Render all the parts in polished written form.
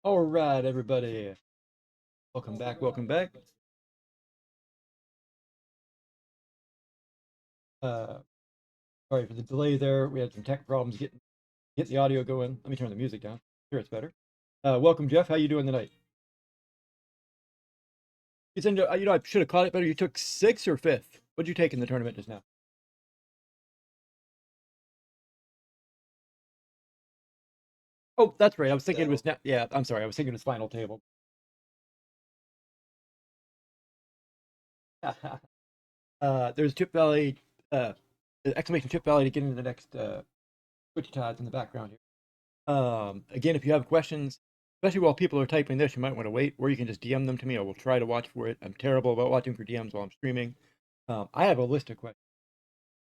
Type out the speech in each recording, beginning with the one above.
All right, everybody. Welcome back. Welcome back. Uh, Sorry for the delay there. We had some tech problems get the audio going. Let me turn the music down. Sure, it's better. Welcome, Jeff. How you doing tonight? I should have caught it better. You took sixth or fifth. What'd you take in the tournament just now? Oh, that's right. I was thinking it was yeah. I'm sorry. I was thinking it was final table. There's Chip Valley. The exclamation Chip Valley to get into the next Twitch Tods in the background here. Again, if you have questions, especially while people are typing this, you might want to wait, or you can just DM them to me. I will try to watch for it. I'm terrible about watching for DMs while I'm streaming. I have a list of questions.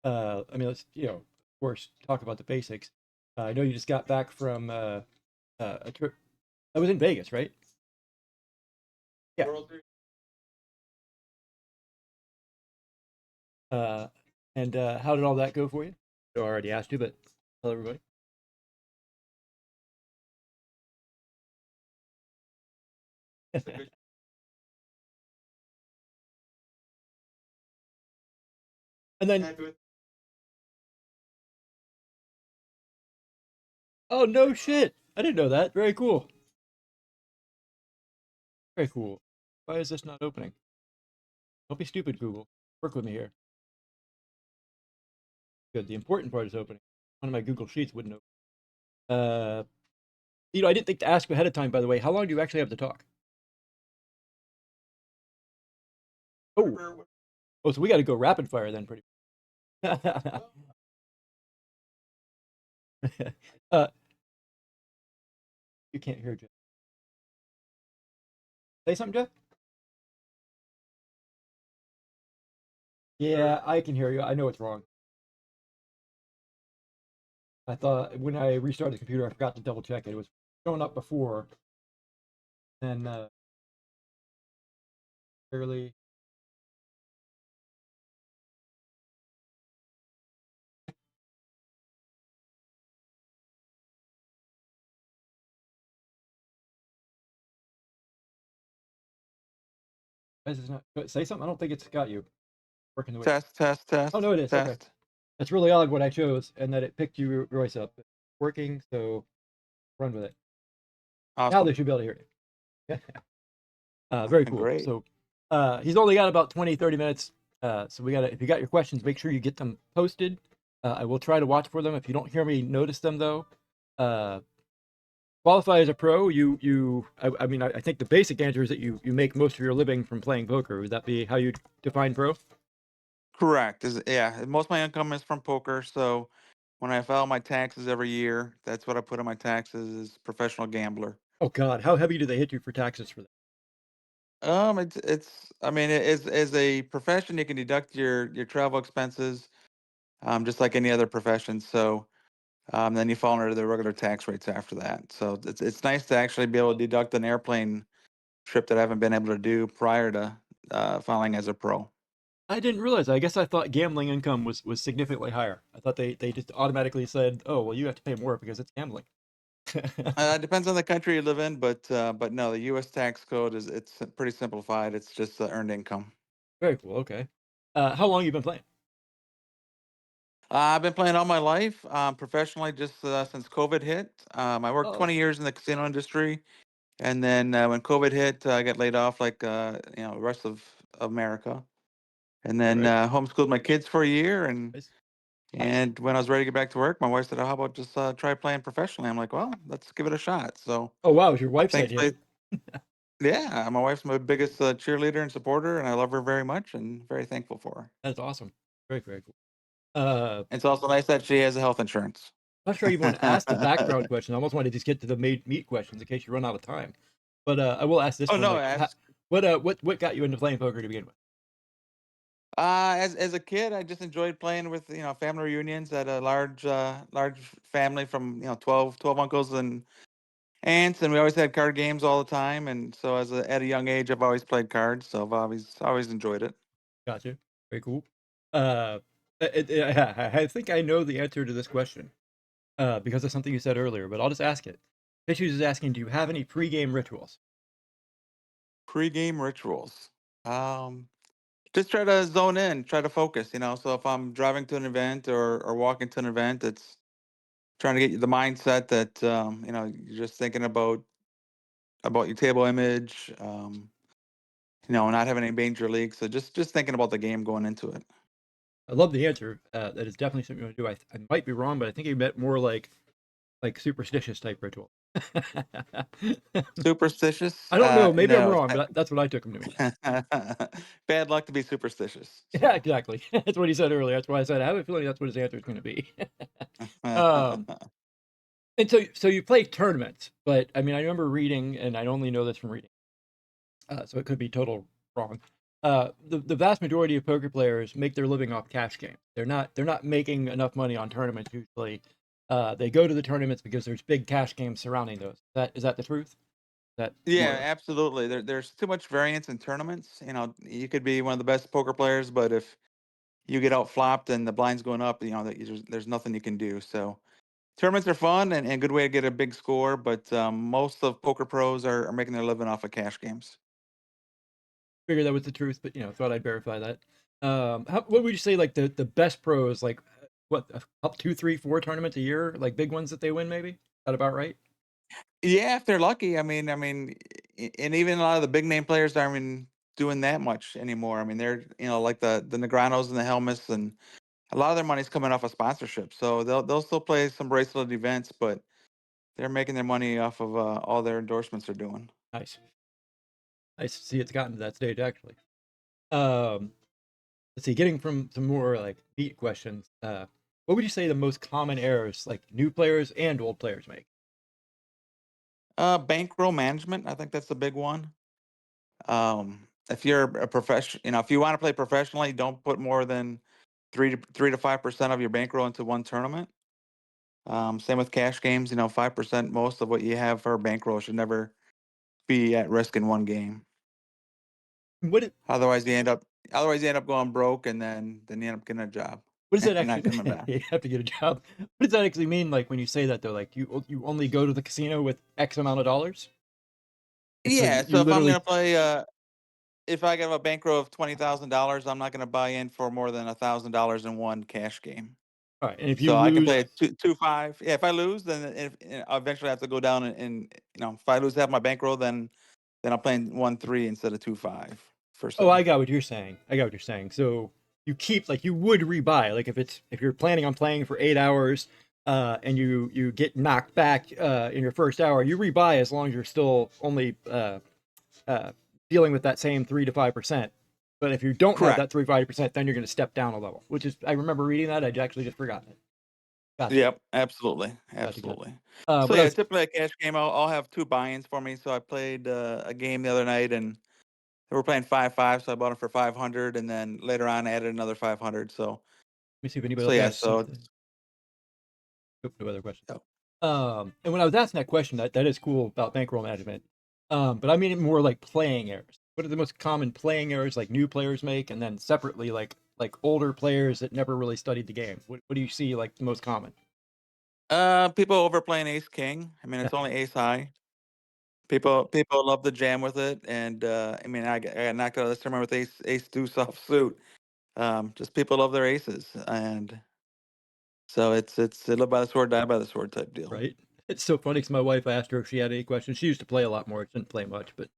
Let's of course, talk about the basics. I know you just got back from a trip. I was in Vegas, right? Yeah. Uh, and how did all that go for you? I already asked you, but tell everybody. And then, oh no shit! I didn't know that. Very cool. Very cool. Why is this not opening? Don't be stupid, Google. Work with me here. Good. The important part is opening. One of my Google Sheets wouldn't open. Uh, I didn't think to ask ahead of time. By the way, how long do you actually have to talk? Oh, oh, so we got to go rapid fire then, pretty. uh, you can't hear Jeff. Say something, Jeff. Yeah, I can hear you. I know it's wrong. I thought when I restarted the computer, I forgot to double check it. It was showing up before, and fairly. Why is this not say something? I don't think it's got you working the way. Test, test, Oh test, no, it is. Okay, test. that's really odd what I chose, and that it picked your voice up. It's working, so run with it. Now they Awesome. should be able to hear you. Very cool. Great. So he's only got about 20, 30 minutes. So we got to, if you got your questions, make sure you get them posted. I will try to watch for them. If you don't hear me, notice them though. Uh, Qualify as a pro. I think the basic answer is that you make most of your living from playing poker. Would that be how you define pro? Correct. Yeah, most of my income is from poker. So when I file my taxes every year, that's what I put in my taxes is professional gambler. Oh God, how heavy do they hit you for taxes for that? I mean, as a profession, you can deduct your travel expenses, just like any other profession. So then you fall under the regular tax rates after that. So it's nice to actually be able to deduct an airplane trip that I haven't been able to do prior to filing as a pro. I didn't realize. I guess I thought gambling income was significantly higher. I thought they just automatically said, "Oh, well, you have to pay more because it's gambling." It depends on the country you live in, but no, the U.S. tax code it's pretty simplified. It's just earned income. Very cool. Okay. How long you been playing? I've been playing all my life, professionally, just since COVID hit. I worked Oh, 20 years in the casino industry, and then when COVID hit, I got laid off, like the rest of America, and all then right. homeschooled my kids for a year, Nice. and when I was ready to get back to work, my wife said, "Oh, how about just try playing professionally?" I'm like, "Well, let's give it a shot." So Oh wow, is your wife's idea? thankfully, yeah, my wife's my biggest cheerleader and supporter, and I love her very much and very thankful for her. That's awesome. Very very cool. It's also nice that she has a health insurance. Not sure you want to ask the background question. I almost want to just get to the meat questions in case you run out of time. But I will ask this Oh one. no, Like, as what got you into playing poker to begin with? as a kid, I just enjoyed playing with family reunions at a large family from 12 uncles and aunts, and we always had card games all the time. And so at a young age, I've always played cards, so I've always enjoyed it. Gotcha. Very cool. Uh, I think I know the answer to this question because of something you said earlier, but I'll just ask it. Issues is asking, do you have any pregame rituals? Pre-game rituals. Um, just try to zone in, try to focus. So if I'm driving to an event or walking to an event, it's trying to get the mindset that you're just thinking about your table image. Not having any major leagues. So just thinking about the game going into it. I love the answer. That is definitely something you want to do. I might be wrong, but I think you meant more like superstitious type ritual. Superstitious? I don't know. Maybe I'm No. wrong, but that's what I took him to mean. Bad luck to be superstitious. Yeah, So. exactly. That's what he said earlier. That's why I said I have a feeling that's what his answer is going to be. um, and so you play tournaments, but I mean, I remember reading, and I only know this from reading, so it could be total wrong. The vast majority of poker players make their living off cash games. They're not making enough money on tournaments usually. They go to the tournaments because there's big cash games surrounding those. Is that the truth? That Yeah, more absolutely. There's too much variance in tournaments. You could be one of the best poker players, but if you get out flopped and the blind's going up, there's nothing you can do. So tournaments are fun and a good way to get a big score, but most of poker pros are making their living off of cash games. figured that was the truth, but thought I'd verify that. What would you say like the best pros like what up two, three, four tournaments a year, like big ones that they win maybe? Is that about right? Yeah, if they're lucky. And even a lot of the big name players aren't even doing that much anymore. I mean, they're like the Negranos and the Helmets, and a lot of their money's coming off of sponsorship. So they'll still play some bracelet events, but they're making their money off of all their endorsements they're doing. Nice. Nice to see it's gotten to that stage actually. Um, let's see, getting from some more like deep questions. What would you say the most common errors like new players and old players make? Bankroll management, I think that's the big one. If you're a profession, if you want to play professionally, don't put more than 3 to 5% of your bankroll into one tournament. Same with cash games. 5% most of what you have for bankroll should never be at risk in one game. What it, Otherwise, you end up going broke, and then you end up getting a job what does that and not actually coming back. you have to get a job? What does that actually mean like when you say that though? Like you only go to the casino with X amount of dollars? And so Yeah. you So if I'm literally gonna play, if I have a bankroll of $20,000, I'm not gonna buy in for more than $1,000 in one cash game. all right, and if you So I can lose play a two five. Yeah, if I lose, then I'll eventually have to go down and if I lose half my bankroll, then I'm playing 1-3 instead of 2-5 for oh, say. I got what you're saying. I got what you're saying. So you keep like you would rebuy. Like if you're planning on playing for 8 hours, and you get knocked back in your first hour, you rebuy as long as you're still only uh, dealing with that same 3 to 5%. But if you don't have Correct. that 3 to 5%, then you're going to step down a level. Which is I remember reading that. I actually just forgotten it. Gotcha. Yep. Absolutely. Gotcha. Absolutely. So What I yeah, was typically a cash game, I'll have two buy-ins for me. So I played a game the other night, and they were playing 5-5, so I bought them for 500, and then later on added another 500. So Let me see if anybody so else yeah, has so something. Oop, no other questions. yep. And when I was asking that question, that is cool about bankroll management. But I mean it more like playing errors. What are the most common playing errors like new players make, and then separately like older players that never really studied the game? What do you see like the most common? People overplaying ace king. I mean, Yeah, it's only ace high. People love to jam with it, and I mean, I got knocked out of this tournament with ace deuce offsuit. Just people love their aces, and so it's live by the sword, die by the sword type deal. right. It's so funny because my wife I asked her if she had any questions. She used to play a lot more. She didn't play much, but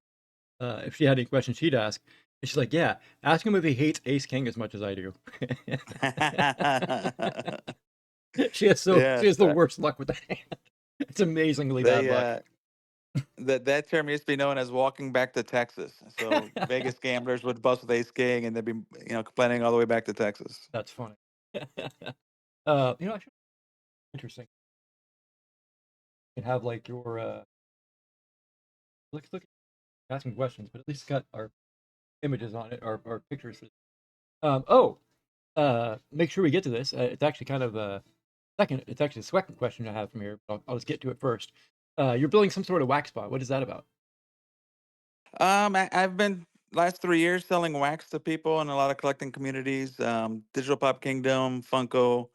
if she had any questions, she'd ask. And she's like, "Yeah, ask him if he hates Ace King as much as I do." She Yes, has the worst luck with that hand. It's amazingly bad they luck. that term used to be known as walking back to Texas. So Vegas gamblers would bust with ace king, and they'd be complaining all the way back to Texas. That's funny. Actually, interesting. You can have like your look asking questions, but at least it's got our images on it, our pictures. Oh, make sure we get to this. It's actually kind of a second. It's actually the second question I have from here. But I'll just get to it first. You're building some sort of wax spot. What is that about? I've been last 3 years selling wax to people in a lot of collecting communities. Digital Pop Kingdom, Funko,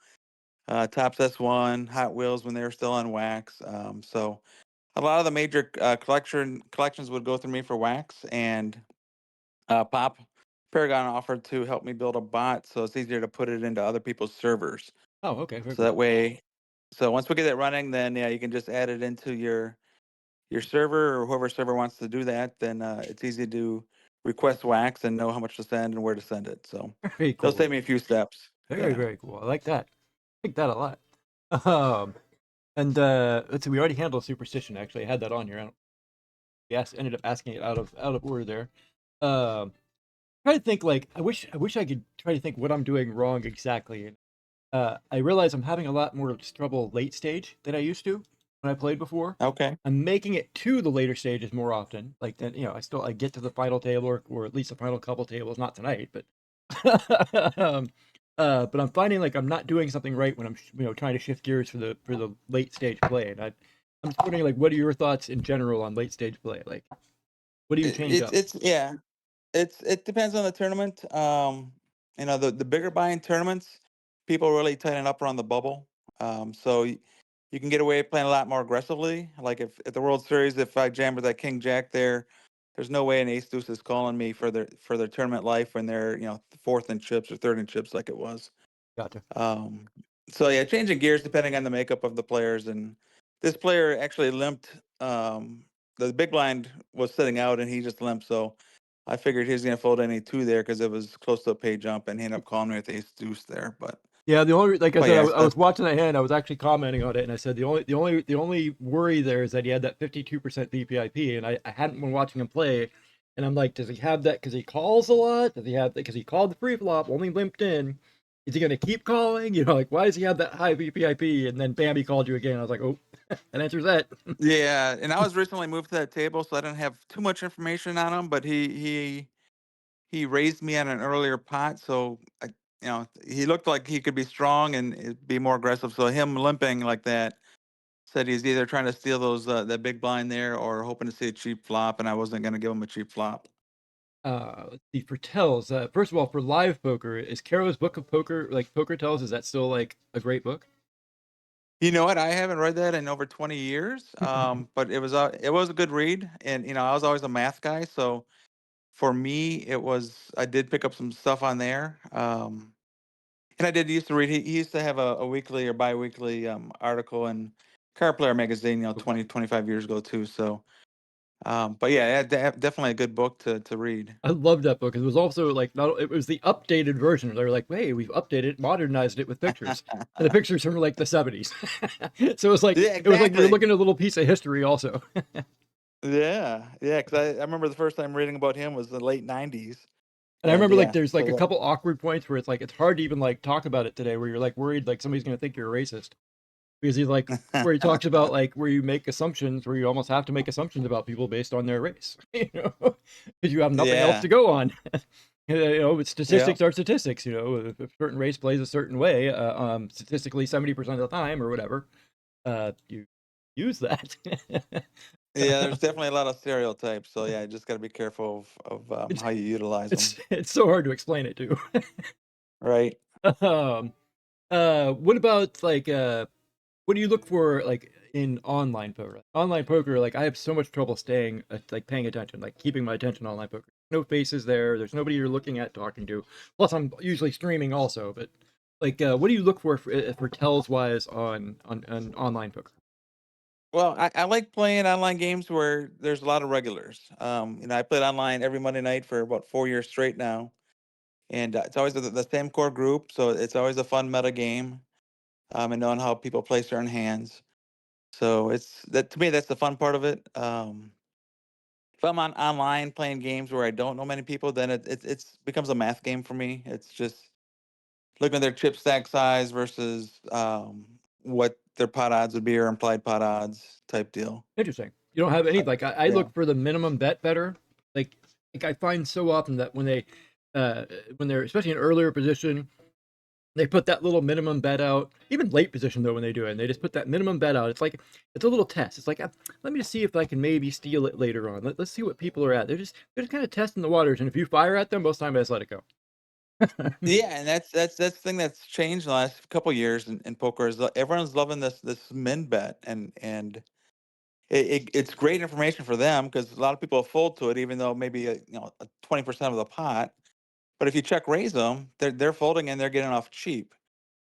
Tops S1, Hot Wheels when they were still on wax. So a lot of the major collections would go through me for wax, and Pop Paragon offered to help me build a bot so it's easier to put it into other people's servers. Oh, okay, very So cool. that way, so once we get it running, then yeah, you can just add it into your server or whoever server wants to do that. Then it's easy to request wax and know how much to send and where to send it. So Very it'll cool. save me a few steps. Very, Yeah. very cool. I like that. I like that a lot. Um, and let's see, we already handled superstition. Actually, I had that on here. I don't, yes, ended up asking it out of order there. Um, try to think like I wish I could try to think what I'm doing wrong exactly. I realize I'm having a lot more trouble late stage than I used to when I played before. Okay. I'm making it to the later stages more often. Like then, I get to the final table or at least the final couple tables. Not tonight, but um, but I'm finding like I'm not doing something right when I'm trying to shift gears for the late stage play. And I'm just wondering like what are your thoughts in general on late stage play? Like what do you change up? It's yeah. It depends on the tournament. The bigger buying tournaments, people really tighten up around the bubble. So you can get away playing a lot more aggressively. Like if at the World Series, if I jam with that King Jack there, there's no way an Ace Deuce is calling me for their tournament life when they're fourth in chips or third in chips like it was. Gotcha. Um, so yeah, changing gears depending on the makeup of the players. And this player actually limped. The big blind was sitting out, and he just limped. So I figured he was going to fold any two there because it was close to a pay jump, and he ended up calling me with ace deuce there. Yeah, the only like I But said, yeah, I was watching that hand. I was actually commenting on it, and I said the only worry there is that he had that 52% VPIP, and I hadn't been watching him play, and I'm like, does he have that because he calls a lot? Does he have that because he called the free flop, only limped in? Is he gonna keep calling? Like why does he have that high VPIP? And then bam, he called you again. I was like, oh, that answers that. yeah. And I was recently moved to that table, so I didn't have too much information on him. But he raised me on an earlier pot, so he looked like he could be strong and be more aggressive. So him limping like that said he's either trying to steal those that big blind there or hoping to see a cheap flop, and I wasn't going to give him a cheap flop. Let's see for tells. First of all, for live poker, is Caro's Book of Poker like Poker Tells? Is that still like a great book? You know what? I haven't read that in over 20 years, but it was a good read, and I was always a math guy, so for me it was I did pick up some stuff on there, and I did used to read. He used to have a weekly or biweekly article in Card Player magazine, 20 25 years ago too. So, but yeah, definitely a good book to read. I love that book. It was also like not it was the updated version. They were like, "Hey, we've updated, modernized it with pictures," and the pictures from like the '70s. So Yeah, it was like you're exactly. looking at a little piece of history, also. Yeah, yeah, because I remember the first time reading about him was the late '90s, And I and remember like yeah, there's like so a that couple awkward points where it's like it's hard to even like talk about it today, where you're like worried like somebody's gonna think you're a racist because he's like where he talks about like where you make assumptions, where you almost have to make assumptions about people based on their race, because you have nothing else yeah, to go on. But yeah, statistics are statistics. If a certain race plays a certain way, statistically 70% of the time or whatever, you use that. yeah. There's definitely a lot of stereotypes, so yeah, you just got to be careful of it's how you utilize them, it's so hard to explain it too. right? um, what about like what do you look for like in online poker? Online poker, like I have so much trouble staying like paying attention, like keeping my attention on online poker. No faces there. There's nobody you're looking at talking to. Plus, I'm usually streaming also. But like, what do you look for tells wise on online poker? Well, I like playing online games where there's a lot of regulars. I played online every Monday night for about 4 years straight now, and it's always the same core group, so it's always a fun meta game. And knowing how people play certain hands. So it's that to me that's the fun part of it. If I'm on online playing games where I don't know many people, then it's becomes a math game for me. It's just looking at their chip stack size versus what their pot odds would be or implied pot odds type deal. Interesting. You don't have any like I Yeah. look for the minimum bet better. Like I find so often that uh when they're especially in earlier position, they put that little minimum bet out, even late position though when they do it, and they just put that minimum bet out. It's like it's a little test. It's like let me just see if I can maybe steal it later on. Let's see what people are at. They're just kind of testing the waters, and if you fire at them, most time I just let it go. Yeah, and that's the thing that's changed the last couple years in poker is everyone's loving this min bet and it's great information for them because a lot of people fold to it, even though maybe 20% of the pot. But if you check raise them, they're folding and they're getting off cheap.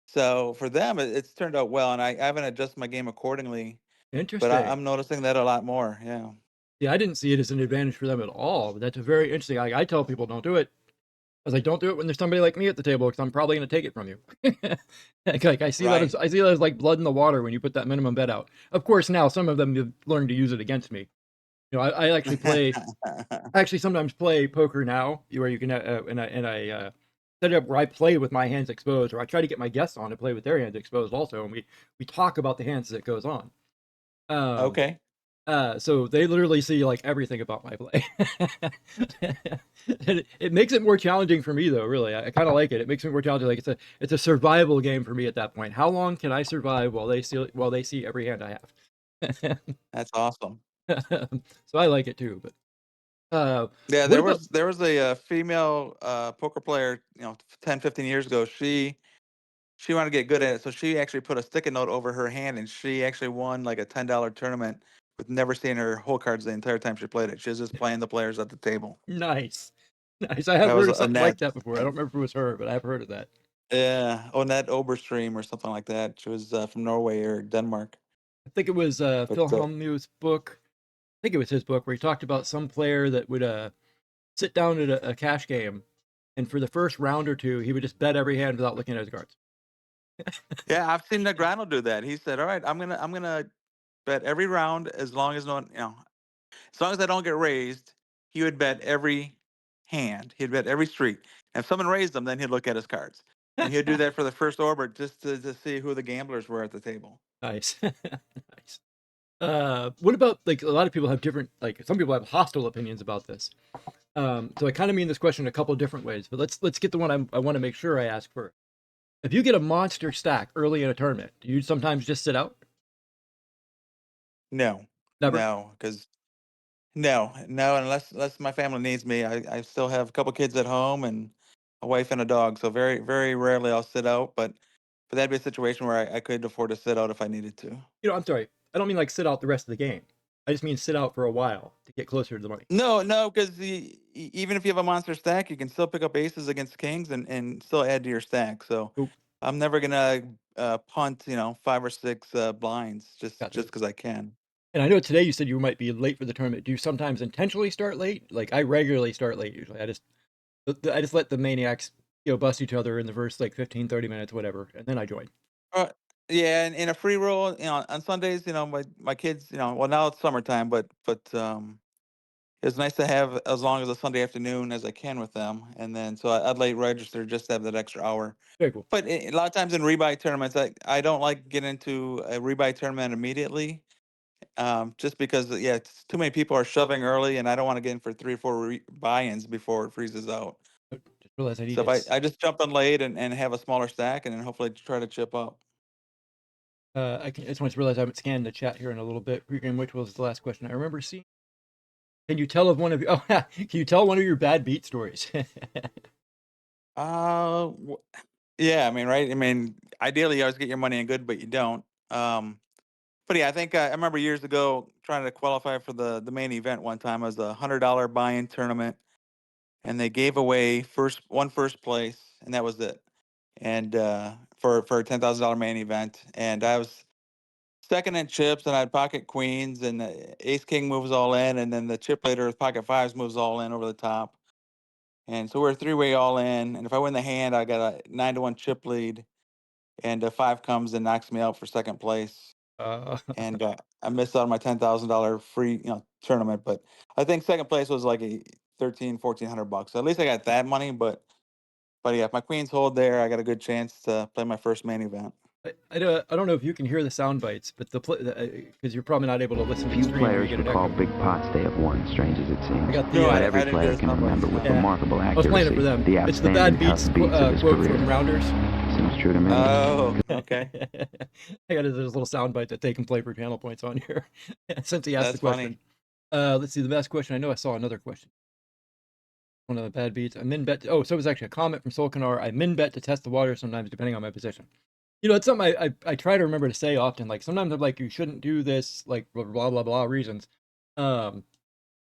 So for them, it's turned out well, and I haven't adjusted my game accordingly. But Interesting. I'm noticing that a lot more. Yeah. Yeah, I didn't see it as an advantage for them at all. But that's a very interesting. I tell people don't do it. I was like, don't do it when there's somebody like me at the table because I'm probably going to take it from you. Like I see that as Right. like blood in the water when you put that minimum bet out. Of course, now some of them have learned to use it against me. I actually play. I actually sometimes play poker now, where you can and I set it up where I play with my hands exposed, or I try to get my guests on to play with their hands exposed also, and we talk about the hands as it goes on. Um, Okay. so they literally see like everything about my play. And it makes it more challenging for me though, really. I kind of like it. It makes it more challenging. Like it's a survival game for me at that point. How long can I survive while they see every hand I have? That's awesome. So I like it too. But Yeah, what about there was a, female poker player, 10, 15 years ago. She wanted to get good at it, so she actually put a sticky note over her hand, and she actually won like a $10 tournament with never seeing her hole cards the entire time she played it. She was just playing the players at the table. nice? Nice. I have That was heard of a something like net. that before. I don't remember if it was her, but I have heard of that. Yeah, Onette Oberstream or something like that. She was from Norway or Denmark. I think it was But Phil Hellmuth's book. I think it was his book where he talked about some player that would sit down at a cash game, and for the first round or two, he would just bet every hand without looking at his cards. yeah, I've seen Negrano do that. He said, "All right, I'm gonna bet every round as long as no one, as long as I don't get raised." He would bet every hand. He'd bet every street. And if someone raised him, then he'd look at his cards, and he'd do that for the first orbit just to see who the gamblers were at the table. Nice, nice. What about like a lot of people have different like some people have hostile opinions about this. So I kind of mean this question a couple of different ways, but let's get the one I want to make sure I ask first. If you get a monster stack early in a tournament, do you sometimes just sit out? No, Never. no, because no, unless my family needs me. I still have a couple kids at home and a wife and a dog, so very very rarely I'll sit out. But that'd be a situation where I could afford to sit out if I needed to. I'm sorry. I don't mean like sit out the rest of the game. I just mean sit out for a while to get closer to the money. No, no, because even if you have a monster stack, you can still pick up aces against kings and still add to your stack. So Oh, I'm never gonna punt, five or six blinds just gotcha. because I can. And I know today you said you might be late for the tournament. Do you sometimes intentionally start late? Like I regularly start late usually. I just let the maniacs, bust each other in the first like 15, 30 minutes, whatever, and then I join. Uh, yeah, and in a free roll, on Sundays, my kids, well now it's summertime, but it's nice to have as long as a Sunday afternoon as I can with them, and then so I'd late register just to have that extra hour. Very cool. But a lot of times in rebuy tournaments, I don't like getting into a rebuy tournament immediately, just because yeah, it's too many people are shoving early, and I don't want to get in for 3 or 4 buy-ins before it freezes out. Just realized I need So to. if I just jump in late and have a smaller stack, and then hopefully try to chip up. I just want to realize I haven't scanned the chat here in a little bit. Pregame ritual is the last question I remember seeing. Can you tell of one of your? Oh, can you tell one of your bad beat stories? Uh, yeah, I mean, right? I mean, ideally, you always get your money in good, but you don't. But yeah, I think I remember years ago trying to qualify for the main event one time. It was a $100 buy-in tournament, and they gave away first place, and that was it. And for a $10,000 main event, and I was second in chips, and I had pocket queens, and the ace king moves all in, and then the chip leader with pocket fives moves all in over the top. And so we're three-way all in, and if I win the hand, I got a 9-1 chip lead, and a five comes and knocks me out for second place. uh, And I missed out on my $10,000 free, tournament. But I think second place was like a 1,400 bucks. So at least I got that money. But yeah, if my queens hold there, I got a good chance to play my first main event. I don't know if you can hear the sound bites, but because you're probably not able to listen to the Few stream where you players get an recall echo. big pots they have won, strange as it seems. I got No, the But I every didn't hear player the can sound remember bites. with yeah. remarkable I was playing it accuracy for them. the It's the Bad outstanding Beats tough beats of his quote career. from Rounders. Seems true to me. Oh, okay. I got this little sound bite that they can play for channel points on here since he asked the That's question. funny. Let's see the best question. I know I saw another question. One of the bad beats. I min bet. Oh, so it was actually a comment from Solkanar. I min bet to test the water sometimes, depending on my position. It's something I try to remember to say often. Like sometimes I'm like, you shouldn't do this, like blah blah blah reasons. Um,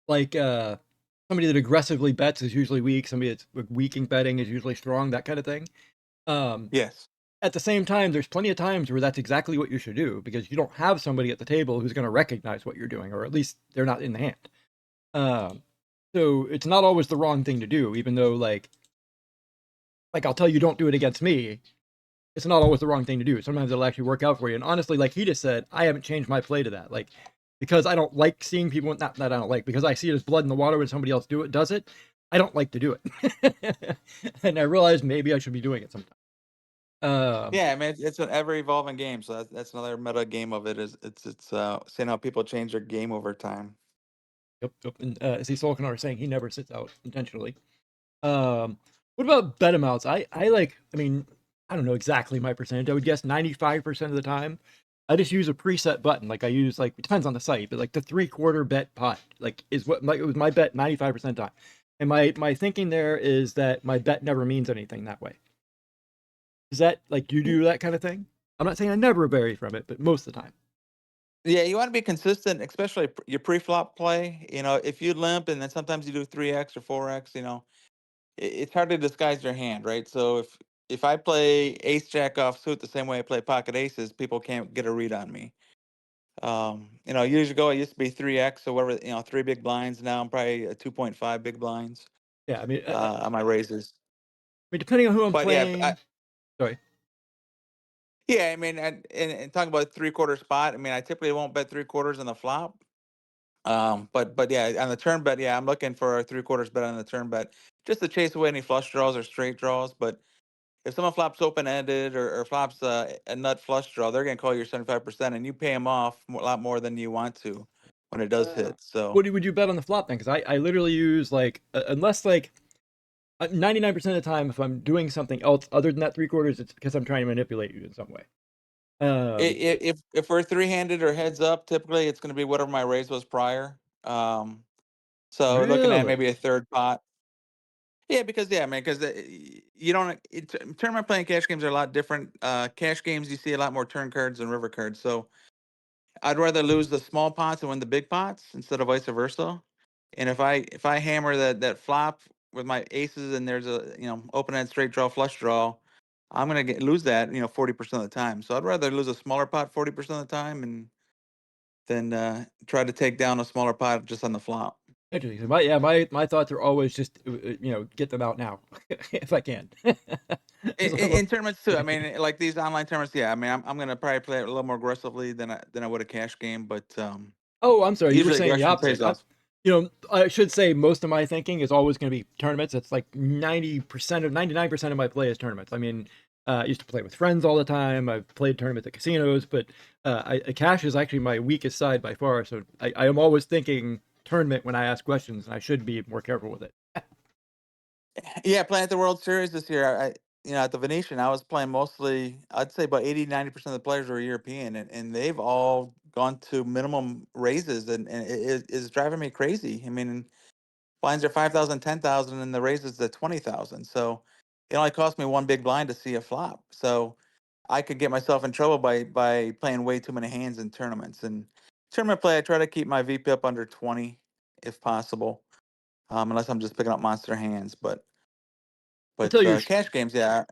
like somebody that aggressively bets is usually weak. Somebody that's weak in betting is usually strong. That kind of thing. Um, Yes. at the same time, there's plenty of times where that's exactly what you should do because you don't have somebody at the table who's going to recognize what you're doing, or at least they're not in the hand. Um, so it's not always the wrong thing to do, even though like I'll tell you, don't do it against me. It's not always the wrong thing to do. Sometimes it'll actually work out for you. And honestly, like he just said, I haven't changed my play to that. Like because I don't like seeing people, not that I don't like, because I see it as blood in the water when somebody else does it. I don't like to do it. And I realized maybe I should be doing it sometime. Yeah, I mean it's an ever evolving game, so that's another meta game of it. Is it's seeing how people change their game over time. Yep, yep. And as he Solkin are saying, he never sits out intentionally. Um, what about bet amounts? I mean, I don't know exactly my percentage. I would guess 95% of the time. I just use a preset button. Like I use it depends on the site, but like the 3/4 bet pot, like is what it was my bet 95% of the time. And my thinking there is that my bet never means anything that way. Is that like you do that kind of thing? I'm not saying I never vary from it, but most of the time. Yeah, you want to be consistent, especially your pre-flop play. If you limp and then sometimes you do 3x or 4x, it's hard to disguise your hand, right? So if I play ace jack off suit the same way I play pocket aces, people can't get a read on me. Years ago I used to be 3x or whatever, three big blinds. Now I'm probably a 2.5 big blinds Yeah, on my raises. depending on who I'm But yeah, playing. Sorry. yeah, I mean, and talking about 3/4 spot, I mean, I typically won't bet 3/4 on the flop. But yeah, on the turn bet, yeah, I'm looking for a 3/4 bet on the turn bet just to chase away any flush draws or straight draws. But if someone flops open ended or flops a nut flush draw, they're gonna call your 75%, and you pay them off a lot more than you want to when it does hit. So Would you bet on the flop then? Because I literally use unless 99% of the time, if I'm doing something else other than that 3/4, it's because I'm trying to manipulate you in some way. if we're three-handed or heads up, typically it's gonna be whatever my raise was prior. So looking at Really? maybe a third pot. Yeah, because yeah, man, because you don't tournament playing cash games are a lot different. Cash games you see a lot more turn cards and river cards. So I'd rather lose the small pots and win the big pots instead of vice versa. And if I hammer that flop with my aces and there's a open end straight draw flush draw, I'm gonna lose that 40% of the time. So I'd rather lose a smaller pot 40% of the time and then try to take down a smaller pot just on the flop. Interesting. My thoughts are always just get them out now if I can. In, So in in tournaments too. I mean, like these online tournaments. Yeah, I mean, I'm gonna probably play it a little more aggressively than I would a cash game, but oh, I'm sorry. You were usually saying the aggression opposite. pays off. I should say most of my thinking is always going to be tournaments. It's like 90% of 99% of my play is tournaments. I mean, I used to play with friends all the time. I've played tournaments at casinos, but cash is actually my weakest side by far. So I am always thinking tournament when I ask questions, and I should be more careful with it. Yeah, playing at the World Series this year, at the Venetian, I was playing mostly. I'd say about 80-90% of the players were European, and they've all gone to minimum raises, and it is driving me crazy. I mean, blinds are 5,000, 10,000, and the raises at 20,000. So it only cost me one big blind to see a flop. So I could get myself in trouble by playing way too many hands in tournaments. And tournament play, I try to keep my VP up under 20 if possible, unless I'm just picking up monster hands. But Until you're cash games, yeah,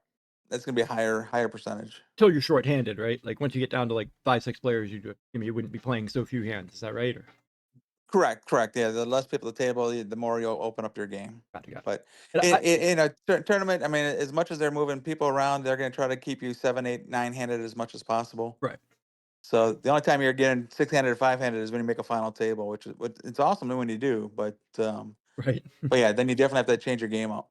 that's gonna be a higher percentage. until you're short-handed, right? Like once you get down to like 5 6 players, you wouldn't be playing so few hands. Is that right? Or Correct. Yeah, the less people at the table, the more you'll open up your game. got it. But And in a tournament, I mean, as much as they're moving people around, they're going to try to keep you seven, eight, nine-handed as much as possible. right, So the only time you're getting six-handed or five-handed is when you make a final table, it's awesome when you do. right. But yeah, then you definitely have to change your game up.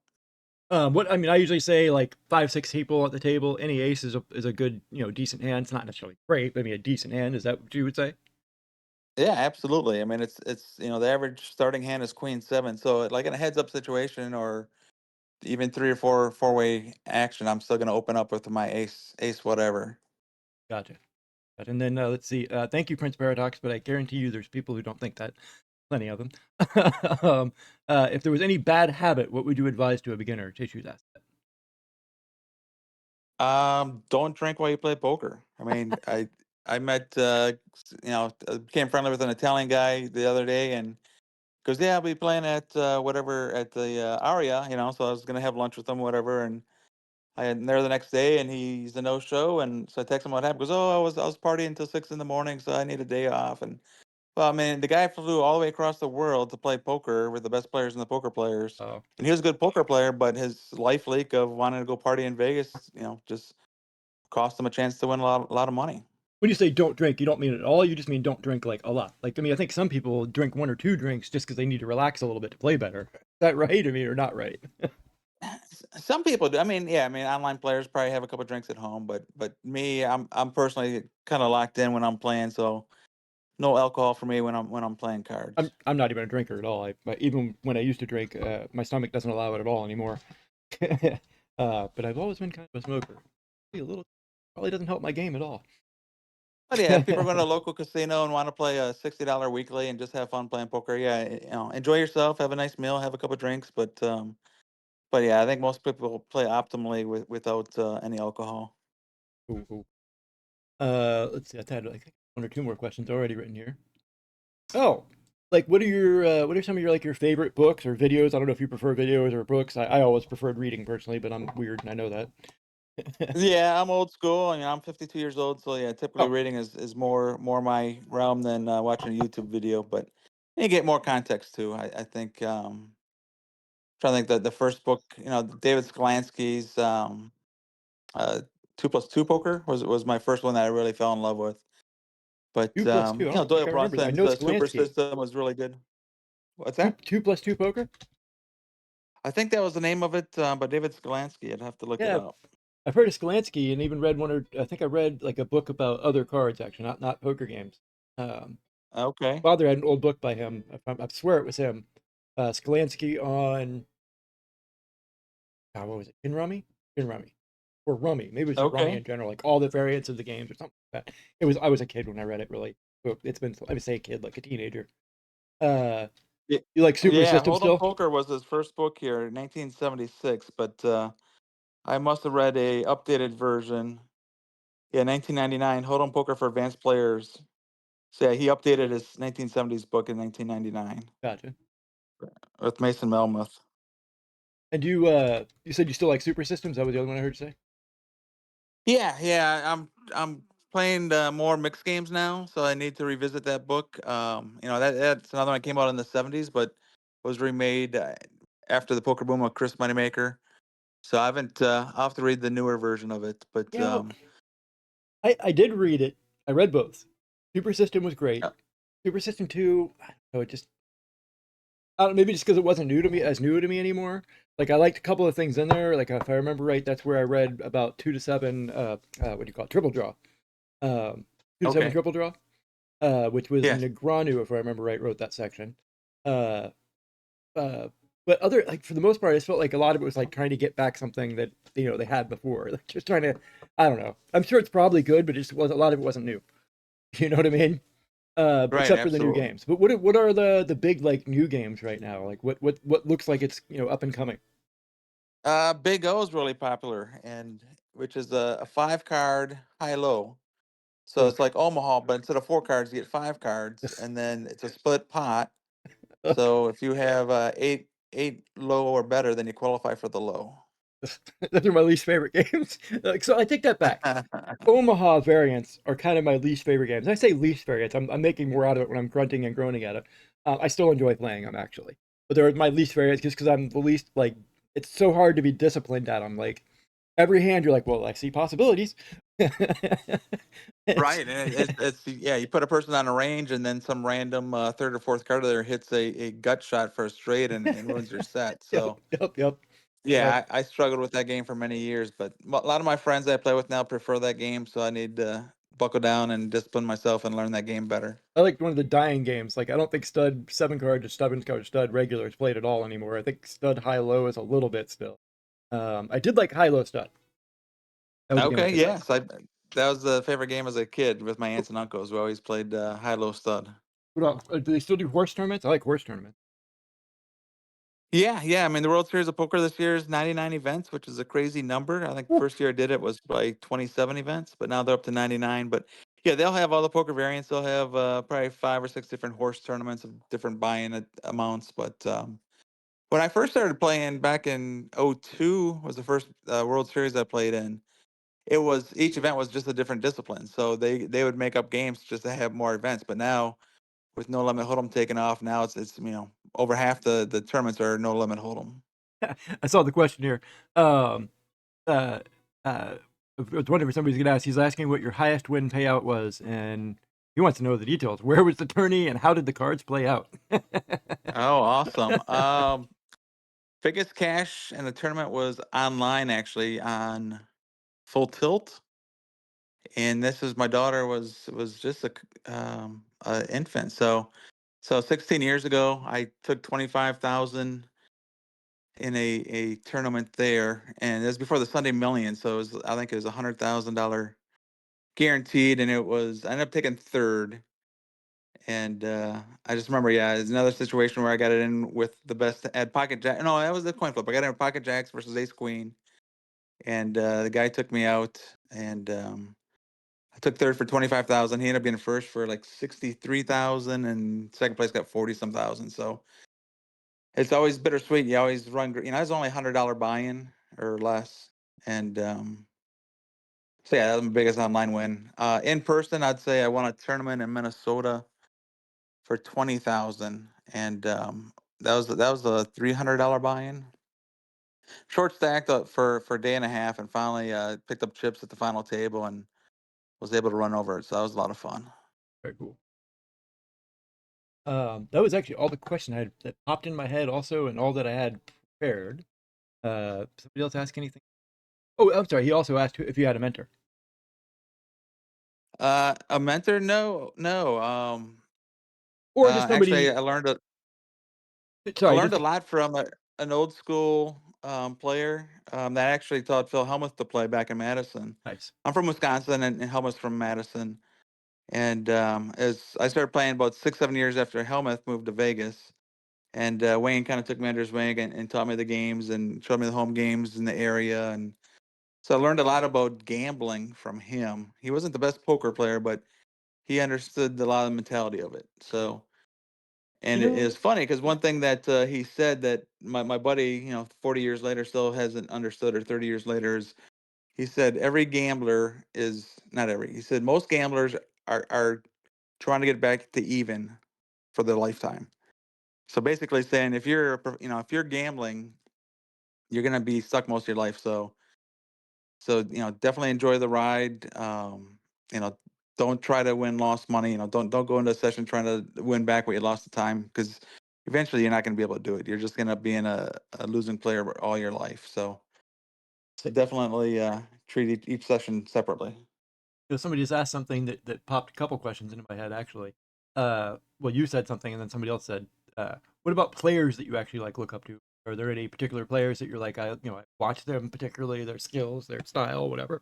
What I mean, I usually say like 5 6 people at the table. Any ace is a good, decent hand. It's not necessarily great, but I mean a decent hand. Is that what you would say? Yeah, absolutely. I mean, it's the average starting hand is queen seven, so like in a heads up situation or even three or four-way action, I'm still going to open up with my ace whatever. Gotcha. And then let's see. Thank you, Prince Paradox, but I guarantee you, there's people who don't think that. Plenty of them. um, if there was any bad habit, what would you advise to a beginner? Tissues asked that. Don't drink while you play poker. I mean, I met became friendly with an Italian guy the other day, and goes, yeah, I'll be playing at whatever at the Aria, So I was gonna have lunch with him, whatever, and I had there the next day, and he's a no show, and so I text him what happened. Goes, oh, I was partying until 6 in the morning, so I need a day off. And well, I mean, the guy flew all the way across the world to play poker with the best players and the poker players, Oh. and he was a good poker player, but his life leak of wanting to go party in Vegas, just cost him a chance to win a lot of money. When you say don't drink, you don't mean it at all. You just mean don't drink like a lot. Like, I mean, I think some people drink one or two drinks just because they need to relax a little bit to play better. Is that right? I mean, or not right? Some people do. I mean, yeah, I mean, online players probably have a couple drinks at home, but me, I'm personally kind of locked in when I'm playing, so no alcohol for me when I'm playing cards. I'm not even a drinker at all. Even when I used to drink, my stomach doesn't allow it at all anymore. But I've always been kind of a smoker. A little probably doesn't help my game at all. But yeah, if people are going to a local casino and want to play a $60 weekly and just have fun playing poker, yeah, enjoy yourself, have a nice meal, have a couple drinks, but yeah, I think most people play optimally without any alcohol. Ooh, ooh. Let's see. I've had like one or two more questions already written here. Oh, like what are some of your like your favorite books or videos? I don't know if you prefer videos or books. I always preferred reading personally, but I'm weird and I know that. Yeah, I'm old school. I'm 52 years old, so yeah, typically Oh, reading is more my realm than watching a YouTube video. But you get more context too. I think trying to think that the first book, David Sklansky's uh, 2+2 Poker was my first one that I really fell in love with. But 2+2. I don't think Doyle I remember that. I Brunson's know Super Skolansky. System was really good. What's Two that? 2+2 poker. I think that was the name of it, by David Skolansky. I'd have to look it Yeah, up. I've heard of Skolansky and even read one or I think I read like a book about other cards actually, not poker games. Um, Okay. Father had an old book by him. I swear it was him. Skolansky on what was it? In Rummy? In Rummy. Or Rummy. Maybe it was just Rummy Okay. in general, like all the variants of the games or something like that. I was a kid when I read it really. So it's been I would say a kid, like a teenager. Uh Yeah, you like Super yeah. System Hold'em still? Poker was his first book here in 1976, but I must have read a updated version. Yeah, 1999, Hold'em Poker for Advanced Players. So yeah, he updated his 1970s book in 1999 Gotcha. with Mason Melmoth. And you said you still like Super Systems? That was the other one I heard you say? Yeah, yeah. I'm playing more mixed games now, so I need to revisit that book. That's another one that came out in the '70s, but was remade after the poker boom of Chris Moneymaker. So I haven't. I'll have to read the newer version of it. But You know, I did read it. I read both. Super System was great. uh, Super System 2, I don't know, it just I don't know, maybe just because it wasn't new to me anymore. Like I liked a couple of things in there. Like if I remember right, that's where I read about 2 to 7. What do you call it? Triple draw. 2 to 7 okay. triple draw. Which was Yes. Negranu, if I remember right, wrote that section. Uh, uh, but other like for the most part, I just felt like a lot of it was like trying to get back something that they had before. Like just trying to, I don't know. I'm sure it's probably good, but it just was a lot of it wasn't new. You know what I mean? Right. Except for the new Absolutely. games. But what are the big like new games right now? Like what looks like it's up and coming? Big O is really popular, and which is a 5 card high low. So it's Okay. like Omaha, but instead of 4 cards, you get 5 cards, and then it's a split pot. Okay. So if you have eight low or better, then you qualify for the low. Those are my least favorite games. Like, so I take that back. Omaha variants are kind of my least favorite games. I say least favorites. I'm making more out of it when I'm grunting and groaning at it. I still enjoy playing them actually, but they're my least favorites just because I'm the least like. It's so hard to be disciplined at them. Like every hand, you're like, well, I see possibilities. It's Right, and it's yeah, you put a person on a range, and then some random third or fourth card there hits a gut shot for a straight and ruins your set. yep, So yep. yeah, I struggled with that game for many years, but a lot of my friends that I play with now prefer that game, so I need to buckle down and discipline myself and learn that game better. I like one of the dying games. Like I don't think stud 7 card or seven card stud regular is played at all anymore. I think stud high low is a little bit still. I did like high low stud. That was a game I Okay, did like. yes, I that was the favorite game as a kid with my aunts and uncles. We always played high low stud. What else? Do they still do horse tournaments? I like horse tournaments. Yeah. I mean, the World Series of Poker this year is 99 events, which is a crazy number. I think the Woo. first year I did it was like 27 events, but now they're up to 99. But yeah, they'll have all the poker variants. They'll have probably 5 or 6 different horse tournaments of different buy-in amounts. But when I first started playing back in '02 was the first World Series I played in. It was each event was just a different discipline, so they would make up games just to have more events. But now with no limit hold'em taking off, now it's over half the tournaments are no limit hold'em. I saw the question here. Um, uh, I was wondering if somebody's gonna ask. He's asking what your highest win payout was, and he wants to know the details. Where was the tourney, and how did the cards play out? Oh, awesome. Biggest cash in the tournament was online actually on Full Tilt, and this is my daughter was just a infant. So 16 years ago, I took 25,000 in a tournament there, and it was before the Sunday Million. So I think it was $100,000 guaranteed, and I ended up taking third. And I just remember, yeah, it's another situation where I got it in with the best at pocket jack. No, that was the coin flip. I got it in pocket jacks versus ace queen, and the guy took me out, and I took third for 25,000. He ended up being first for like 63,000, and second place got 40 some thousand. So it's always bittersweet. You always run, it's only $100 buy-in or less, and so yeah, that was my biggest online win. In person, I'd say I won a tournament in Minnesota for 20,000, and that was a $300 buy-in. Short stacked up for a day and a half, and finally picked up chips at the final table and was able to run over it. So that was a lot of fun. Very cool. That was actually all the question I had that popped in my head, also, and all that I had prepared. Somebody else ask anything? Oh, I'm sorry. He also asked if you had a mentor. A mentor? No, no. Or just Actually, somebody. I Sorry, learned a just lot from an old school player that actually taught Phil Hellmuth to play back in Madison. nice. I'm from Wisconsin, and Hellmuth's from Madison. And as I started playing about 6, 7 years after Hellmuth moved to Vegas, and Wayne kind of took me under his wing and taught me the games and showed me the home games in the area. And so I learned a lot about gambling from him. He wasn't the best poker player, but he understood a lot of the mentality of it. So, You and it know, is funny because one thing that he said that my buddy, 40 years later still hasn't understood, or 30 years later, is he said every gambler is not every. He said most gamblers are trying to get back to even for their lifetime. So basically saying if you're gambling, you're gonna be stuck most of your life. So definitely enjoy the ride. You know, don't try to win lost money. Don't go into a session trying to win back what you lost the time, because eventually you're not gonna be able to do it. You're just gonna be in a losing player all your life. So definitely treat each session separately. somebody just asked something that popped a couple questions into my head, actually. Well, you said something, and then somebody else said, "What about players that you actually like look up to? Are there any particular players that you're like, I watch them particularly, their skills, their style, whatever?"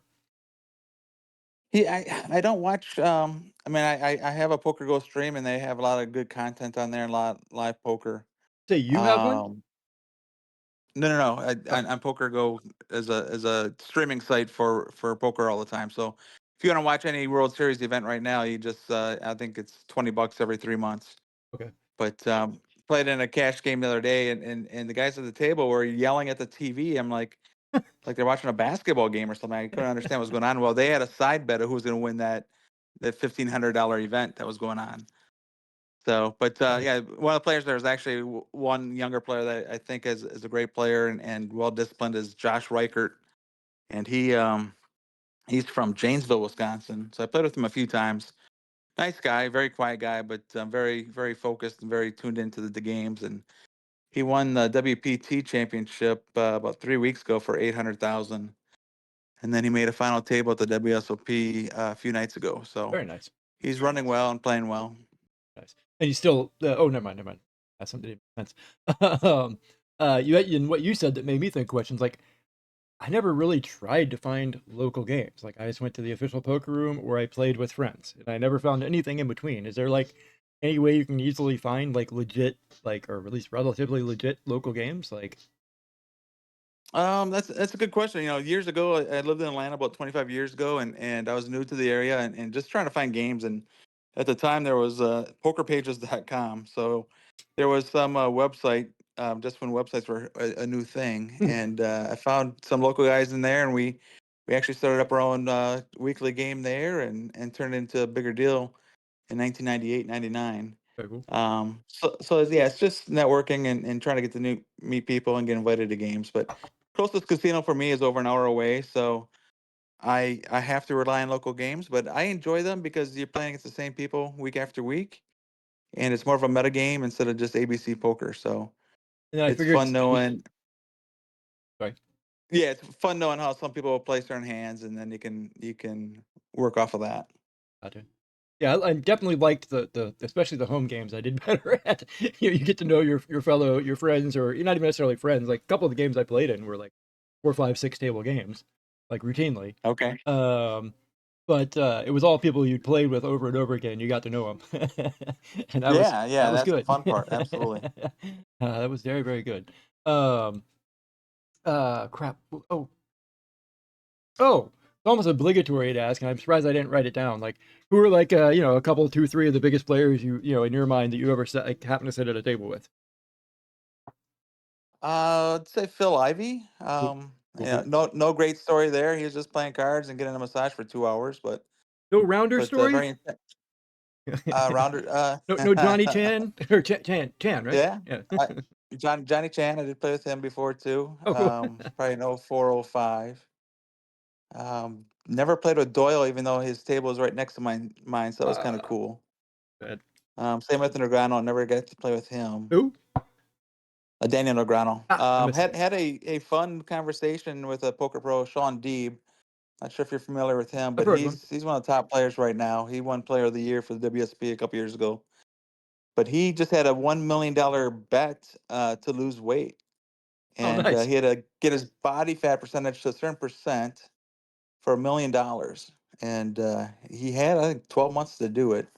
Yeah, I don't watch. I mean, I have a Poker Go stream, and they have a lot of good content on there, and a lot live poker. Say you have one? Um, no, no, no. Oh, On Poker Go as a streaming site for poker all the time. So if you want to watch any World Series event right now, you just I think it's $20 every 3 months. okay. But played in a cash game the other day, and the guys at the table were yelling at the TV. I'm like they're watching a basketball game or something. I couldn't understand what was going on. Well, they had a side bet of who was going to win that $1,500 event that was going on. So, but Nice. yeah, one of the players there is actually one younger player that I think is a great player and well disciplined, is Josh Reichert, and he's from Janesville, Wisconsin. So I played with him a few times. Nice guy, very quiet guy, but very very focused and very tuned into the games. And he won the WPT championship about 3 weeks ago for 800,000, and then he made a final table at the WSOP a few nights ago. So Very nice. he's running well and playing well. Nice. And you still, oh, never mind, never mind. That's something that makes sense. And what you said that made me think questions like, I never really tried to find local games. Like, I just went to the official poker room where I played with friends, and I never found anything in between. Is there like any way you can easily find like legit, like, or at least relatively legit local games? Like, That's a good question. You know, years ago, I lived in Atlanta about 25 years ago, and I was new to the area and just trying to find games. And at the time, there was pokerpages.com. So there was some website just when websites were a new thing, and I found some local guys in there, and we actually started up our own weekly game there, and turned it into a bigger deal in 1998, 99. very cool. So yeah, it's just networking and trying to get to meet people and get invited to games. But closest casino for me is over an hour away, so I have to rely on local games. But I enjoy them because you're playing against the same people week after week, and it's more of a meta game instead of just ABC poker. So And I it's figure fun it's knowing, sorry. yeah, it's fun knowing how some people will play certain hands, and then you can work off of that. Gotcha. Yeah, I definitely liked the especially the home games. I did better at. You get to know your friends, or you're not even necessarily friends. Like a couple of the games I played in were like 4, 5, 6 table games, like routinely. Okay. Um, but it was all people you'd played with over and over again. You got to know them, and Yeah, that yeah, was that's the good. fun part. Absolutely. That was very, very good. Um, crap. Oh, oh, it's almost obligatory to ask, and I'm surprised I didn't write it down. Like, who are like a couple, two, three of the biggest players in your mind that you ever like, happen to sit at a table with? I'd say Phil Ivey. Cool, cool, cool. No great story there. He was just playing cards and getting a massage for 2 hours, No rounder but story. very rounder. No Johnny Chan or Chan, right? Yeah, Yeah. I, Johnny Chan. I did play with him before too. Oh, cool. Probably in 04, 05. Never played with Doyle, even though his table was right next to mine, so that was kind of Uh, cool. bad. Same with Negrano. Never got to play with him. Who? Daniel Negrano. I missed it. Had a fun conversation with a poker pro, Sean Deeb. Not sure if you're familiar with him, I've but heard of him. he's one of the top players right now. He won Player of the Year for the WSB a couple years ago. But he just had a $1 million bet to lose weight, Oh, and nice. he had to get his body fat percentage to a certain percent for $1 million. And he had, I think, 12 months to do it.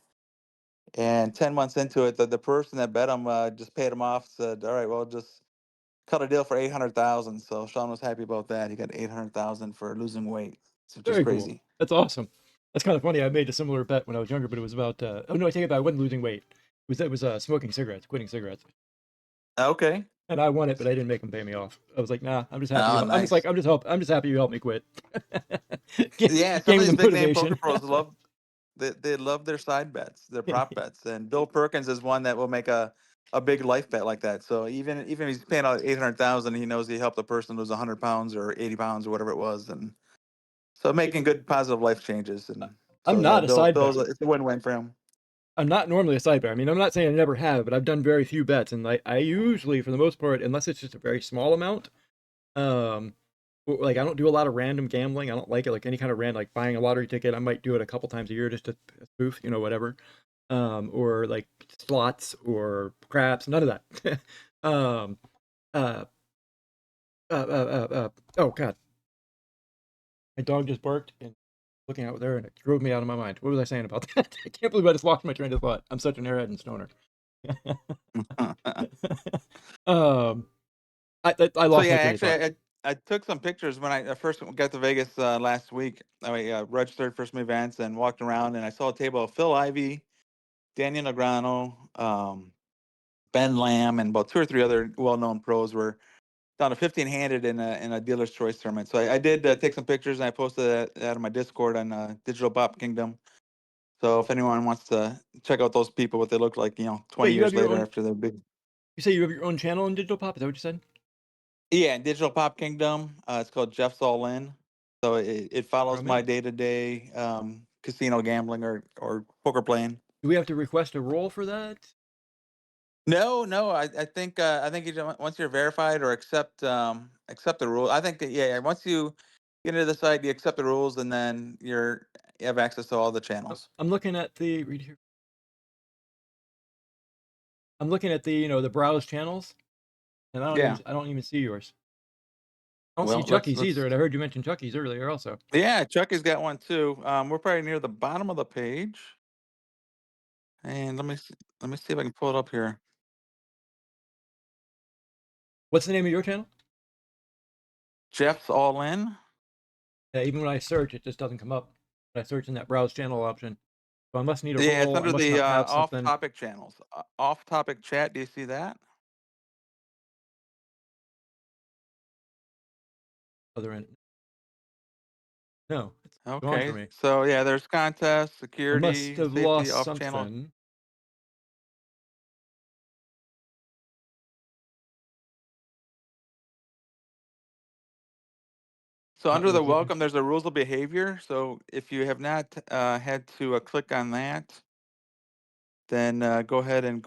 And 10 months into it, the person that bet him just paid him off. Said, "All right, well, just cut a deal for 800,000." So Sean was happy about that. He got 800,000 for losing weight, which is Very cool. crazy. That's awesome. That's kind of funny. I made a similar bet when I was younger, but it was about. Oh no, I take it back. I wasn't losing weight. It was smoking cigarettes, quitting cigarettes. Okay. And I won it, but I didn't make him pay me off. I was like, nah, I'm just happy Oh, I'm just like, nice. I'm just happy you helped me quit. Yeah, some Gave of me these the big name poker motivation. pros love they love their side bets, their prop bets, and Bill Perkins is one that will make a big life bet like that. So even if he's paying out 800,000, he knows he helped a person lose 100 pounds or 80 pounds or whatever it was, and so making good positive life changes. And I'm so yeah, not a side Bill's better. it's a win-win for him. I'm not normally a side better. I mean, I'm not saying I never have, but I've done very few bets, and I usually, for the most part, unless it's just a very small amount, um, like I don't do a lot of random gambling. I don't like it, like any kind of like buying a lottery ticket. I might do it a couple times a year just to spoof, whatever. Or like slots or craps, none of that. um, uh, oh God, my dog just barked and looking out there, and it drove me out of my mind. What was I saying about that? I can't believe I just lost my train of thought. I'm such an airhead and stoner. um, I So lost yeah, my train of actually, thought. I took some pictures when I first got to Vegas last week. I registered for some events and walked around, and I saw a table of Phil Ivey, Daniel Negreanu, Ben Lamb, and about two or three other well-known pros were down to 15-handed in a dealer's choice tournament. So I did take some pictures and I posted that on my Discord on Digital Pop Kingdom. So if anyone wants to check out those people, what they look like, 20 Wait, you have years your later own? after their big. You say you have your own channel in Digital Pop? Is that what you said? Yeah, in Digital Pop Kingdom, it's called Jeff's All In. So it Oh follows my man, day-to-day casino gambling or poker playing. do we have to request a role for that? No, no, I think once you're verified or accept the rule. I think that yeah, once you get into the site, you accept the rules, and then you have access to all the channels. I'm looking at the read here. I'm looking at the the browse channels, and Yeah. I don't even see yours. I don't see Well, Chucky's either, let's. and I heard you mention Chucky's earlier also. Yeah, Chucky's got one too. We're probably near the bottom of the page. And let me see if I can pull it up here. What's the name of your channel? Jeff's All In. Yeah, even when I search, it just doesn't come up. When I search in that browse channel option. So I must need a Yeah, it's role. I under must the not have something off-topic channels. Off-topic chat. Do you see that? other end. No, it's gone for Okay. me. So yeah, there's contest, I must security, have safety, lost off-channel. something. So Not under the located. welcome, there's a rules of behavior. So if you have not had to click on that, then go ahead and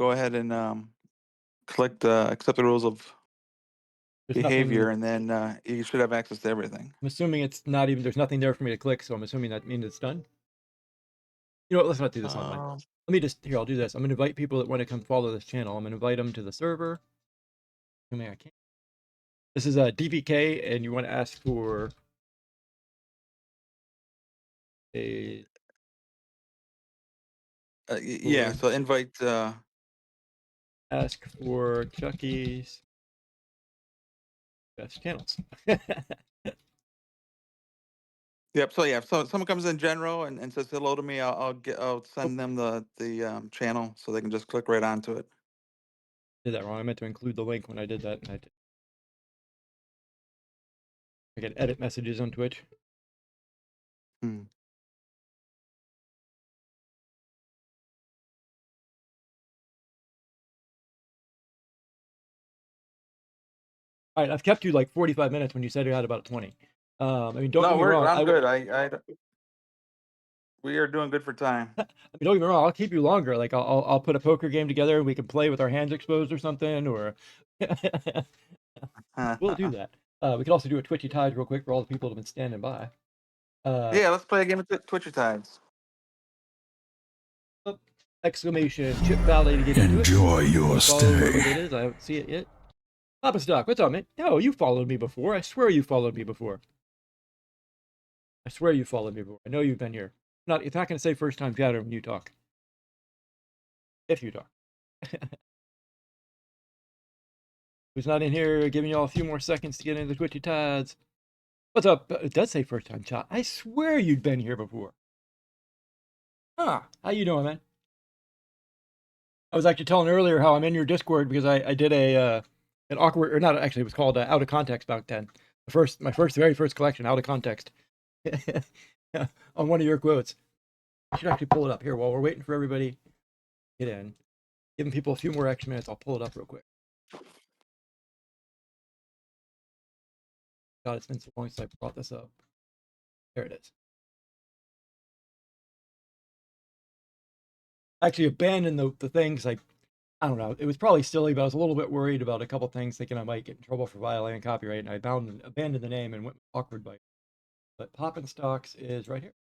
click the accept the rules of There's behavior, nothing. and then you should have access to everything. I'm assuming it's not even. There's nothing there for me to click, so I'm assuming that means it's done. You know what? Let's not do this online. Um, Let me just here. I'll do this. I'm gonna invite people that want to come follow this channel. I'm gonna invite them to the server. Assuming I can. This is a DVK, and you want to ask for a yeah. So invite. ask for Chucky's best channels. Yep. So yeah, if someone comes in general and says hello to me, I'll Oh, send them the channel so they can just click right onto it. did that wrong. I meant to include the link when I did that, and I can edit messages on Twitch. Hmm. All right, I've kept you like 45 minutes when you said you had about 20. I mean, don't No, get me wrong. I'm good. We are doing good for time. I mean, don't get me wrong. I'll keep you longer. Like I'll put a poker game together and we can play with our hands exposed or something. Or we'll do that. We could also do a Twitchy Tides real quick for all the people that have been standing by. Yeah, let's play a game of Twitcher Tides. Exclamation Chip Valley to get into it. Enjoy your Follow whoever stay. it is. I don't see it yet. Papa Stock, what's up, man? No, you followed me before. I swear you followed me before. I swear you followed me before. I know you've been here. It's not going to say first time chatter when you talk. If you talk. Who's not in here, giving y'all a few more seconds to get into the Twitchy Tides. What's up? It does say first time chat. I swear you'd been here before. Huh. How you doing, man? I was actually telling earlier how I'm in your Discord because I did an awkward, or not actually, it was called Out of Context back then. My very first collection, Out of Context. On one of your quotes. I should actually pull it up here while we're waiting for everybody to get in. Giving people a few more extra minutes. I'll pull it up real quick. God, it's been so long since I brought this up. There it is. I actually abandoned the things. I don't know. It was probably silly, but I was a little bit worried about a couple things, thinking I might get in trouble for violating copyright, and I abandoned the name and went with Awkward Bite. But Poppin' Stocks is right here.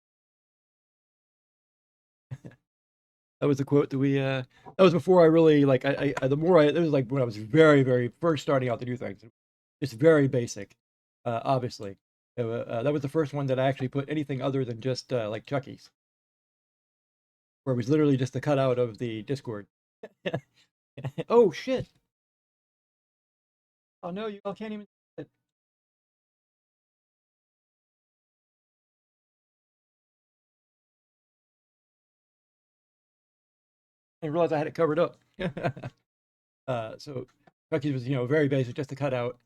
That was the quote that we. That was before I really like. The more it was like when I was very, very first starting out to do things. It's very basic, obviously. That was the first one that I actually put anything other than just like Chucky's, where it was literally just a cutout of the Discord. Oh shit! Oh no, you all can't even. I didn't realize I had it covered up. So Chucky's was very basic, just a cutout,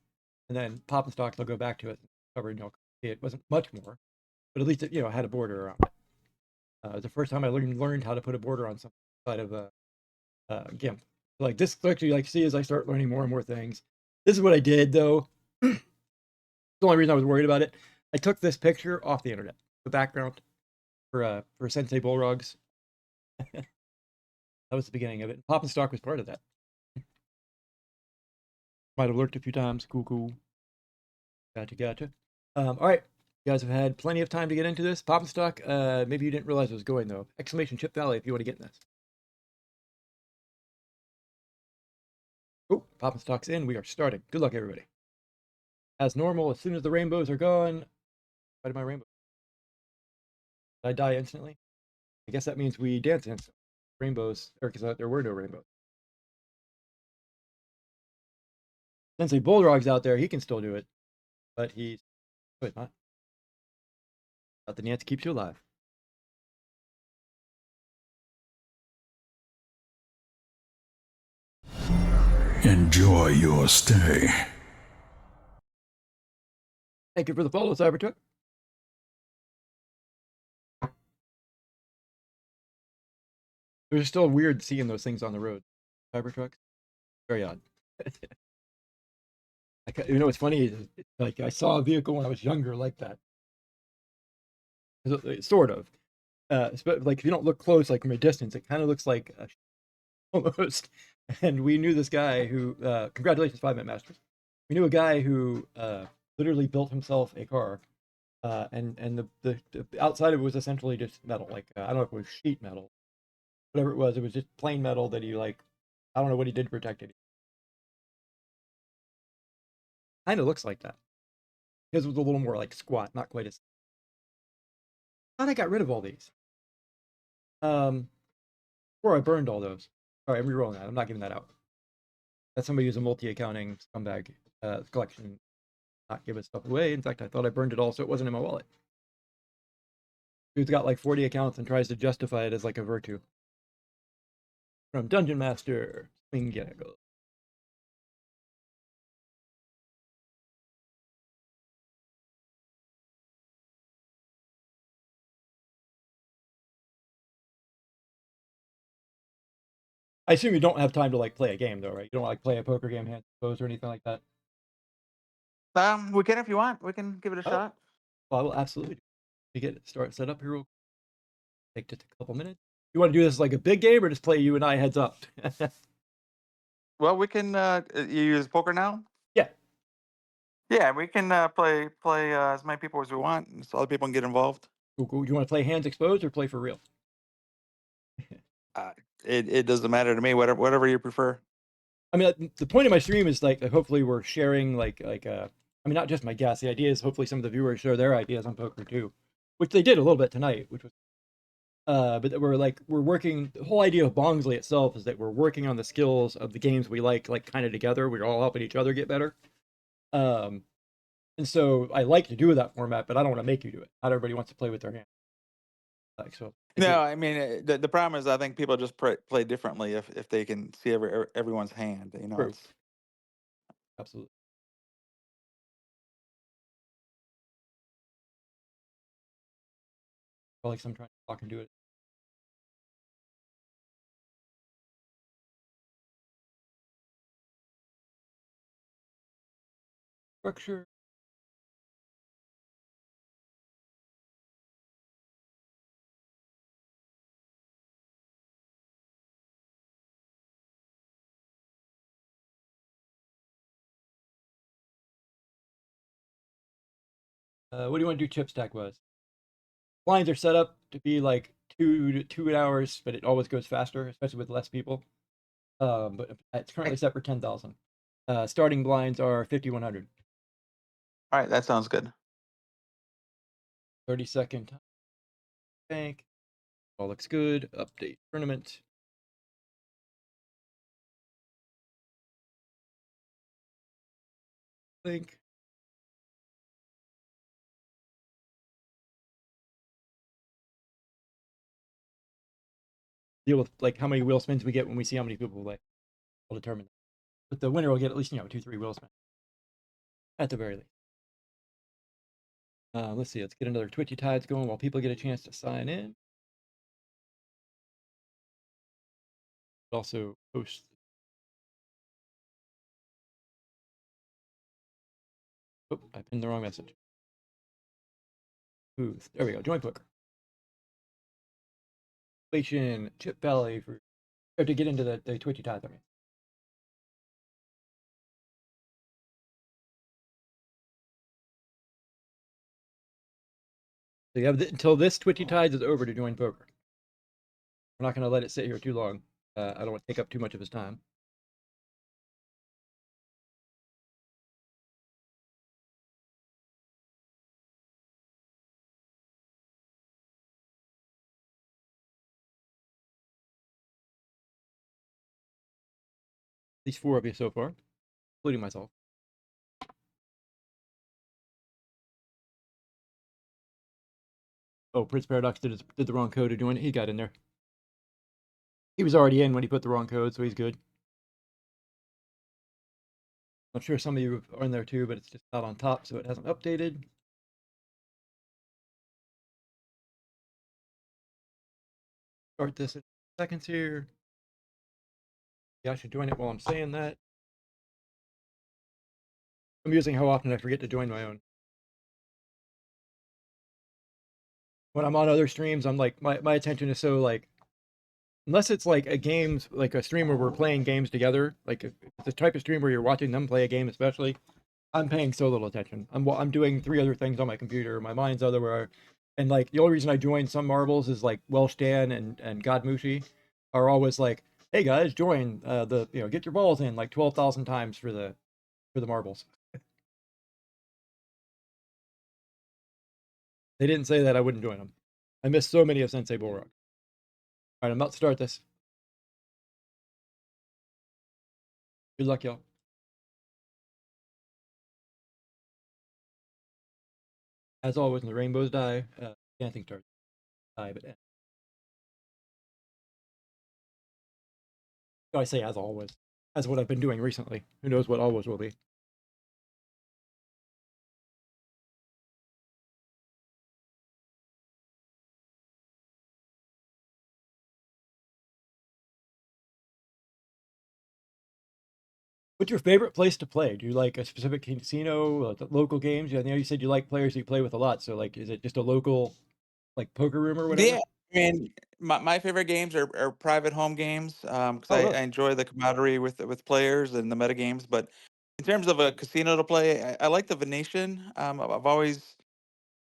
and then Pop and Stocks. I'll go back to it. Covered, it wasn't much more, but at least it had a border around it. It was the first time I learned how to put a border on something outside of GIMP. Like this, actually, like see as I start learning more and more things. This is what I did though. The only reason I was worried about it, I took this picture off the internet, the background for Sensei Bullrugs. That was the beginning of it. Pop and Stock was part of that. Might have lurked a few times. Cool. Gotcha. All right. You guys have had plenty of time to get into this. Pop and Stock, maybe you didn't realize it was going though. Exclamation Chip Valley if you want to get in this. Oh, Pop and Stock's in. We are starting. Good luck, everybody. As normal, as soon as the rainbows are gone. Why did my rainbow? Did I die instantly? I guess that means we dance instantly. rainbows, or because there were no rainbows. Since a Bulldog's out there, he can still do it, but he's not. But the Nance keeps you alive. Enjoy your stay. Thank you for the follow, Cybertruck. It was still weird seeing those things on the road. Cybertrucks. Very odd. You know what's funny? Like I saw a vehicle when I was younger like that. Sort of. But like if you don't look close, like from a distance, it kind of looks like almost. And we knew this guy who, congratulations, 5-Minute Masters. We knew a guy who literally built himself a car, and the outside of it was essentially just metal. Like I don't know if it was sheet metal, whatever it was. It was just plain metal that he like. I don't know what he did to protect it. Kind of looks like that. His was a little more like squat, not quite as. I thought I got rid of all these. Before I burned all those. All right, I'm rerolling that. I'm not giving that out. That's somebody who's a multi-accounting scumbag collection. Not giving stuff away. In fact, I thought I burned it all, so it wasn't in my wallet. Dude's got like 40 accounts and tries to justify it as like a virtue. From Dungeon Master, Swing Gecko. I assume you don't have time to like play a game though, right? You don't like play a poker game, hand pose, or anything like that. We can if you want. We can give it a shot. Well, I will absolutely. To get it start set up here, real take just a couple minutes. You want to do this like a big game, or just play you and I heads up? Well, we can. You use poker now? Yeah. Yeah, we can play as many people as we want, so other people can get involved. Cool, cool. Do you want to play hands exposed or play for real? It doesn't matter to me. Whatever you prefer. I mean, the point of my stream is like hopefully we're sharing I mean, not just my guests. The idea is hopefully some of the viewers share their ideas on poker too, which they did a little bit tonight, which was but that we're working. The whole idea of Bongsley itself is that we're working on the skills of the games we like kind of together. We're all helping each other get better. And so I like to do that format, but I don't want to make you do it. Not everybody wants to play with their hands. Like so. No, I mean the problem is I think people just play differently if they can see everyone's hand. You know, True. Absolutely. Like I'm trying to talk and do it. Structure. What do you want to do? Chip stack was. Blinds are set up to be like 2 hours, but it always goes faster, especially with less people. But it's currently set for 10,000. Starting blinds are 5,100. All right, that sounds good. 30-second bank. All looks good. Update tournament. Link. Deal with like how many wheel spins we get when we see how many people play. We'll determine that. But the winner will get at least 2-3 wheel spins. At the very least. Let's see. Let's get another Twitchy Tides going while people get a chance to sign in. Also post. Oh, I pinned the wrong message. Smooth. There we go. Join poker. Chip Valley for to get into the Twitchy Tides. I mean. So you have until this Twitchy Tides is over to join poker. We're not going to let it sit here too long. I don't want to take up too much of his time. least 4 of you so far, including myself. Oh, Prince Paradox did the wrong code to join it. He got in there. He was already in when he put the wrong code, so he's good. I'm sure some of you are in there too, but it's just not on top, so it hasn't updated. Start this in seconds here. Yeah, I should join it while I'm saying that. Amusing how often I forget to join my own. When I'm on other streams, I'm like, my attention is so like, unless it's like a games, like a stream where we're playing games together, like if it's the type of stream where you're watching them play a game, especially, I'm paying so little attention. I'm doing 3 other things on my computer. My mind's otherwhere, and like the only reason I join some marbles is like Welsh Dan and Godmushi are always like, "Hey guys, join the get your balls in like 12,000 times for the marbles." They didn't say that I wouldn't join them. I missed so many of Sensei Bulrock. All right, I'm about to start this. Good luck, y'all. As always, when the rainbows die, dancing starts die, but I say as always. That's what I've been doing recently. Who knows what always will be. What's your favorite place to play? Do you like a specific casino, local games? I know you said you like players you play with a lot. So, like, is it just a local, like, poker room or Yeah, whatever? I mean, my favorite games are private home games, because Oh, I really? enjoy the camaraderie with players and the meta games. But in terms of a casino to play, I like the Venetian. I've always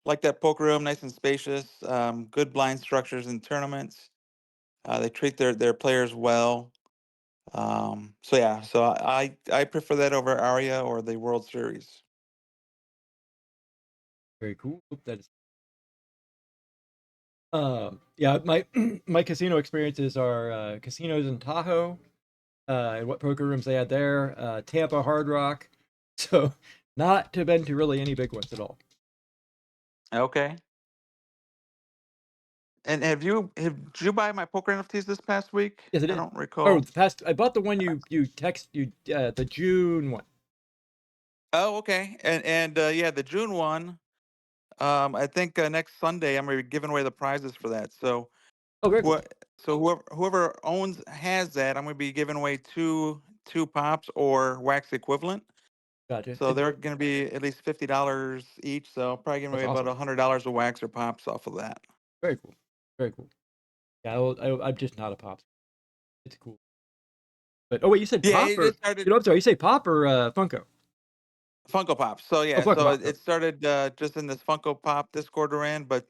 liked that poker room, nice and spacious. Good blind structures in tournaments. They treat their players well. So yeah, so I prefer that over Aria or the World Series. Very cool. Hope that is. Yeah, my my casino experiences are casinos in Tahoe, and what poker rooms they had there, Tampa Hard Rock. So, not to been to really any big ones at all. Okay. And did you buy my poker NFTs this past week? Yes, it I did. don't Oh, recall. the past I bought the one the June one. Oh, okay. And yeah, the June one. I think next Sunday I'm gonna be giving away the prizes for that. So Oh, very cool. whoever owns has that, I'm gonna be giving away two pops or wax equivalent. Gotcha. So they're gonna be at least $50 each. So probably giving That's away about awesome. $100 of wax or pops off of that. Very cool. Very cool. Yeah, I'm just not a pop. It's cool. But oh wait, you said Yeah, pop it or just started. I'm sorry, you say pop or Funko? Funko Pops. So Oh, yeah, Funko so Pop. it started just in this Funko Pop Discord we're in, but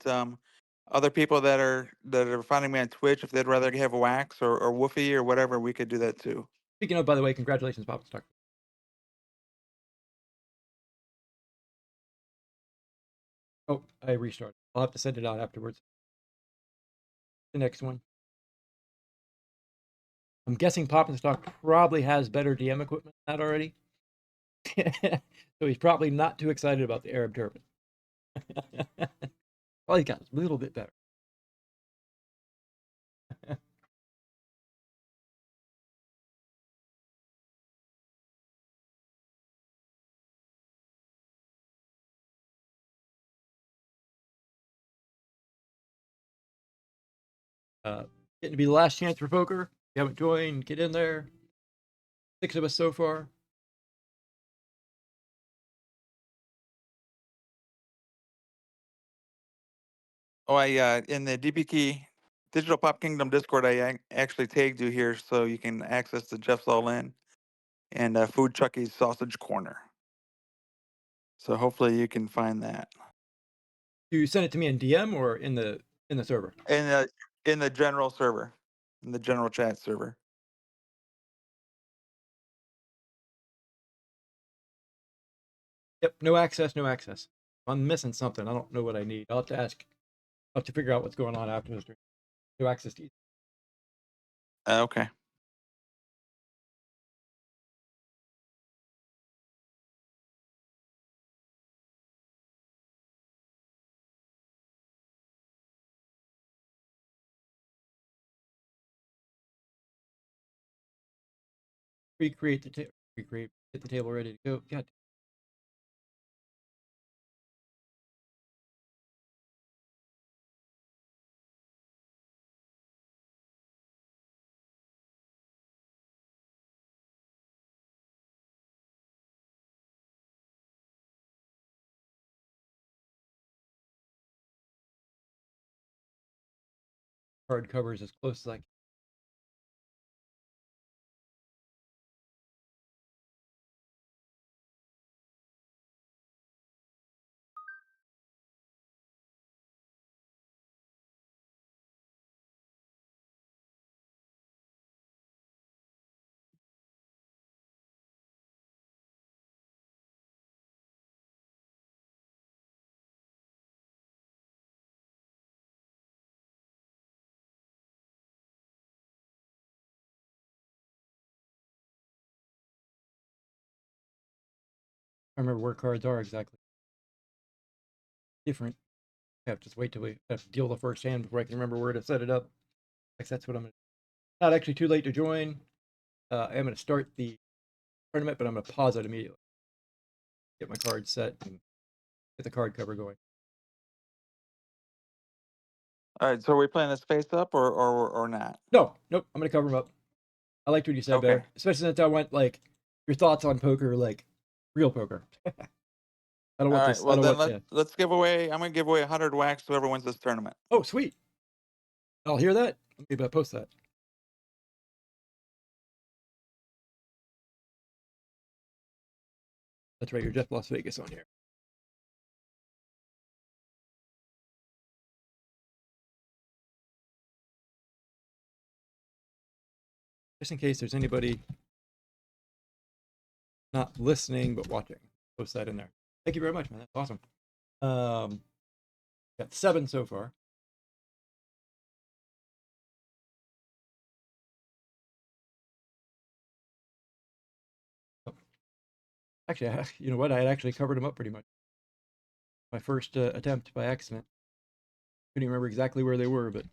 other people that are finding me on Twitch, if they'd rather have a wax or Woofy or whatever, we could do that too. Speaking of, by the way, congratulations, Pop Star. Oh, I restarted. I'll have to send it out afterwards. The next one. I'm guessing Pop and Stock probably has better DM equipment than that already. So he's probably not too excited about the Arab turban. Well, he's got a little bit better. uh, Getting to be the last chance for poker. If you haven't joined, get in there. 6 of us so far. Oh, I in the DP Digital Pop Kingdom Discord, I actually tagged you here so you can access the Jeff's All In and Food Chucky's Sausage Corner. So hopefully you can find that You send it to me in DM or in the server? in the general server, in the general chat server. Yep, no access, no access. I'm missing something. I don't know what I need. I'll have to ask. I'll have to figure out what's going on after the stream. No access to. Okay. recreate the table. Recreate. Get the table ready to go. God. Card covers as close as I can. I remember where cards are exactly. Different. I have to just wait till we have to deal the first hand before I can remember where to set it up. Like that's what I'm gonna. Not actually too late to join. I am gonna start the tournament, but I'm gonna pause it immediately. Get my card set and get the card cover going. All right, so are we playing this face up or not? No, nope. I'm gonna cover them up. I liked what you said Okay. better, especially since I went like your thoughts on poker, like real poker. I don't All want right. this. I Well, don't then want. Yeah. let's give away. I'm gonna give away 100 wax to whoever wins this tournament. Oh, sweet. I'll hear that. Maybe I'll post that. That's right. You're Jeff Las Vegas on here. Just in case there's anybody not listening but watching, post that in there. Thank you very much, man. That's awesome. Got 7 so far. Oh. Actually, you know what? I had actually covered them up pretty much. My first attempt by accident. Couldn't even remember exactly where they were, but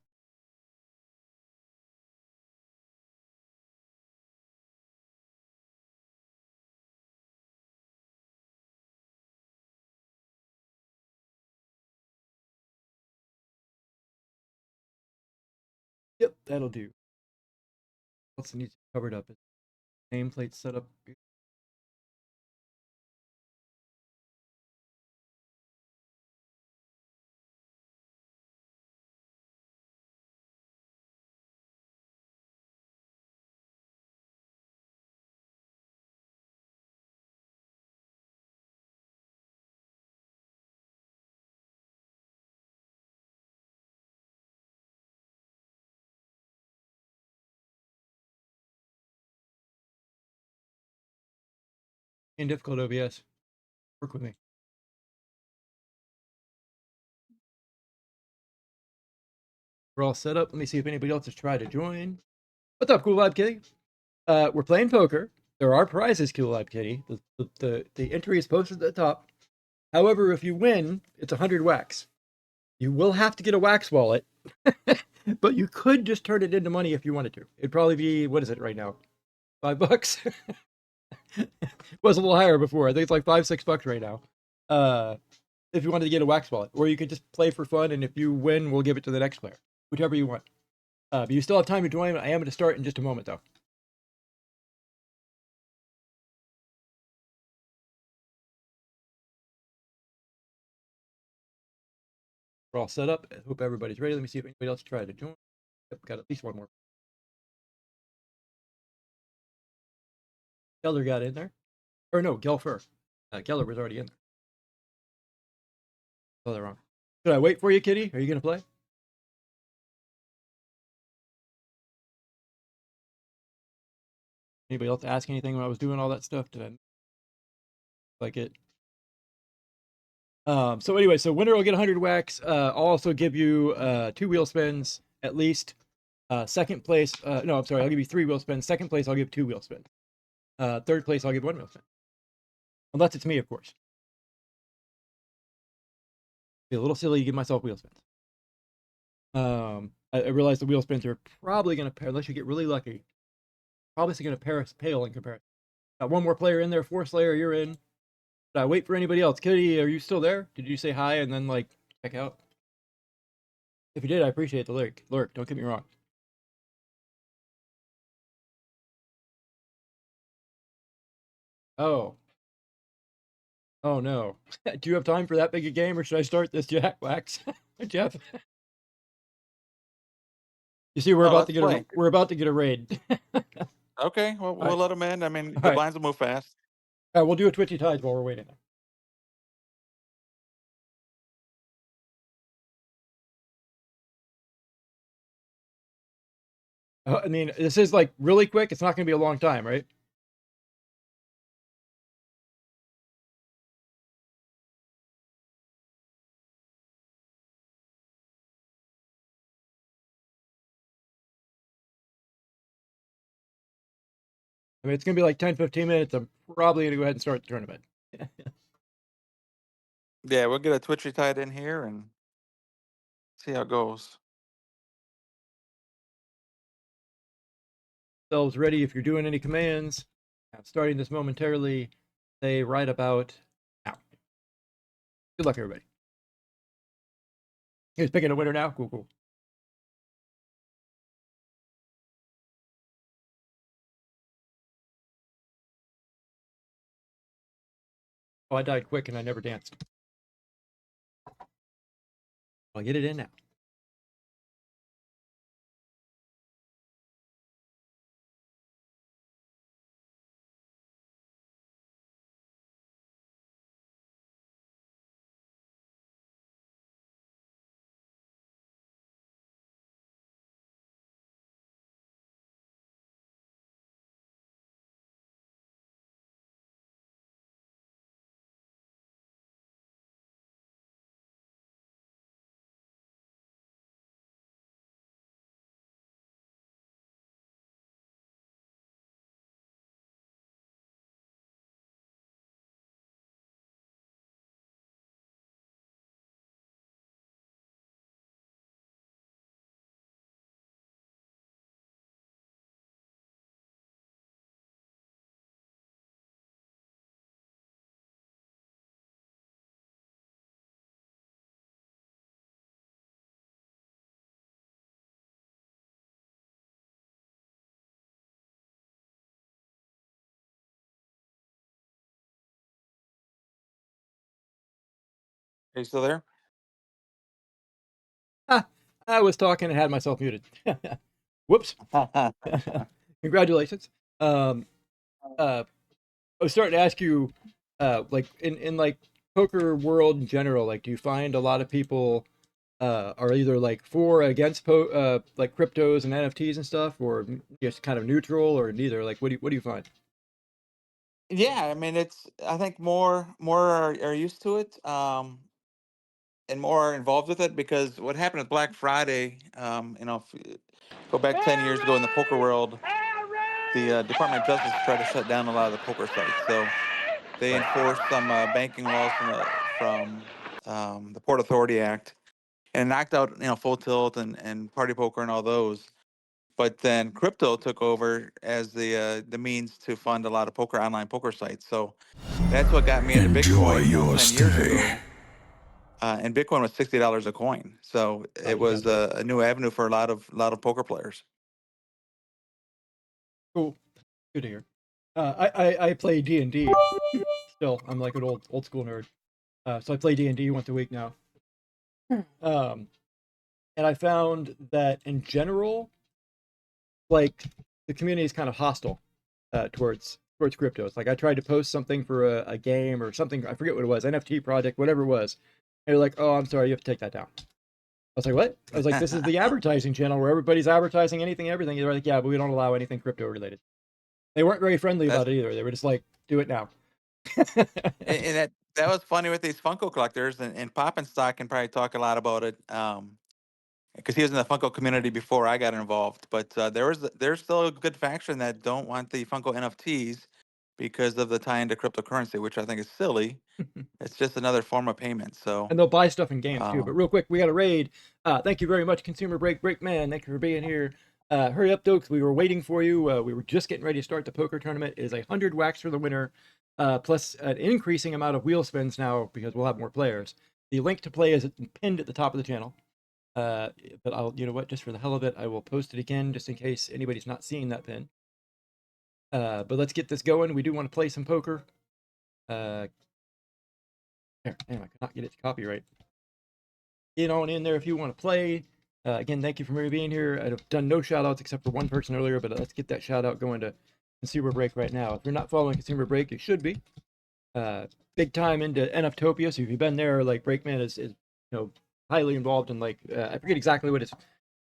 yep, that'll do. What else needs to be covered up? Nameplate setup. In difficult OBS. Work with me. We're all set up. Let me see if anybody else has tried to join. What's up, Cool Vibe Kitty? We're playing poker. There are prizes, Cool Vibe Kitty. The entry is posted at the top. However, if you win, it's 100 wax. You will have to get a wax wallet, but you could just turn it into money if you wanted to. It'd probably be, what is it right now? $5? Was a little higher before. I think it's like $5-6 right now. If you wanted to get a wax wallet, or you could just play for fun, and if you win, we'll give it to the next player, whichever you want. But you still have time to join. I am going to start in just a moment, though. We're all set up. I hope everybody's ready. Let me see if anybody else tried to join. Yep, got at least one more. Geller got in there. Or no, Gelfer. Geller was already in there. Oh, they're wrong. Should I wait for you, Kitty? Are you going to play? Anybody else ask anything when I was doing all that stuff? Did I like it? So anyway, so winner will get 100 wax. I'll also give you 2 wheel spins at least. Second place, no, I'm sorry, I'll give you 3 wheel spins. Second place, I'll give 2 wheel spins. Third place, I'll give 1 wheel spin. Unless it's me, of course. Be a little silly to give myself wheel spins. I realize the wheel spins are probably going to, unless you get really lucky, probably going to pale in comparison. Got one more player in there. 4 Slayer, you're in. Should I wait for anybody else? Kitty, are you still there? Did you say hi and then like check out? If you did, I appreciate the lurk. Don't get me wrong. Oh. Oh no. Do you have time for that big a game, or should I start this, JeffsWax? Jeff? You see, No, let's play. we're about to get a raid. Okay, well, we'll right. let them in. I mean, All the right. blinds will move fast. We'll do a Twitchy Tides while we're waiting. I mean, this is like really quick. It's not going to be a long time, right? I mean, it's going to be like 10, 15 minutes. I'm probably going to go ahead and start the tournament. Yeah, we'll get a Twitchy tied in here and see how it goes. Selves ready if you're doing any commands. I'm starting this momentarily. Say right about now. Good luck, everybody. He's picking a winner now. Cool. Oh, I died quick and I never danced. I'll get it in now. Are you still there? I was talking and had myself muted. Whoops. Congratulations. I was starting to ask you, like in like poker world in general, like do you find a lot of people are either like for or against like cryptos and NFTs and stuff, or just kind of neutral, or neither? Like, what do you find? Yeah, I mean, I think more are used to it, and more are involved with it because what happened with Black Friday, if you go back 10 years ago in the poker world, the Department of Justice tried to shut down a lot of the poker sites. So they enforced some banking laws from the Port Authority Act and knocked out Full Tilt and Party Poker and all those. But then crypto took over as the means to fund a lot of online poker sites. So that's what got me into Enjoy Bitcoin, your 10 years stay. ago. And Bitcoin was $60 a coin, so Oh, it you was got that. a new avenue for a lot of poker players. Cool. Good to hear. I play D&D still. I'm like an old school nerd. So I play D&D once a week now. Um, and I found that in general, like the community is kind of hostile towards cryptos. Like I tried to post something for a game or something. I forget what it was, NFT project, whatever it was. And they're like, "Oh, I'm sorry, you have to take that down." I was like, "What?" I was like, "This is the advertising channel where everybody's advertising anything, everything." They're like, "Yeah, but we don't allow anything crypto related." They weren't very friendly That's about it either. They were just like, "Do it now." and that was funny with these Funko collectors and Pop and Stock can probably talk a lot about it. Because he was in the Funko community before I got involved. But there's still a good faction that don't want the Funko NFTs because of the tie into cryptocurrency, which I think is silly. It's just another form of payment. So, And they'll buy stuff in games too. But um, real quick, we got a raid. Thank you very much, Consumer Break Man. Thank you for being here. Hurry up, Dokes. We were waiting for you. We were just getting ready to start the poker tournament. It is 100 wax for the winner, plus an increasing amount of wheel spins now because we'll have more players. The link to play is pinned at the top of the channel. But I'll, you know what, just for the hell of it, I will post it again just in case anybody's not seeing that pin. But let's get this going. We do want to play some poker. Here, damn, I could not get it to copyright. Get on in there if you want to play. Again, thank you for being here. I've done no shout outs except for one person earlier, but let's get that shout out going to Consumer Break right now. If you're not following Consumer Break, you should be. Big time into NFtopia, so if you've been there, like Breakman is you know, highly involved in, like, I forget exactly what his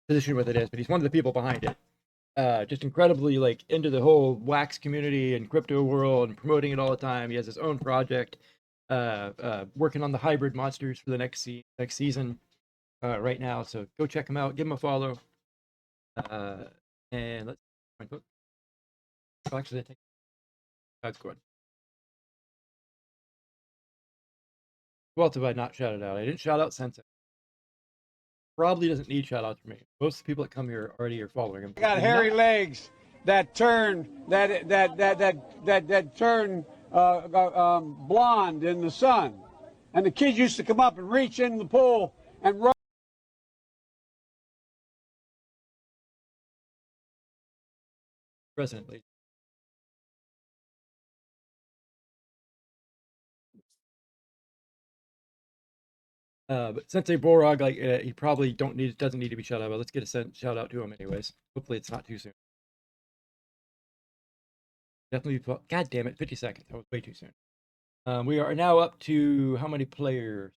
position with it is, but he's one of the people behind it. Just incredibly, like, into the whole wax community and crypto world and promoting it all the time. He has his own project, working on the hybrid monsters for the next season right now. So go check him out, give him a follow. And let's actually take that's good. Who else have I not shouted out? I didn't shout out Sensei. Probably doesn't need shout outs from me. Most of the people that come here already are following him. I got hairy legs that turn turn blonde in the sun, and the kids used to come up and reach in the pool and rub. President, please. But Sensei Borog, like, he probably doesn't need to be shout out, but let's get a shout out to him anyways. Hopefully it's not too soon. Definitely, god damn it, 50 seconds. That was way too soon. We are now up to how many players?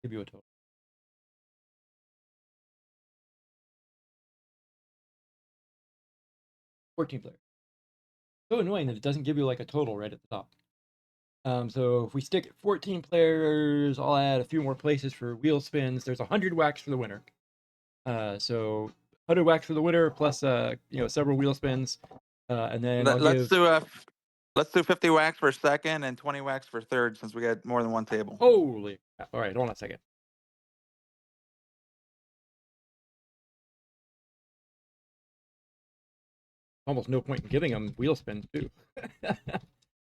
Give you a total. 14 players. So annoying that it doesn't give you like a total right at the top. So if we stick at 14 players, I'll add a few more places for wheel spins. There's 100 wax for the winner. So 100 wax for the winner plus you know, several wheel spins. And then let's do 50 wax for second and 20 wax for third, since we got more than one table. Holy crap. All right, hold on a second. Almost no point in giving them wheel spins too.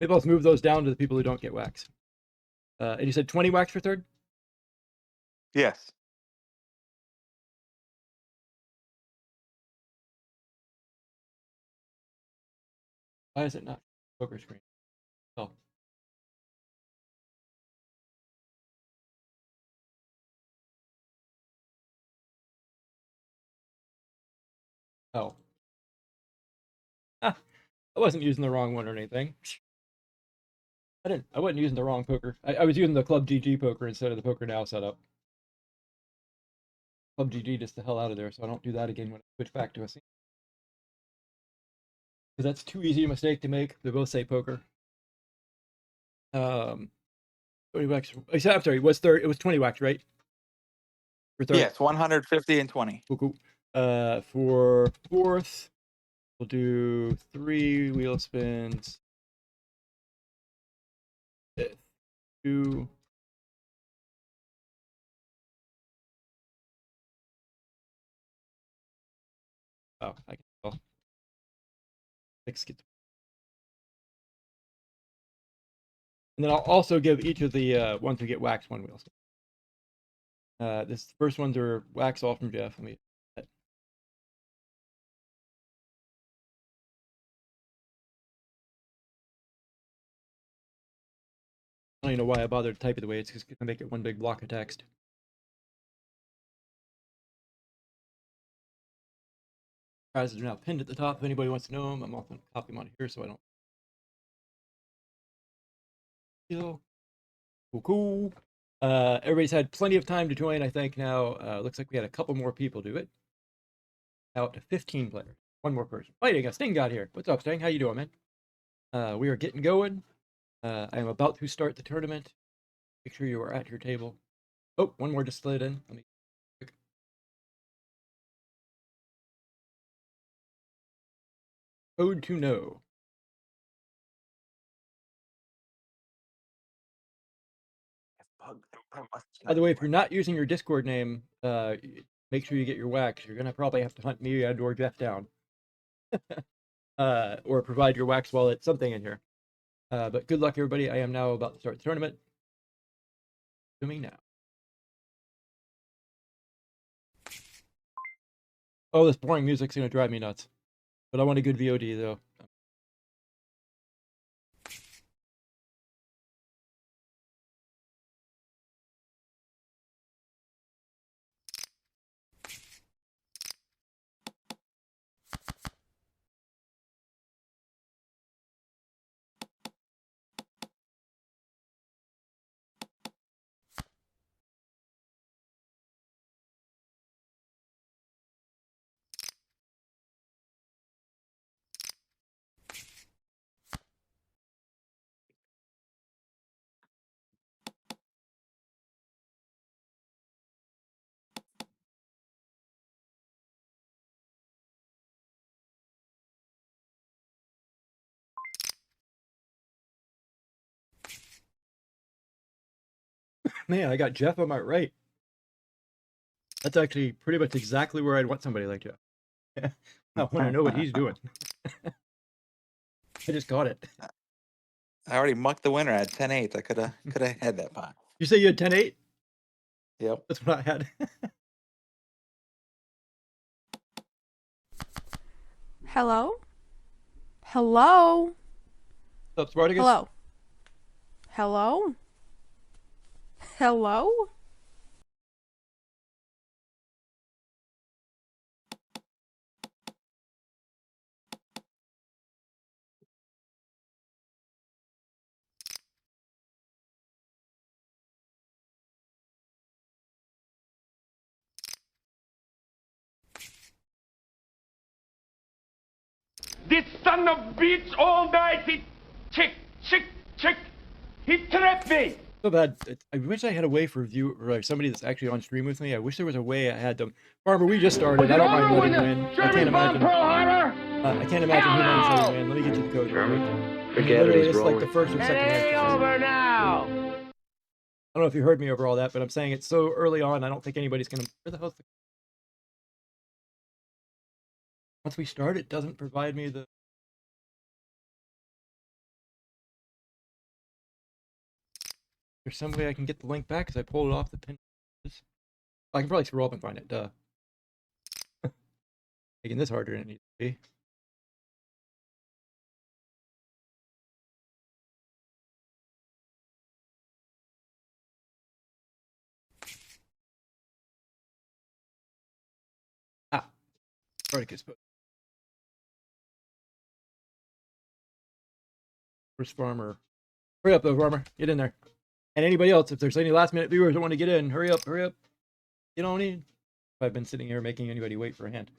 Maybe let's move those down to the people who don't get wax. And you said 20 wax for third? Yes. Why is it not poker screen? Oh. Oh. Ah, I wasn't using the wrong one or anything. I wasn't using the wrong poker. I was using the Club GG poker instead of the Poker Now setup. Club GG just the hell out of there, so I don't do that again when I switch back to a scene. Because that's too easy a mistake to make. They both say poker. 20 wax. I'm sorry, it was 20 wax, right? For third? Yes, 150 and 20. Cool. For fourth, we'll do 3 wheel spins. Fifth, 2. Oh, I can tell. 6 gets. And then I'll also give each of the ones who get wax 1 wheel spin. This first ones are wax all from Jeff. Let me. I don't even know why I bothered to type it the way it's just gonna make it one big block of text. Prizes are now pinned at the top. If anybody wants to know them, I'm also gonna copy them on here so I don't. Cool. Everybody's had plenty of time to join, I think now. Looks like we had a couple more people do it. Now up to 15 players. One more person. Fighting a Sting got here. What's up, Sting? How you doing, man? We are getting going. I am about to start the tournament. Make sure you are at your table. Oh, one more just slid in. Let me. Code to know. By the way, if you're not using your Discord name, make sure you get your wax. You're gonna probably have to hunt me and or Jeff down, or provide your wax wallet, something in here. But good luck, everybody. I am now about to start the tournament. Zooming now. Oh, this boring music's gonna drive me nuts. But I want a good VOD though. Man, I got Jeff on my right. That's actually pretty much exactly where I'd want somebody like Jeff. I want to know what he's doing. I just got it. I already mucked the winner at 10-8. I could have had that pot. You say you had 10-8? Yep. That's what I had. Hello? Hello? What's up, Spartacus? Hello? Hello? Hello? This son of bitch all night, he chick. He trapped me. So bad. I wish I had a way for somebody that's actually on stream with me. I wish there was a way I had them. Farmer, we just started. I don't mind letting you in. I can't imagine. I can't imagine who knows letting you in. Let me get you the code. Forget it, he's It's like rolling. the first or second hand. Over now. I don't know if you heard me over all that, but I'm saying it's so early on. I don't think anybody's gonna. Where the hell's the? Once we start, it doesn't provide me the. There's some way I can get the link back because I pulled it off the pin. I can probably scroll up and find it. Duh. Making this harder than it needs to be. Ah, Spartacus. First Farmer. Hurry up, though, Farmer. Get in there. And anybody else, if there's any last minute viewers that want to get in, hurry up, hurry up. You don't need. I've been sitting here making anybody wait for a hand.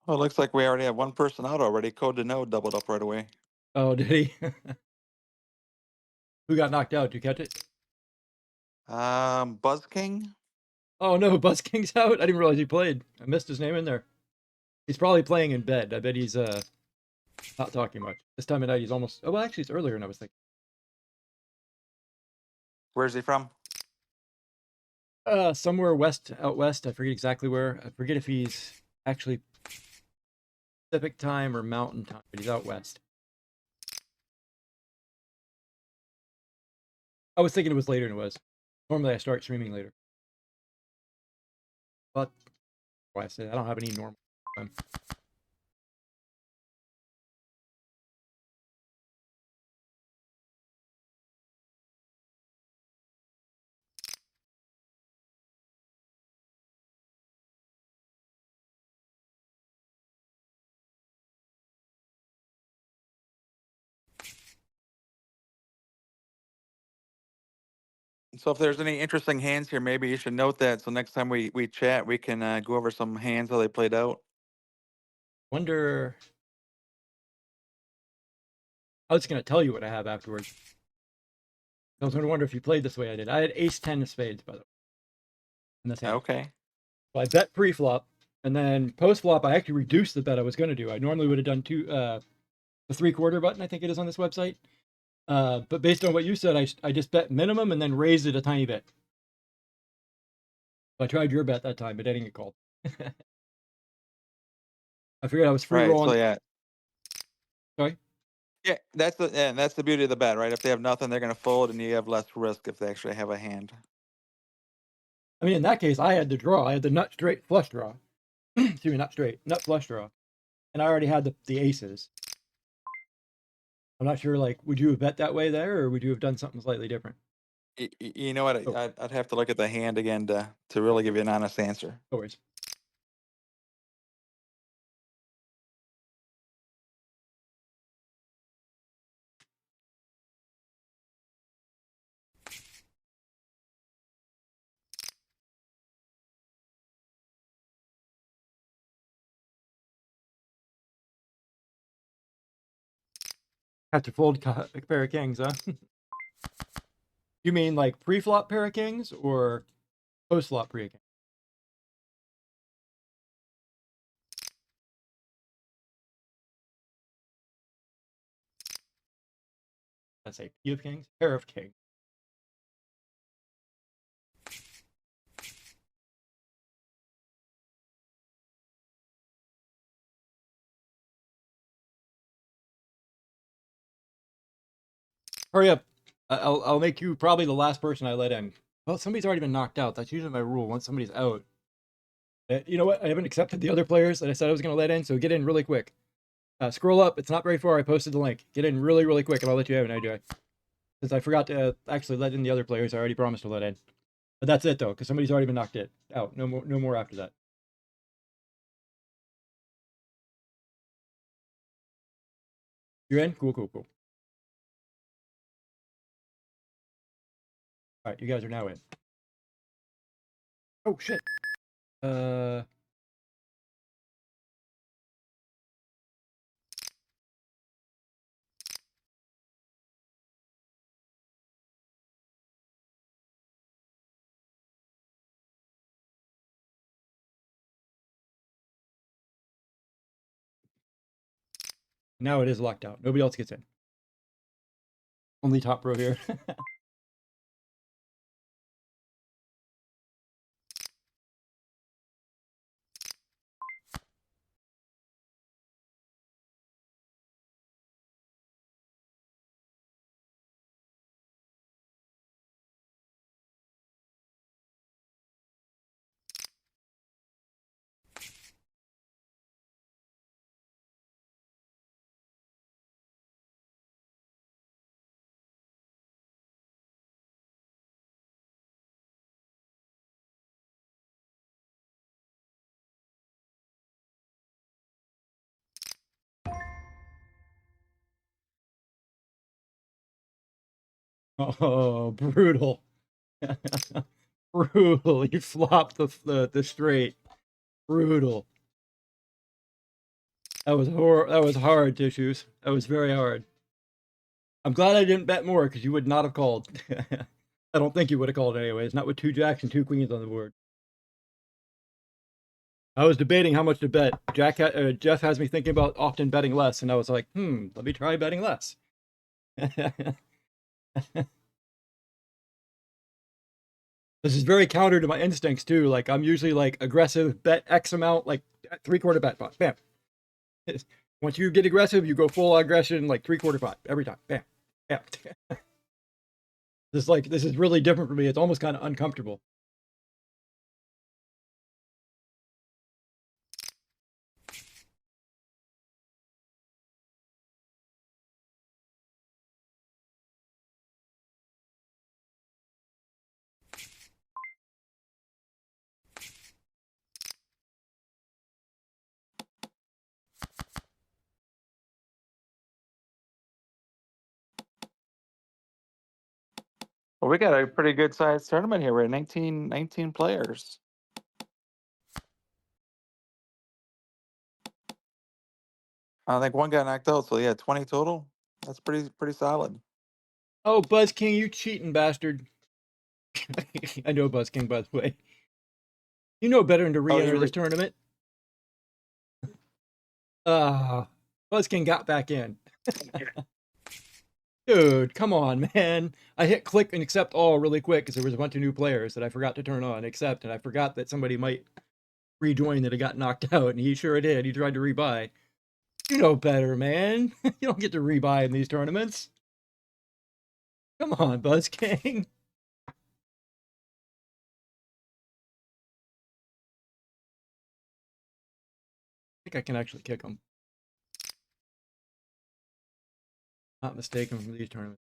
Well, it looks like we already have one person out already. Code to no doubled up right away. Oh, did he? Who got knocked out? Did you catch it? Buzz King. Oh no, Buzz King's out. I didn't realize he played. I missed his name in there. He's probably playing in bed. I bet he's not talking much. This time of night he's almost. Oh well, actually it's earlier than I was thinking. Where's he from? Somewhere west, out west. I forget exactly where. I forget if he's actually Pacific time or Mountain time, but he's out west. I was thinking it was later than it was. Normally I start streaming later. But why I said I don't have any normal time. So if there's any interesting hands here, maybe you should note that. So next time we chat, we can go over some hands how they played out. Wonder. I was gonna tell you what I have afterwards. I was gonna wonder if you played this way I did. I had ace 10 of spades, by the way, in this hand. Okay. So I bet pre-flop, and then post-flop, I actually reduced the bet I was gonna do. I normally would have done the 3/4 button, I think it is on this website. But based on what you said, I just bet minimum and then raised it a tiny bit. So I tried your bet that time, but I didn't get called. I figured I was free Right. rolling. So yeah. Sorry. Yeah, that's the beauty of the bet, right? If they have nothing, they're gonna fold, and you have less risk if they actually have a hand. I mean, in that case, I had the draw. I had the nut straight flush draw. Excuse me, not straight, nut flush draw, and I already had the aces. I'm not sure. Like, would you have bet that way there, or would you have done something slightly different? You know what? Oh, I'd have to look at the hand again to really give you an honest answer. no worries. Have to fold a pair of kings, huh? You mean like pre-flop pair of kings or post-flop pair of kings? Let's say P of kings, pair of kings. Hurry up. I'll make you probably the last person I let in. Well, somebody's already been knocked out. That's usually my rule. Once somebody's out. You know what? I haven't accepted the other players that I said I was going to let in, so get in really quick. Scroll up. It's not very far. I posted the link. Get in really, really quick, and I'll let you have an idea. Since I forgot to actually let in the other players, I already promised to let in. But that's it, though, because somebody's already been knocked out. No more after that. You're in? Cool. All right, you guys are now in. Oh, shit. Now it is locked out. Nobody else gets in. Only top row here. Oh, brutal. Brutal. You flopped the straight. Brutal. That was hard, Tissues. That was very hard. I'm glad I didn't bet more because you would not have called. I don't think you would have called anyways. Not with 2 jacks and 2 queens on the board. I was debating how much to bet. Jeff has me thinking about often betting less, and I was like, let me try betting less. This is very counter to my instincts too. Like I'm usually like aggressive, bet X amount, like 3/4 bet pot. Bam. Once you get aggressive, you go full aggression, like 3/4 pot every time. Bam. Bam. This is really different for me. It's almost kind of uncomfortable. Well, we got a pretty good sized tournament here. We're at 19 players. I think one got knocked out, so yeah, 20 total. That's pretty solid. Oh, Buzz King, you cheating bastard! I know Buzz King, by the way. You know better than to Oh, re-enter this tournament. Buzz King got back in. Dude, come on, man. I hit click and accept all really quick because there was a bunch of new players that I forgot to turn on accept, and I forgot that somebody might rejoin that had got knocked out, and he sure did. He tried to rebuy. You know better, man. You don't get to rebuy in these tournaments. Come on, Buzz King. I think I can actually kick him. Not mistaken from these tournaments.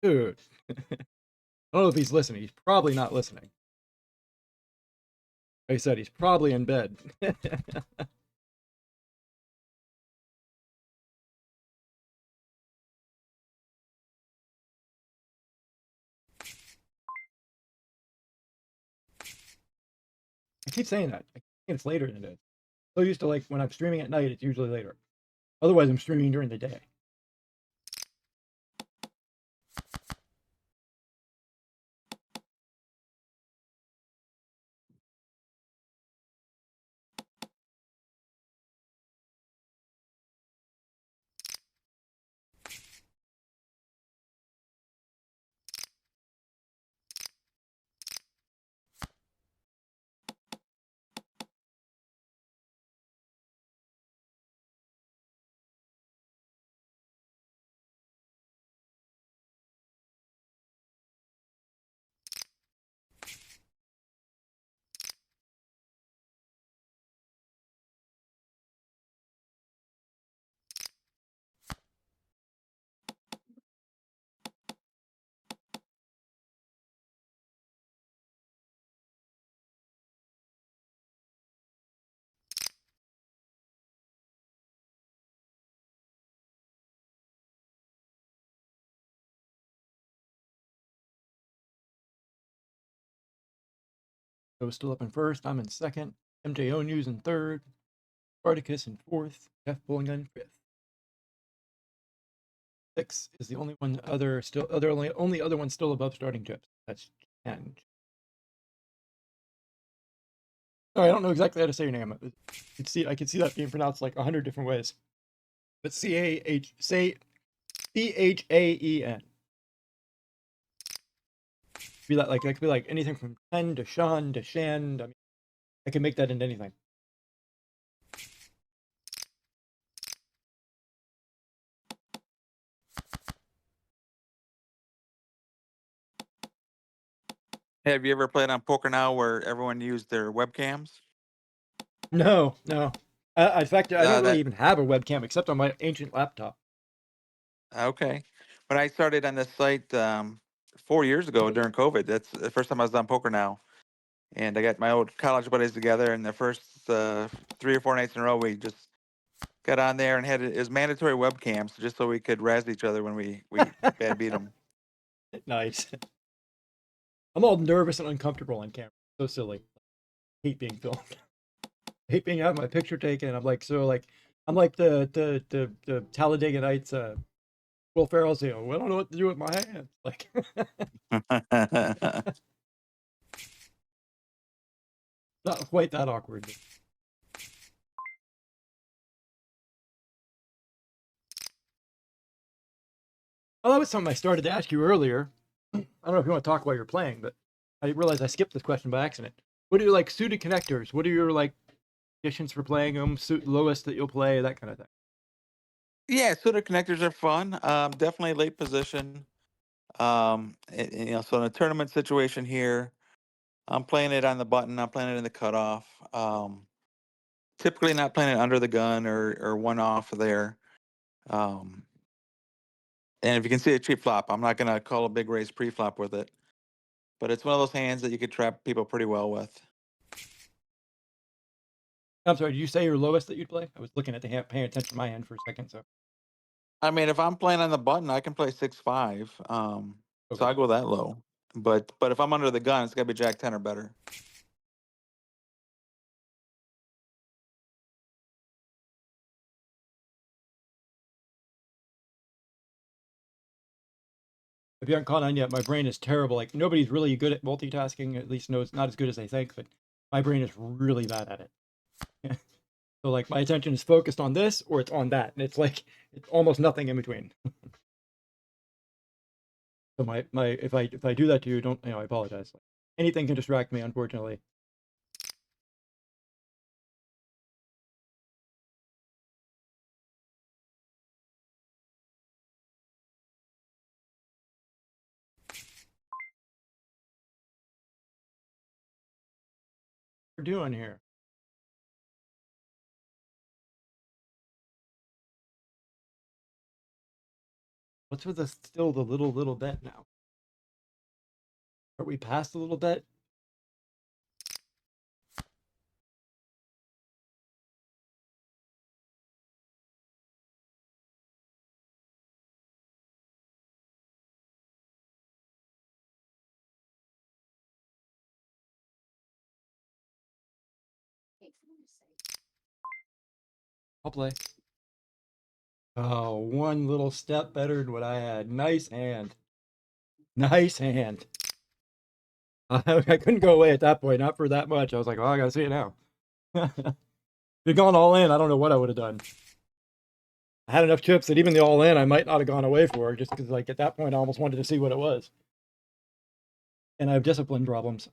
Dude. I don't know if he's listening. He's probably not listening. Like I said, he's probably in bed. I keep saying that. I think it's later than it is. So used to, like, when I'm streaming at night, it's usually later. Otherwise, I'm streaming during the day. I was still up in first. I'm in second. MJO News in third. Spartacus in fourth. Jeff Bowling in fifth. 6 is the only one only other one still above starting chips. That's 10. Sorry, I don't know exactly how to say your name. I can see that being pronounced like 100 different ways. But Chaen. Be that could be like anything from Chen to Sean to Shan. I mean, I can make that into anything. Have you ever played on Poker Now where everyone used their webcams? No. In fact, I don't really That even have a webcam except on my ancient laptop. Okay. When I started on this site 4 years ago during COVID, that's the first time I was on Poker Now, and I got my old college buddies together. And the first 3 or 4 nights in a row, we just got on there and had it as mandatory webcams just so we could razz each other when we bad beat them. Nice. I'm all nervous and uncomfortable on camera. So silly. I hate being filmed. I hate being having my picture taken. I'm like the Talladega Nights Will Ferrell's, I don't know what to do with my hands. Like not quite that awkward. Oh, that was something I started to ask you earlier. I don't know if you want to talk while you're playing, but I realized I skipped this question by accident. What do you like suited connectors? What are your like conditions for playing them? Lowest that you'll play, that kind of thing. Yeah, suited connectors are fun. Definitely late position. So in a tournament situation here, I'm playing it on the button. I'm playing it in the cutoff. Typically not playing it under the gun or one off there. Um, and if you can see a cheap flop, I'm not gonna call a big raise pre-flop with it. But it's one of those hands that you could trap people pretty well with. I'm sorry, did you say your lowest that you'd play? I was looking at the hand, paying attention to my hand for a second. So I mean, if I'm playing on the button, I can play 6-5. So okay. I go that low. But if I'm under the gun, it's got to be Jack 10 or better. If you haven't caught on yet, my brain is terrible. Like nobody's really good at multitasking. At least knows not as good as they think, but my brain is really bad at it. So like my attention is focused on this or it's on that, and it's like it's almost nothing in between. So my if I do that to you, don't I apologize. Anything can distract me, unfortunately. What we're doing here? What's with the still the little bet now? Are we past the little bet? I'll play. Oh, one little step better than what I had. Nice hand. Nice hand. I couldn't go away at that point, not for that much. I was like, well, I gotta see it now. If you'd gone all in, I don't know what I would have done. I had enough chips that even the all in, I might not have gone away for, just because, like, at that point, I almost wanted to see what it was. And I have discipline problems.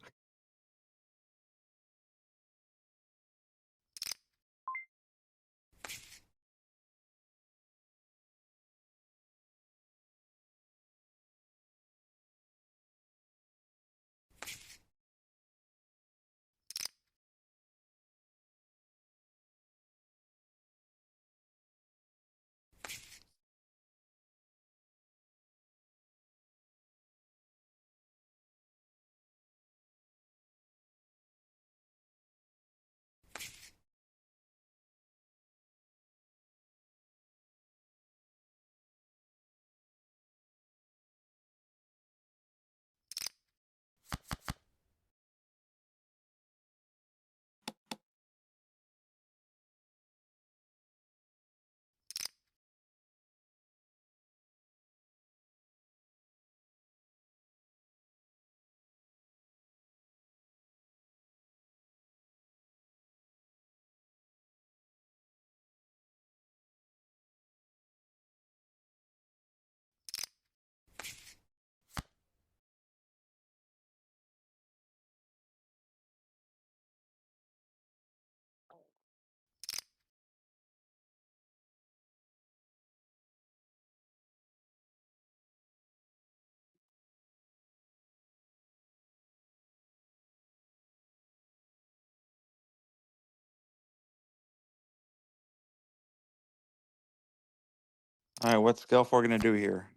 All right, what's Gelfor going to do here?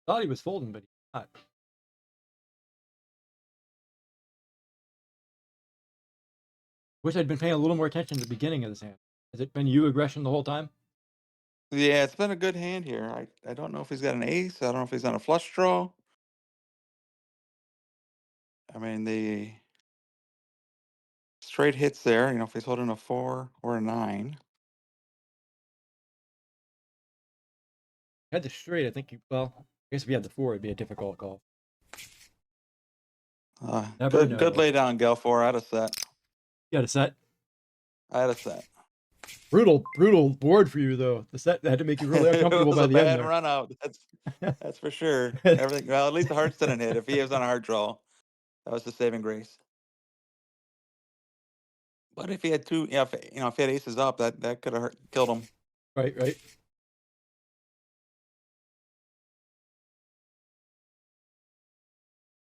Thought he was folding, but he's not. Wish I'd been paying a little more attention at the beginning of this hand. Has it been you aggression the whole time? Yeah, it's been a good hand here. I don't know if he's got an ace. I don't know if he's on a flush draw. I mean, the straight hits there. You know, if he's holding a 4 or a 9. Had the straight, I think you, well, I guess if you had the 4, it'd be a difficult call. Never Good know. lay down, Gelfor. I had a set. You had a set. I had a set. Brutal board for you, though. The set had to make you really It uncomfortable was by a the end bad there. run out. That's for sure. Everything. Well, at least the hearts didn't hit. If he was on a hard draw, that was the saving grace. But if he had two, yeah, if he had aces up, that could have killed him. Right.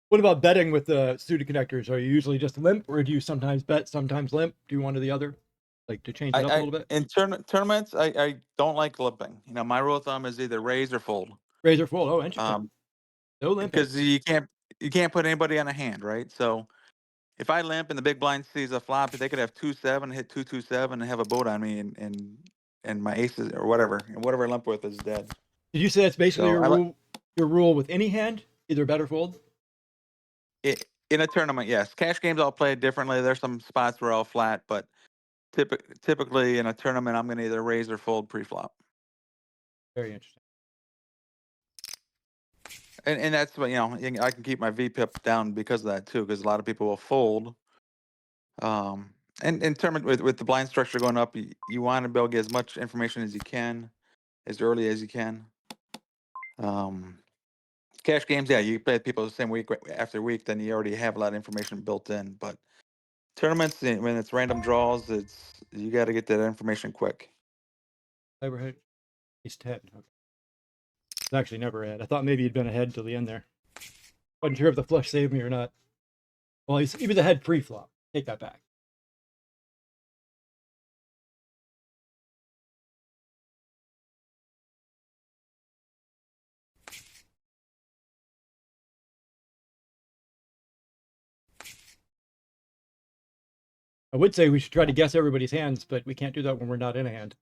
What about betting with the suited connectors? Are you usually just limp, or do you sometimes bet, sometimes limp? Do one or the other? Like to change it up a little bit? In tournaments, I don't like limping. You know, my rule of thumb is either raise or fold. Raise or fold? Oh, interesting. No limping. Because you can't put anybody on a hand, right? So if I limp and the big blind sees a flop, they could have 2-7, hit 2-2-7, and have a boat on me, and my aces or whatever, and whatever I limp with is dead. Did you say that's basically So your rule with any hand? Either bet or fold. In a tournament, yes. Cash games I'll play differently. There's some spots where I'll flat, but typically in a tournament I'm going to either raise or fold pre-flop. Very interesting. And that's what, I can keep my VPIP down because of that too, because a lot of people will fold. And in tournament with the blind structure going up, you want to be able to get as much information as you can, as early as you can. Cash games, yeah, you play people the same week after week, then you already have a lot of information built in. But tournaments, when it's random draws, you got to get that information quick. Overhead. Ace 10. Okay. It's actually never had. I thought maybe you'd been ahead till the end there. Wasn't sure if the flush saved me or not. Well, he was ahead pre-flop. Take that back. I would say we should try to guess everybody's hands, but we can't do that when we're not in a hand.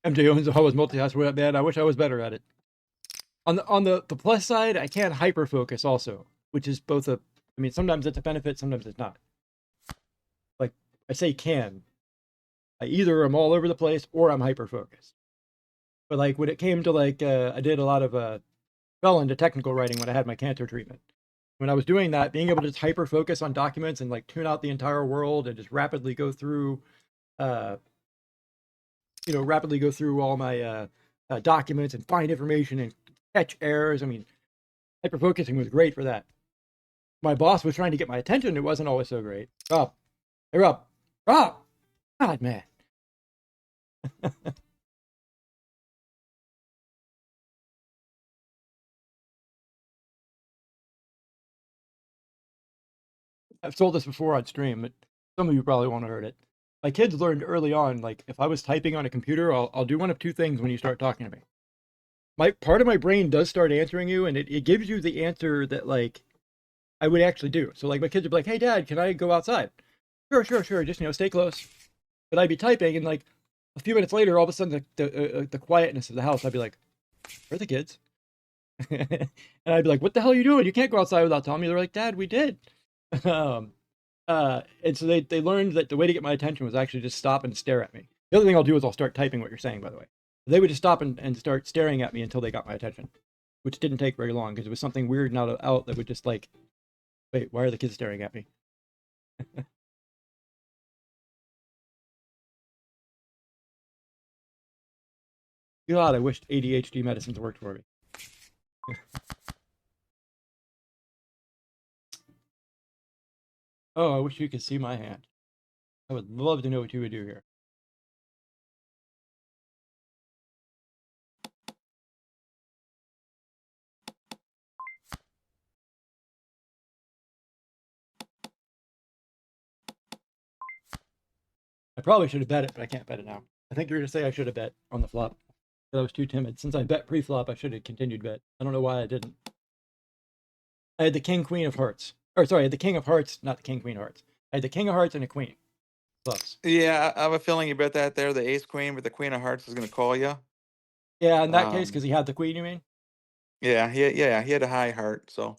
MJ Owens always multitask with that bad. I wish I was better at it. On the plus side, I can't hyper focus also, which is both a. I mean, sometimes it's a benefit, sometimes it's not. Like I say, can. I either am all over the place or I'm hyper focused. But like when it came to like, I did a lot of fell into technical writing when I had my cancer treatment. When I was doing that, being able to just hyper focus on documents and like tune out the entire world and just rapidly go through, rapidly go through all my documents and find information and catch errors. I mean, hyper focusing was great for that. My boss was trying to get my attention. It wasn't always so great. Rob, hey Rob, God, man. I've told this before on stream, but some of you probably won't have heard it. My kids learned early on, like if I was typing on a computer, I'll do one of two things when you start talking to me. My part of my brain does start answering you, and it gives you the answer that like I would actually do. So like my kids would be like, "Hey Dad, can I go outside?" Sure. Just stay close. But I'd be typing, and like a few minutes later, all of a sudden the quietness of the house, I'd be like, "Where are the kids?" And I'd be like, "What the hell are you doing? You can't go outside without telling me." They're like, "Dad, we did." And so they learned that the way to get my attention was actually just stop and stare at me. The other thing I'll do is I'll start typing what you're saying, by the way. They would just stop and start staring at me until they got my attention, which didn't take very long because it was something weird and out that would just like, wait, why are the kids staring at me? God, I wished ADHD medicines worked for me. Oh, I wish you could see my hand. I would love to know what you would do here. I probably should have bet it, but I can't bet it now. I think you're going to say I should have bet on the flop. But I was too timid. Since I bet pre-flop, I should have continued bet. I don't know why I didn't. I had the king, queen of hearts. Or sorry, I had the king of hearts, not the king, queen of hearts. I had the king of hearts and a queen. Clubs. Yeah, I have a feeling you bet that there. The ace queen with the queen of hearts is going to call you. Yeah, in that case, because he had the queen, you mean? Yeah, he had a high heart, so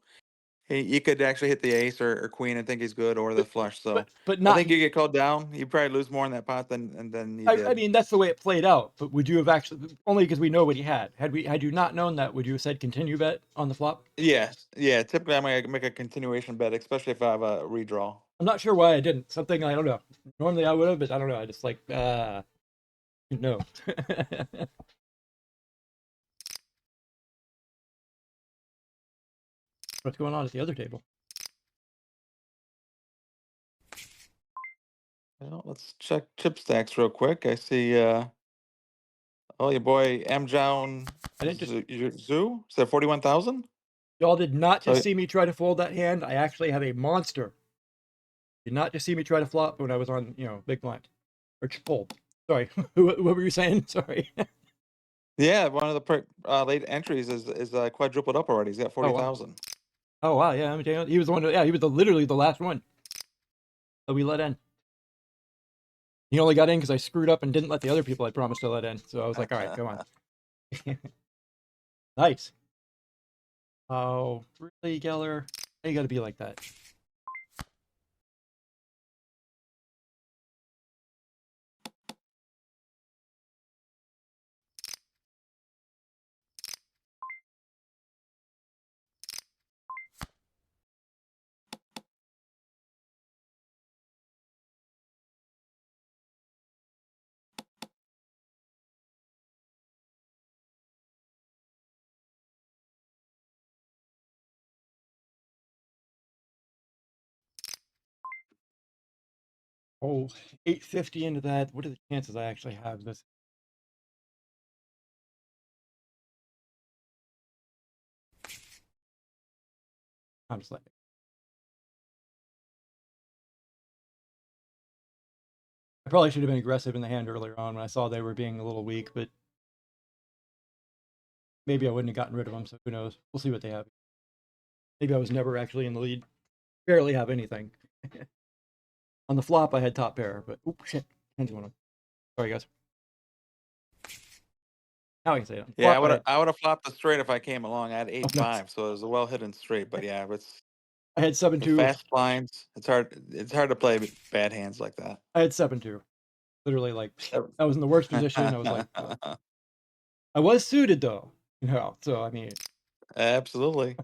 he could actually hit the ace or queen and think he's good, or the flush. So But I not. think you get called down. You probably lose more in that pot than you I did. mean, that's the way it played out. But would you have actually only because we know what he had? Had you not known that, would you have said continue bet on the flop? Yes, yeah. Typically, I'm gonna make a continuation bet, especially if I have a redraw. I'm not sure why I didn't. Something I don't know. Normally I would have, but I don't know. I just like no. What's going on at the other table? Well, let's check chip stacks real quick. I see. Oh, your boy M. John I didn't just. Zoo said 41,000. Y'all did not So just see me try to fold that hand. I actually have a monster. Did not just see me try to flop when I was on, big blind. Or Chipotle. Sorry. What were you saying? Sorry. Yeah, one of the late entries is quadrupled up already. He's got Oh, wow. 40,000. Oh, wow. Yeah, he was the one. Yeah, he was literally the last one that we let in. He only got in because I screwed up and didn't let the other people I promised to let in. So I was like, all right, come on. Nice. Oh, really, Geller? You got to be like that. Oh, 850 into that. What are the chances I actually have this? I'm just like, I probably should have been aggressive in the hand earlier on when I saw they were being a little weak, but maybe I wouldn't have gotten rid of them. So who knows? We'll see what they have. Maybe I was never actually in the lead. Barely have anything. On the flop, I had top pair, but oops, shit. Hands went up. Sorry, guys. Now I can say it. On the Yeah, flop, I would have flopped the straight if I came along. I had oh, nice. 8-5, so it was a well hidden straight. But yeah, I had 7-2. with fast blinds, it's hard to play bad hands like that. I had 7-2. Literally, like, I was in the worst position. I was like, I was suited though. So I mean, Absolutely.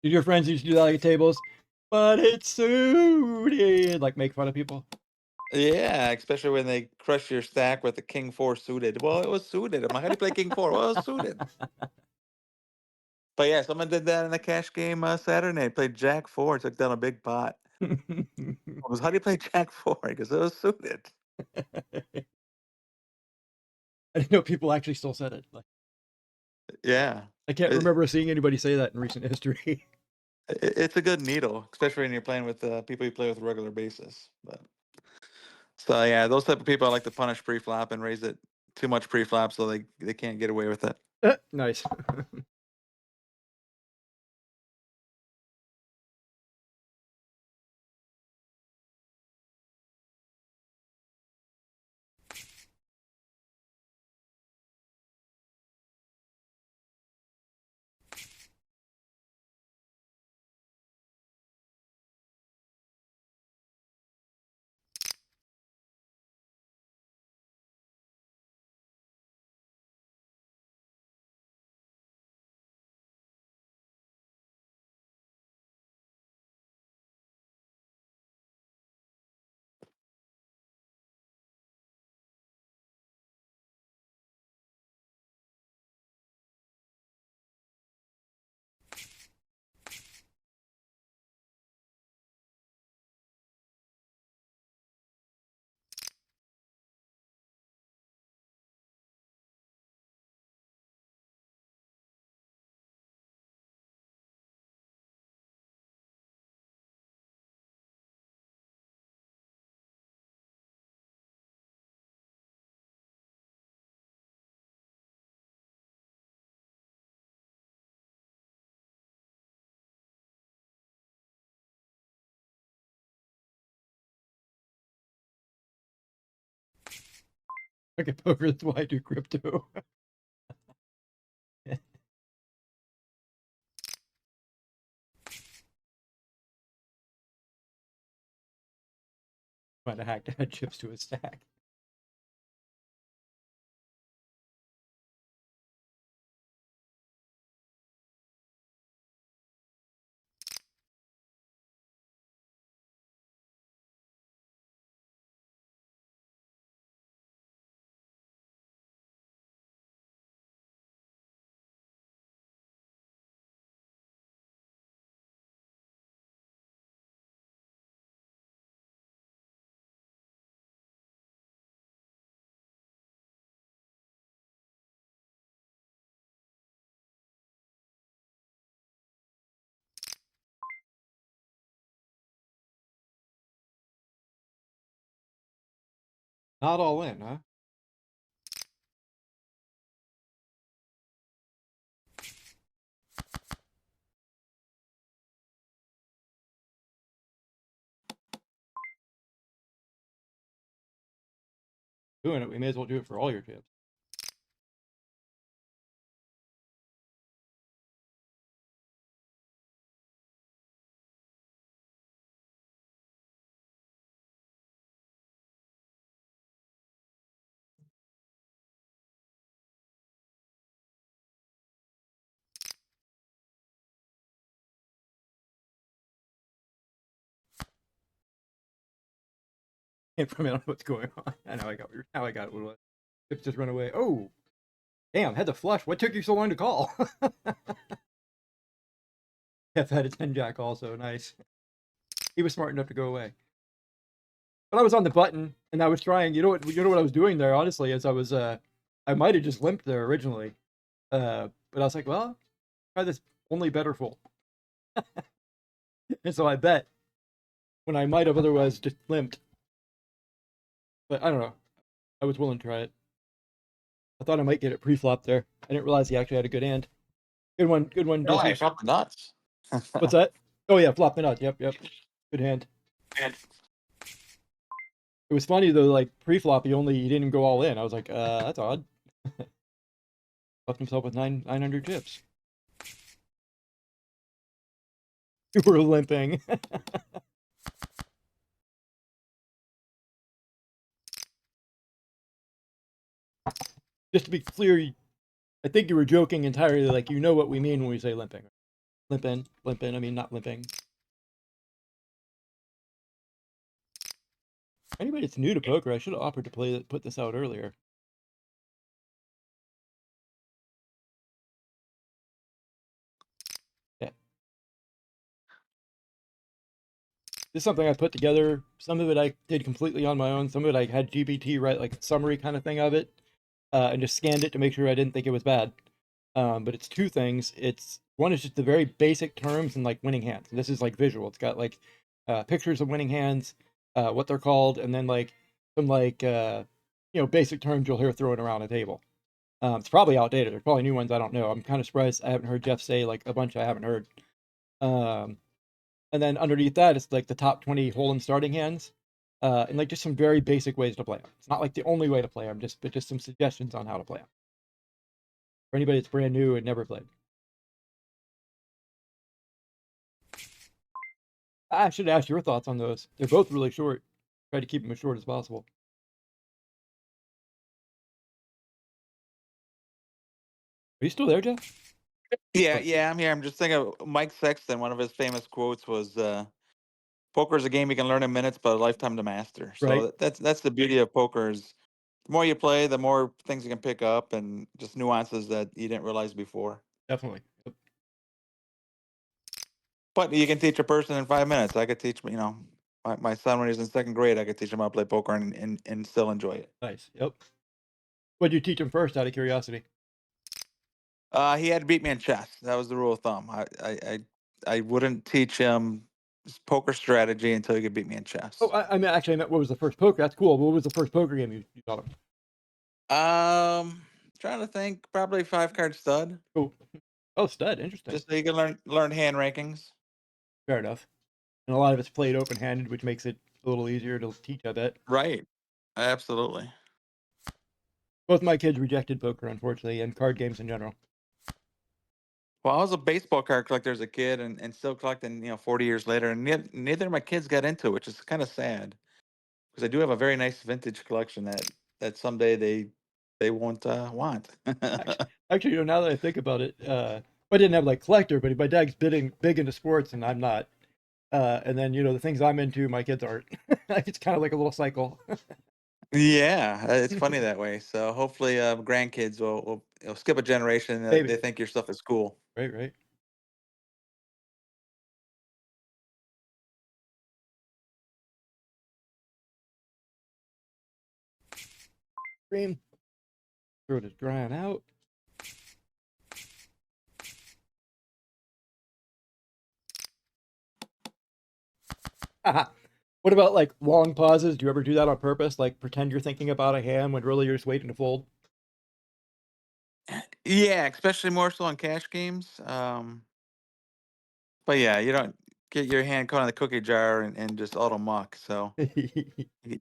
did your friends used to do that at tables? But it's suited. Like make fun of people. Yeah, especially when they crush your stack with the king 4 suited. Well, it was suited. I'm like, how do you play king 4? Well, it was suited. But yeah, someone did that in a cash game Saturday. They played jack 4, took down a big pot. I I was, how do you play jack 4? Because it was suited. didn't know people actually still said it. Like, Yeah. I can't It, remember seeing anybody say that in recent history. it's a good needle, especially when you're playing with people you play with on a regular basis. But so yeah, those type of people I like to punish pre-flop and raise it too much pre-flop so they can't get away with it. Nice. Okay, poker. That's why I do crypto. Might have hacked add chips to a stack. Not all in, huh? Doing it, we may as well do it for all your chips. I don't know what's going on. I know I got it. What it was. Chips just run away. Oh, damn! Had to flush. What took you so long to call? Jeff had a 10 jack also. Nice. He was smart enough to go away. But I was on the button and I was trying. You know what I was doing there. Honestly, is I might have just limped there originally. But I was like, well, try this only better full. And so I bet when I might have otherwise just limped. But I don't know. I was willing to try it. I thought I might get it pre-flop there. I didn't realize he actually had a good hand. Good one. Good one. No, I Jesus. dropped the nuts. What's that? Oh yeah, flop the nuts. Yep. Good hand. And It was funny though, like pre-flop, he didn't go all in. I was like, that's odd. Left himself with 900 chips. You were limping. Just to be clear, I think you were joking entirely. Like you know what we mean when we say limping. Limping. I mean not limping. Anybody that's new to poker, I should have offered to put this out earlier. Yeah. This is something I put together. Some of it I did completely on my own. Some of it I had GPT write like a summary kind of thing of it, and just scanned it to make sure I didn't think it was bad. But it's two things. It's one is just the very basic terms and like winning hands. This is like visual. It's got like pictures of winning hands, what they're called, and then like some like basic terms you'll hear thrown around a table. It's probably outdated. There's probably new ones I don't know. I'm kind of surprised I haven't heard Jeff say like a bunch I haven't heard. Um, and then underneath that is like the top 20 hold'em starting hands, and like just some very basic ways to play them. It's not like the only way to play them, but just some suggestions on how to play them for anybody that's brand new and never played. I should ask your thoughts on those. They're both really short. Try to keep them as short as possible. Are you still there, Jeff? yeah, I'm here. I'm just thinking of Mike Sexton. One of his famous quotes was, "Poker is a game you can learn in minutes, but a lifetime to master." Right. So that's the beauty of poker is the more you play, the more things you can pick up and just nuances that you didn't realize before. Definitely. Yep. But you can teach a person in 5 minutes. I could teach, my son when he was in second grade. I could teach him how to play poker and still enjoy it. Nice. Yep. What'd you teach him first, out of curiosity? He had to beat me in chess. That was the rule of thumb. I wouldn't teach him poker strategy until he could beat me in Oh, chess. I mean, actually, I meant what was the first poker? That's cool. What was the first poker game you taught him? Trying to think. Probably 5 card stud. Oh, oh, stud. Interesting. Just so you can learn hand rankings. Fair enough. And a lot of it's played open-handed, which makes it a little easier to teach, I bet. Right. Absolutely. Both my kids rejected poker, unfortunately, and card games in general. Well, I was a baseball card collector as a kid and still collecting, 40 years later. And neither of my kids got into it, which is kind of sad because I do have a very nice vintage collection that someday they won't want. Actually, now that I think about it, I didn't have like collector, but my dad's big into sports, and I'm not. And then the things I'm into, my kids aren't. It's kind of like a little cycle. Yeah, it's funny that way. So hopefully, grandkids will skip a generation. Maybe. They think your stuff is cool. Right. Cream. Throat is drying out. Haha. What about like long pauses? Do you ever do that on purpose? Like pretend you're thinking about a hand when really you're just waiting to fold? Yeah, especially more so on cash games. But yeah, you don't get your hand caught in the cookie jar and just auto muck. So you you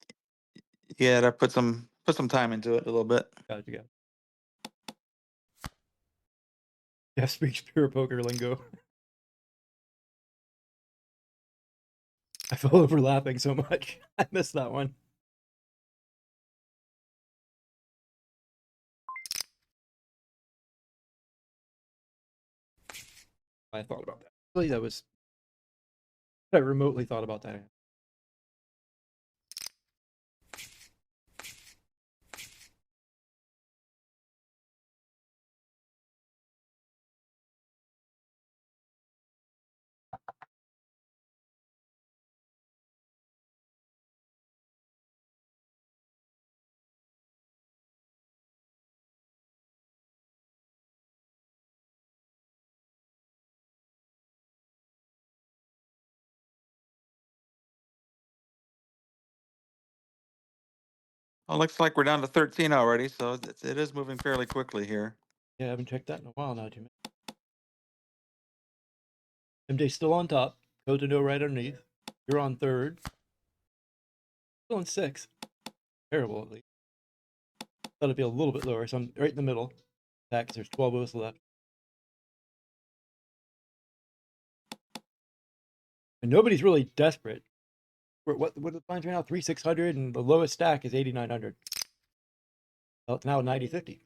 gotta put some time into it a little bit. Gotcha. Jeff speaks pure poker lingo. I fell over laughing so much. I missed that one. I thought about that. Really, that was. I remotely thought about that. Well, looks like we're down to 13 already, so it is moving fairly quickly here. Yeah, I haven't checked that in a while now, Jimmy. MJ's still on top. Cotonou right underneath. You're on third. Still on sixth. Terrible, at least. Thought it'd be a little bit lower, so I'm right in the middle. Because there's 12 of us left. And nobody's really desperate. What are the lines right now? 3,600, and the lowest stack is 8,900. Well, it's now 90-50.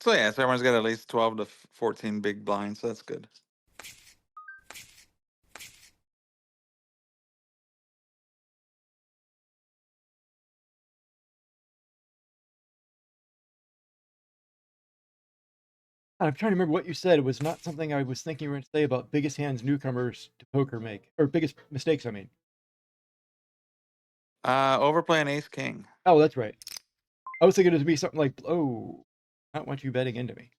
So yeah, so everyone's got at least 12 to 14 big blinds, so that's good. I'm trying to remember what you said. It was not something I was thinking you were going to say about biggest hands newcomers to poker make, or biggest mistakes, I mean. Overplaying ace king. Oh, that's right. I was thinking it would be something like, oh, I don't want you betting into me.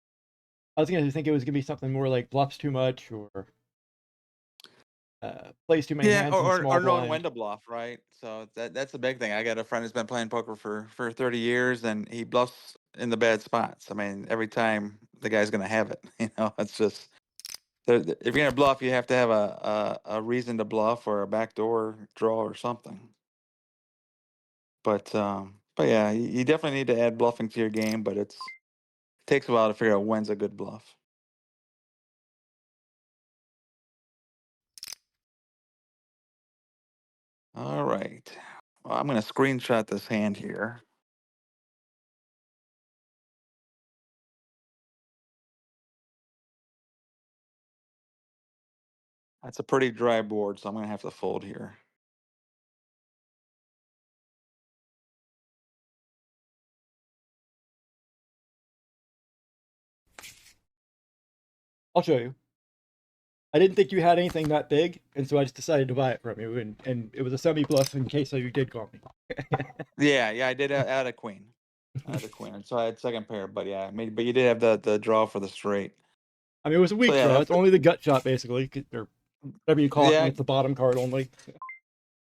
I was going to think it was going to be something more like bluffs too much or plays too many Yeah, hands in small or knowing when blind. to bluff, right? So that's the big thing. I got a friend who's been playing poker for 30 years, and he bluffs in the bad spots. I mean, every time the guy's gonna have it. It's just if you're gonna bluff, you have to have a reason to bluff or a backdoor draw or something. But yeah, you definitely need to add bluffing to your game, but it takes a while to figure out when's a good bluff. All right. Well, I'm gonna screenshot this hand here. That's a pretty dry board, so I'm gonna have to fold here. I'll show you. I didn't think you had anything that big, and so I just decided to buy it from you, and it was a semi bluff in case you did call me. Yeah, I did add a queen. I had a queen, so I had second pair, but yeah, but you did have the draw for the straight. I mean, it was a So weak yeah, draw. It's only the gut shot, basically, or whatever you call it when yeah, it's the bottom card only.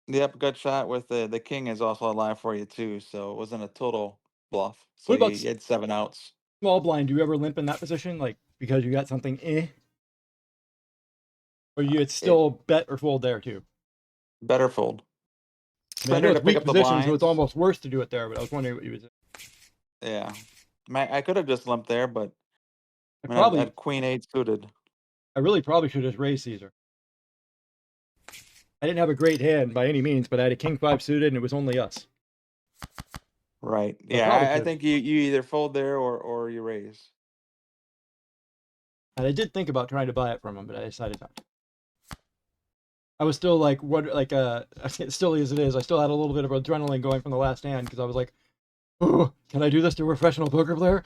yep, good shot with the king is also alive for you too, so it wasn't a total bluff. So What about you had 7 outs. small blind? Do you ever limp in that position, like because you got something or you it's It still bet or fold there too? better fold. It's I mean, I know better to it's pick weak up the position, so it's blinds. almost worse to do it there. But I was wondering what you was. Yeah, I could have just limped there, but I I mean, I probably, had queen eight suited. I really probably should have just raised Caesar. I didn't have a great hand by any means, but I had a king five suited, and it was only us. Right. So I Yeah, probably I should. think you either fold there or you raise. And I did think about trying to buy it from him, but I decided not to. I was still like, what, like, still as it is. I still had a little bit of adrenaline going from the last hand because I was like, oh, can I do this to a professional poker player?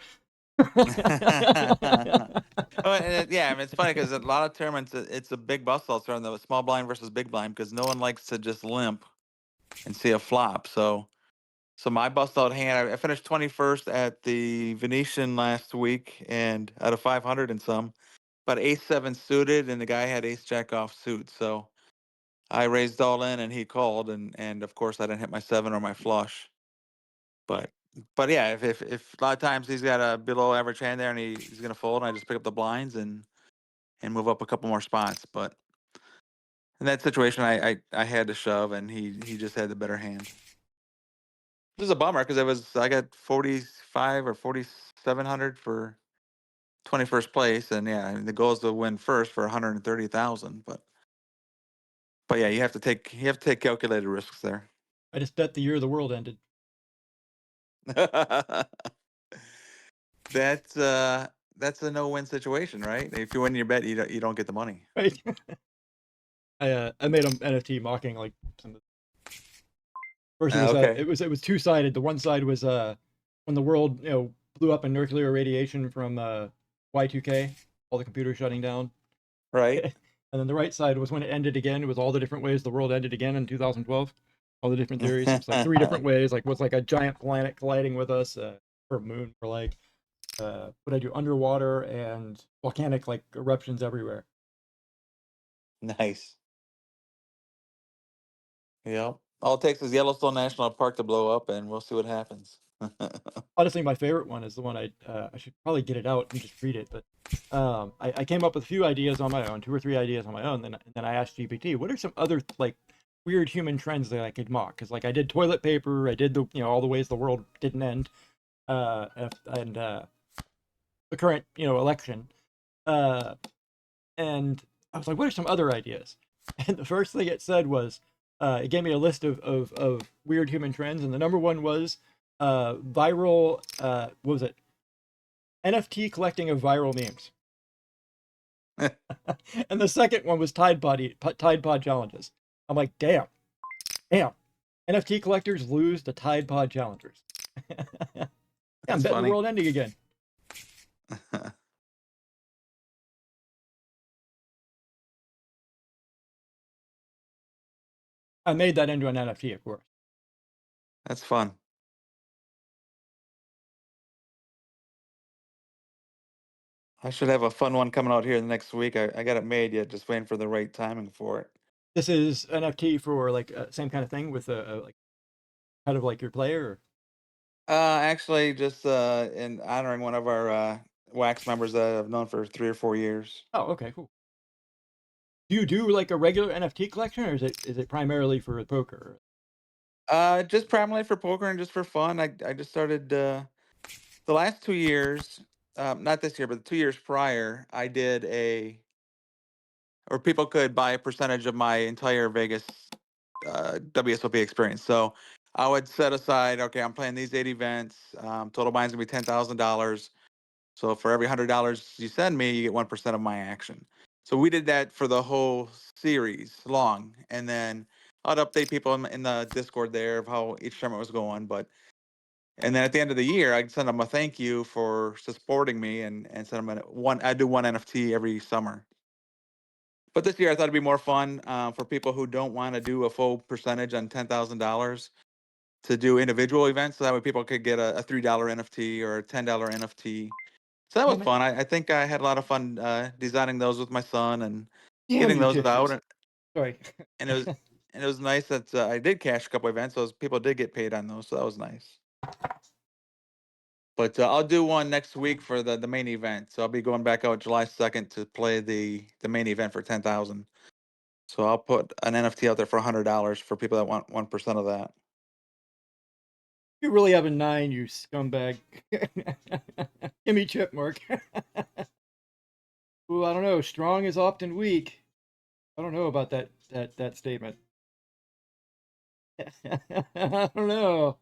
Oh, yeah, I mean it's funny because a lot of tournaments it's a big bust all tournament, the small blind versus big blind, because no one likes to just limp and see a flop. So my bust out hand, I finished 21st at the Venetian last week, and out of 500 and some, but ace seven suited, and the guy had ace jack off suit. So I raised all in, and he called, and of course I didn't hit my 7 or my flush. But yeah, if a lot of times he's got a below average hand there and he's gonna fold, and I just pick up the blinds and move up a couple more spots. But in that situation, I had to shove, and he just had the better hand. Which is a bummer because I got 45 or 4,700 for 21st place, and yeah, I mean, the goal is to win first for 130,000. But yeah, you have to take calculated risks there. I just bet the year the world ended. That's a no-win situation, right? If you win your bet, you don't get the money. Right. I made an NFT mocking like some. First, Okay. it was two sided. The one side was when the world blew up in nuclear radiation from Y2K, all the computers shutting down. Right. And then the right side was when it ended again. It was all the different ways the world ended again in 2012. All the different theories. It's like 3 different ways. Like, was like a giant planet colliding with us, or moon, or like what I do underwater and volcanic like eruptions everywhere. Nice. Yep. All it takes is Yellowstone National Park to blow up, and we'll see what happens. Honestly, my favorite one is the one I should probably get it out and just read it. But I came up with a few ideas on my own, 2 or 3 ideas on my own. Then I asked GPT, what are some other like weird human trends that I could mock? Because like I did toilet paper, I did the all the ways the world didn't end, and the current election, and I was like, what are some other ideas? And the first thing it said was, it gave me a list of weird human trends, and the number one was viral. What was it? NFT collecting of viral memes. And the second one was Tide Pod challenges. I'm like, damn. NFT collectors lose to Tide Pod challengers. Yeah, I'm That's betting the funny. world ending again. I made that into an NFT, of course. That's fun. I should have a fun one coming out here the next week. I got it made yet, just waiting for the right timing for it. This is NFT for like same kind of thing with like kind of like your player. Or... Actually, just in honoring one of our wax members that I've known for 3 or 4 years. Oh, okay, cool. Do you do like a regular NFT collection, or is it primarily for poker? Just primarily for poker and just for fun. I just started the last 2 years, not this year, but the 2 years prior. I did or people could buy a percentage of my entire Vegas WSOP experience. So I would set aside, okay, I'm playing these 8 events. Total buying's gonna be $10,000. So for every $100 you send me, you get 1% of my action. So we did that for the whole series long, and then I'd update people in the Discord there of how each tournament was going. And then at the end of the year, I'd send them a thank you for supporting me, and send them one. I do one NFT every summer. But this year, I thought it'd be more fun for people who don't want to do a full percentage on $10,000 to do individual events. So that way, people could get a $3 NFT or a $10 NFT. So that Yeah, was man. fun. I think I had a lot of fun designing those with my son and Damn getting you, those out. tipsters. Sorry. And it was nice that I did cash a couple events. Those people did get paid on those, so that was nice. But I'll do one next week for the main event. So I'll be going back out July 2nd to play the main event for 10,000. So I'll put an NFT out there for $100 for people that want 1% of that. You really have a 9, you scumbag. Give me chip, Mark. Ooh, I don't know. Strong is often weak. I don't know about that statement. I don't know.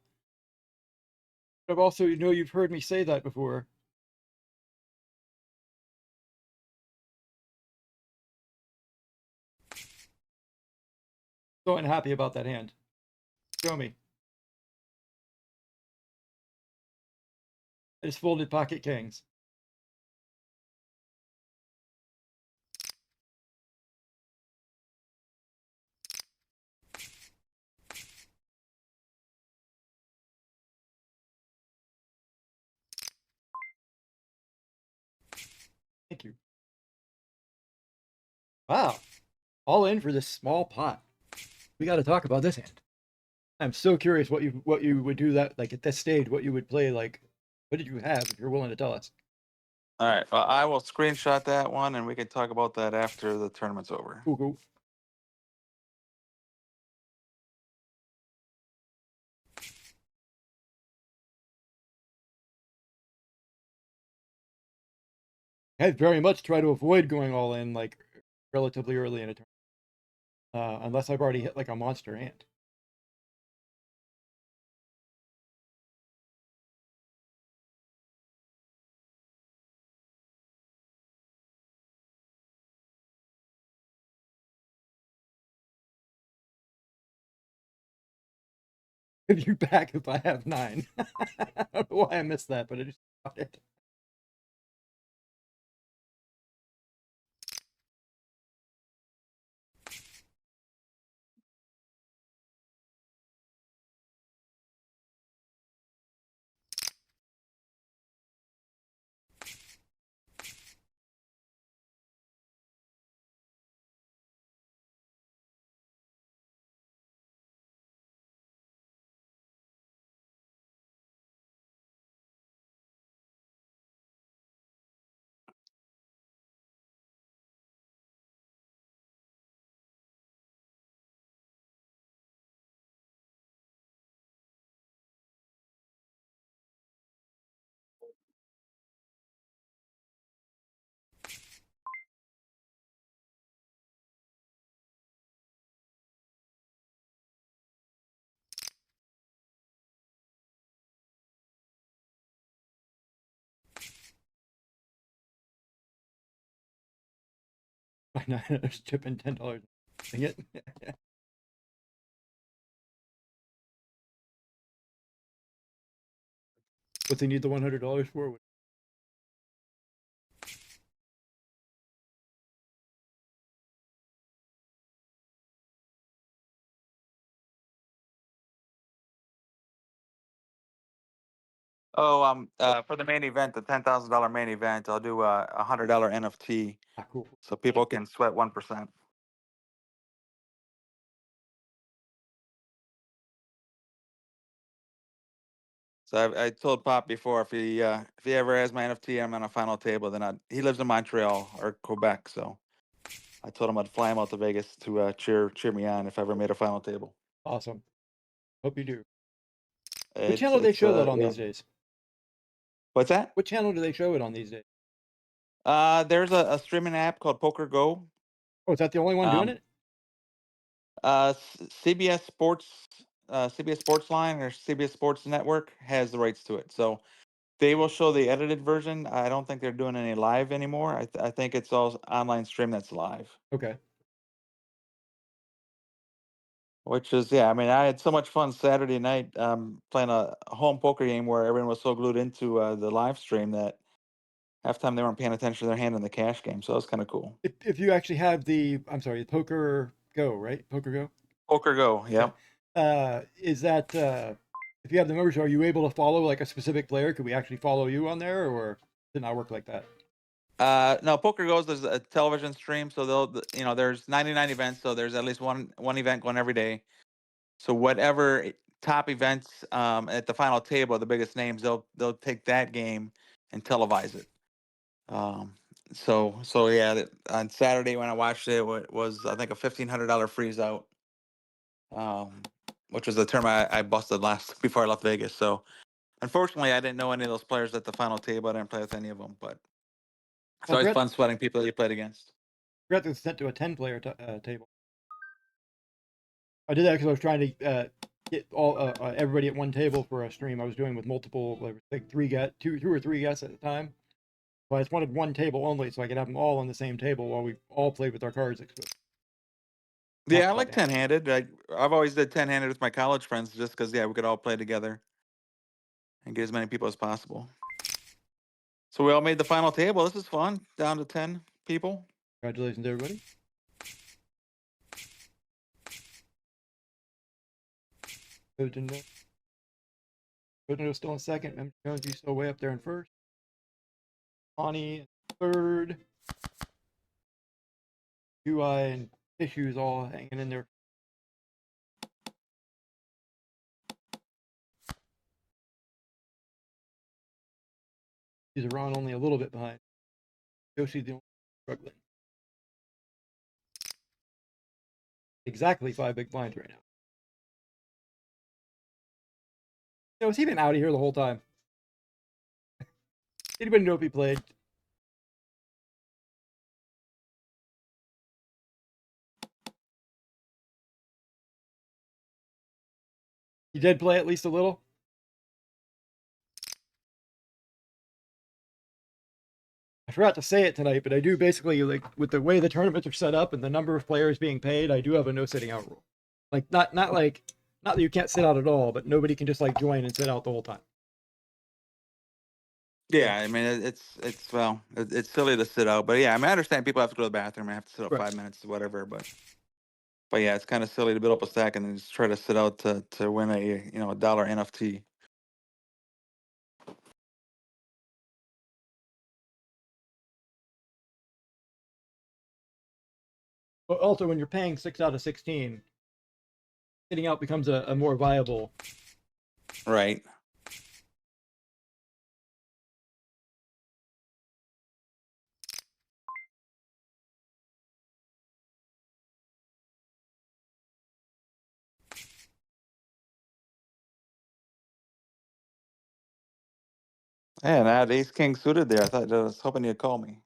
But I've also you've heard me say that before. So unhappy about that hand. Show me. I just folded pocket kings. Thank you. Wow. All in for this small pot. We got to talk about this hand. I'm so curious what you would do that like at this stage. What you would play like. What did you have? If you're willing to tell us. All right. Well, I will screenshot that one, and we can talk about that after the tournament's over. Cool, cool. I'd very much try to avoid going all in like relatively early in a tournament, unless I've already hit like a monster hand. If you back if I have 9. I don't know why I missed that, but I just got it. Why not? There's chipping $10. Dang it. What they need the $100 for? Oh, for the main event, the $10,000 main event, I'll do a $100 NFT, Ah, cool. so people can sweat 1%. So I told Pop before if he ever has my NFT, I'm on a final table. Then he lives in Montreal or Quebec, so I told him I'd fly him out to Vegas to cheer me on if I ever made a final table. Awesome. Hope you do. What It's channel do they it's show that on yeah. these days? What's that? What channel do they show it on these days? There's a streaming app called Poker Go. Oh, is that the only one doing Um, it? CBS Sports, CBS Sports Line or CBS Sports Network has the rights to it. So they will show the edited version. I don't think they're doing any live anymore. I think it's all online stream that's live. Okay. Which is, yeah, I mean, I had so much fun Saturday night playing a home poker game where everyone was so glued into the live stream that half the time they weren't paying attention to their hand in the cash game. So it was kind of cool. If you actually have I'm sorry, Poker Go, right? Poker Go. Poker Go, Okay. yeah. Is that if you have the membership, are you able to follow like a specific player? Could we actually follow you on there, or did it not work like that? No, Poker Goes, there's a television stream. So there's 99 events. So there's at least one event going every day. So whatever top events at the final table, the biggest names, they'll take that game and televise it. So yeah, on Saturday when I watched it, was I think a $1,500 freeze out, which was the term I busted last before I left Vegas. So unfortunately, I didn't know any of those players at the final table. I didn't play with any of them, but it's I always forgot, fun sweating people that you played against. forgot to sent to a 10-player table. I did that because I was trying to get all everybody at one table for a stream I was doing with multiple, like two or three guests at a time. But I just wanted one table only, so I could have them all on the same table while we all played with our cards. Yeah, I like 10-handed. I've always did 10-handed with my college friends just because we could all play together and get as many people as possible. So we all made the final table. This is fun. Down to 10 people. Congratulations, everybody. Coach still in second. Member Jones, you still way up there in first. Connie in third. UI and Issues all hanging in there He's around only a little bit behind. Yoshi's the only one struggling. Exactly 5 big blinds right now. Has he been out of here the whole time? Anybody know if he played? He did play at least a little. I forgot to say it tonight, but I do basically, like, with the way the tournaments are set up and the number of players being paid, I do have a no sitting out rule. Like, not that you can't sit out at all, but nobody can just like join and sit out the whole time. Yeah, I mean it's silly to sit out, but yeah, I mean I understand people have to go to the bathroom and have to sit out Right. 5 minutes or whatever, but yeah, it's kind of silly to build up a stack and then just try to sit out to win a dollar NFT. But also, when you're paying 6 out of 16, sitting out becomes a more viable. Right. Yeah, and I had Ace King suited there. I was hoping you'd call me.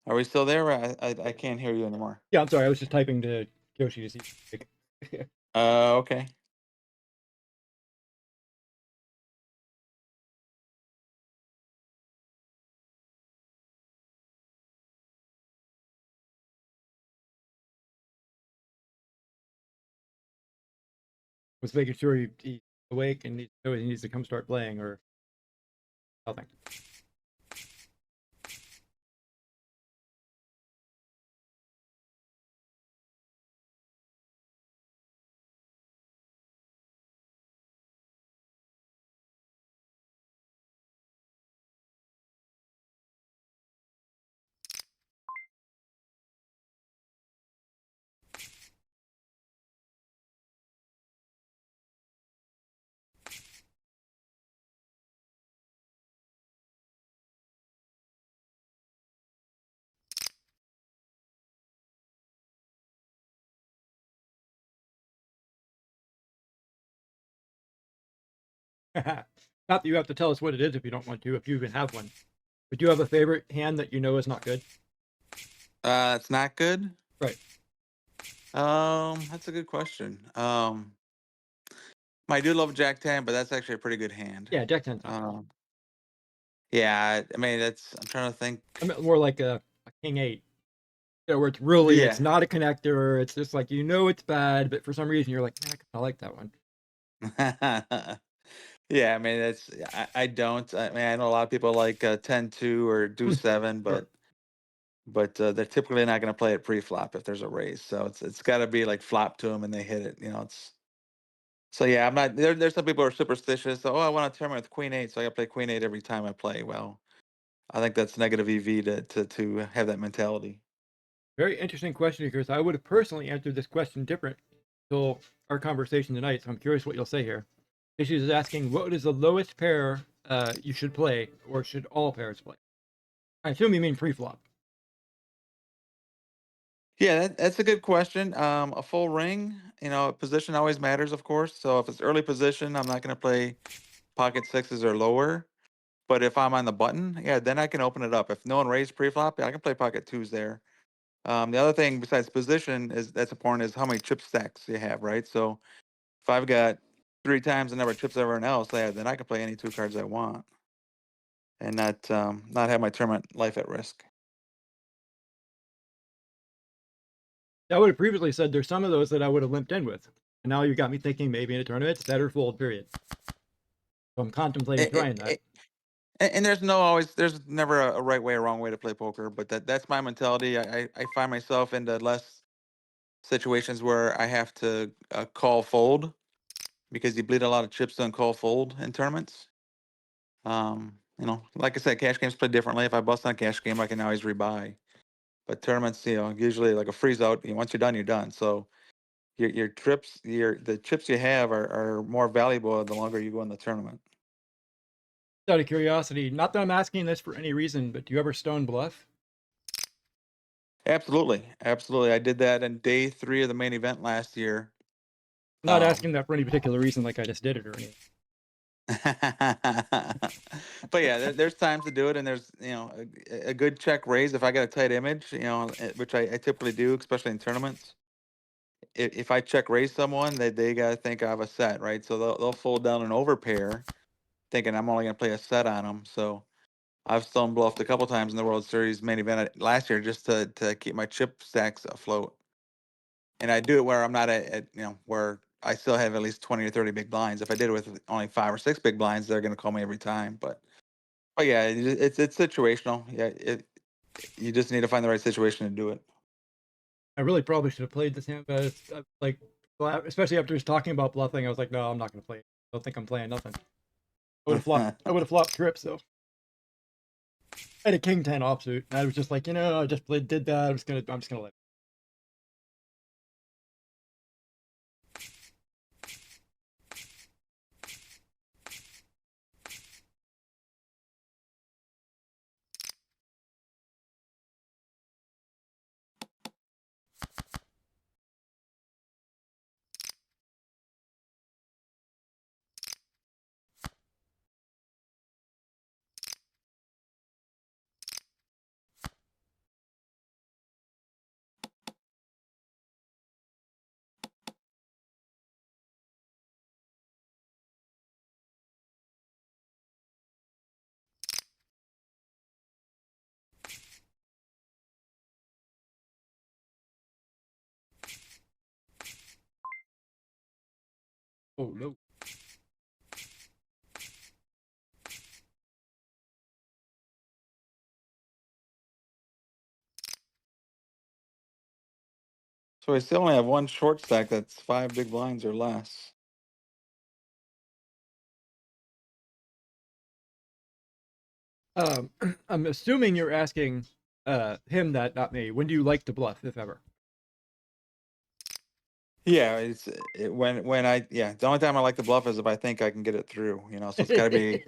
Are we still there? I can't hear you anymore. Yeah, I'm sorry. I was just typing to Yoshi to see. Okay. Was making sure he's awake and he needs to come start playing or nothing. Not that you have to tell us what it is if you don't want to, if you even have one. But do you have a favorite hand that you know is not good? It's not good. Right. That's a good question. I do love Jack 10, but that's actually a pretty good hand. Yeah, Jack 10's not. Yeah, I mean I'm trying to think. I meant more like a King 8. You know, where it's really, Yeah. it's not a connector. It's just like, you know, it's bad, but for some reason you're like, man, I like that one. Yeah, I mean I don't. I mean I know a lot of people like 10-2 or do 7, Sure. but they're typically not going to play it pre-flop if there's a raise. So it's got to be like flop to them and they hit it. It's so yeah. I'm not there. There's some people who are superstitious. So, oh, I want to tournament with Queen 8, so I got to play Queen 8 every time I play. Well, I think that's negative EV to have that mentality. Very interesting question, because I would have personally answered this question different till our conversation tonight. So I'm curious what you'll say here. Issues is asking, what is the lowest pair you should play, or should all pairs play? I assume you mean pre-flop. Yeah, that's a good question. A full ring, position always matters, of course. So if it's early position, I'm not going to play pocket sixes or lower. But if I'm on the button, yeah, then I can open it up. If no one raised pre-flop, yeah, I can play pocket twos there. The other thing besides position that's important is how many chip stacks you have, right? So if I've got 3 times the number of chips of everyone else, yeah, then I can play any 2 cards I want and not have my tournament life at risk. I would have previously said there's some of those that I would have limped in with. And now you got me thinking maybe in a tournament it's better fold, period. So I'm contemplating trying that. And there's never a right way or wrong way to play poker, but that's my mentality. I find myself into less situations where I have to call fold because you bleed a lot of chips on call fold in tournaments. Like I said, cash games play differently. If I bust on a cash game, I can always rebuy. But tournaments, usually like a freeze out. Once you're done, you're done. So your trips, the chips you have are more valuable the longer you go in the tournament. Out of curiosity, not that I'm asking this for any reason, but do you ever stone bluff? Absolutely, absolutely. I did that in day 3 of the main event last year. I'm not asking that for any particular reason, like I just did it or anything. But yeah, there's times to do it, and there's a good check raise if I got a tight image, which I typically do, especially in tournaments. If I check raise someone, they gotta think I have a set, right? So they'll fold down an overpair, thinking I'm only gonna play a set on them. So I've stone bluffed a couple times in the World Series main event last year just to keep my chip stacks afloat. And I do it where I'm not where I still have at least 20 or 30 big blinds. If I did it with only 5 or 6 big blinds, they're gonna call me every time. But yeah, it's situational. Yeah, you just need to find the right situation to do it. I really probably should have played this hand, but like, especially after just talking about bluffing, I was like, no, I'm not going to play it. I don't think I'm playing nothing. I would have flopped trips though. I had a king 10 offsuit, and I was just like, I just did that. I'm just gonna let it. Oh no. So I still only have one short stack that's 5 big blinds or less. I'm assuming you're asking him that, not me. When do you like to bluff, if ever? Yeah, the only time I like to bluff is if I think I can get it through. So it's got to be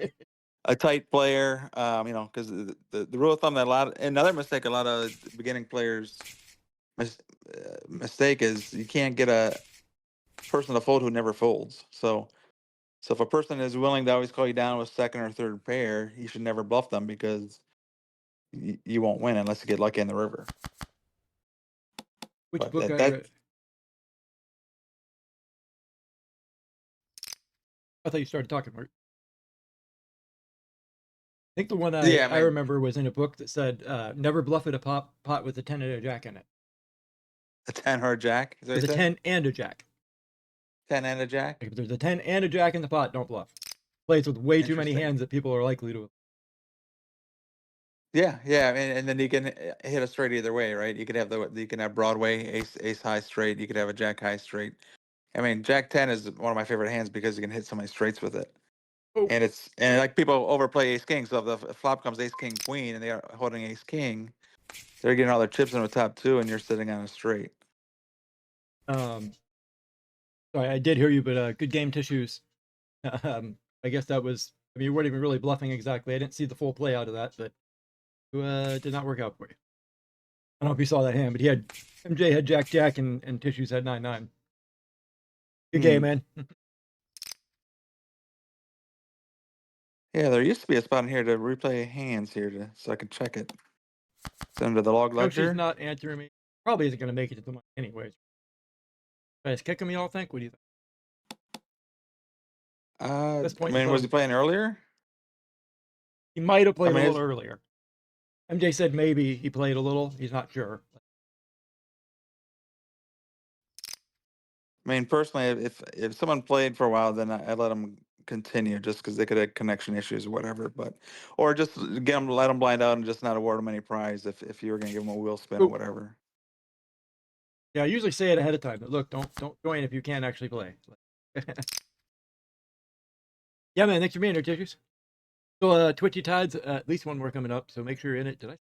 a tight player. Because the rule of thumb that another mistake a lot of beginning players mistake is you can't get a person to fold who never folds. So if a person is willing to always call you down with second or third pair, you should never bluff them because you won't win unless you get lucky in the river. Which But book I that read? I thought you started talking, Mark. I think the one yeah, I remember was in a book that said, never bluff at a pot with a 10 and a jack in it. a 10 or a jack. Is that what There's you a said? 10 and a jack. 10 and a jack. Like, if there's a 10 and a jack in the pot, don't bluff. Plays with way too many Interesting. hands that people are likely to. Yeah, and then you can hit a straight either way, right? You can have Broadway ace high straight. You could have a jack high straight. I mean, Jack 10 is one of my favorite hands because you can hit so many straights with it. Oh, And like people overplay ace king. So if the flop comes ace king queen and they are holding ace king, they're getting all their chips in the top 2, and you're sitting on a straight. Sorry, I did hear you, but good game tissues. I guess that was. I mean, you weren't even really bluffing exactly. I didn't see the full play out of that, but it did not work out for you. I don't know if you saw that hand, but MJ had Jack Jack and Tissues had 9-9. Good game, man. Yeah, there used to be a spot in here to replay hands so I could check it. It's under the log Yoshi's ledger. not answering me. Probably isn't going to make it to the money anyways. Guys, kicking me, y'all think? What do you think? At this point, Was he playing earlier? he might have played a little His, earlier. MJ said maybe he played a little. He's not sure. Personally, if someone played for a while, then I let them continue just because they could have connection issues or whatever. Or just let them blind out and just not award them any prize if you were going to give them a wheel spin or whatever. Yeah, I usually say it ahead of time. But look, don't join if you can't actually play. Yeah, man. Thanks for being here, Tissues. So, Twitchy Tides, at least one more coming up, so make sure you're in it. Did I?